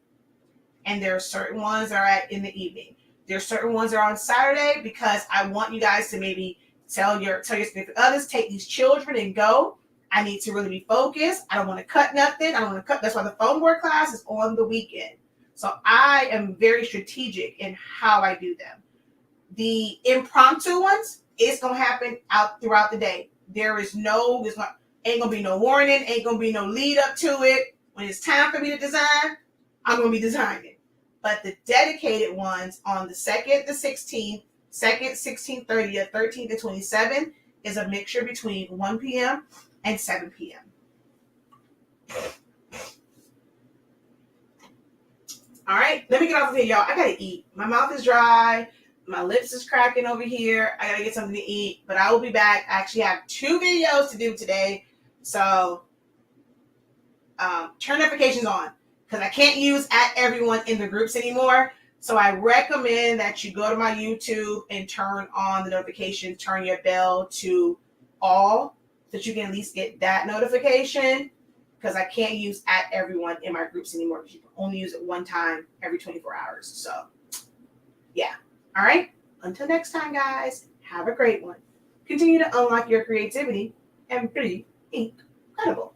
and there are certain ones that are in the evening. There's certain ones that are on Saturday because I want you guys to maybe tell your significant others, take these children and go. I need to really be focused. I don't want to cut nothing. That's why the phone work class is on the weekend. So I am very strategic in how I do them. The impromptu ones is going to happen out throughout the day. Ain't going to be no warning, ain't going to be no lead up to it. When it's time for me to design, I'm going to be designing. But the dedicated ones on the 2nd, the 16th, 2nd, 16th, 30th, 13th, and 27th is a mixture between 1 p.m. and 7 p.m. All right, let me get off of here, y'all. I got to eat. My mouth is dry. My lips is cracking over here. I got to get something to eat, but I will be back. I actually have 2 videos to do today. So turn notifications on because I can't use @everyone in the groups anymore. So I recommend that you go to my YouTube and turn on the notification, turn your bell to all so that you can at least get that notification because I can't use @everyone in my groups anymore because you can only use it one time every 24 hours. So yeah. All right. Until next time, guys, have a great one. Continue to unlock your creativity and be incredible.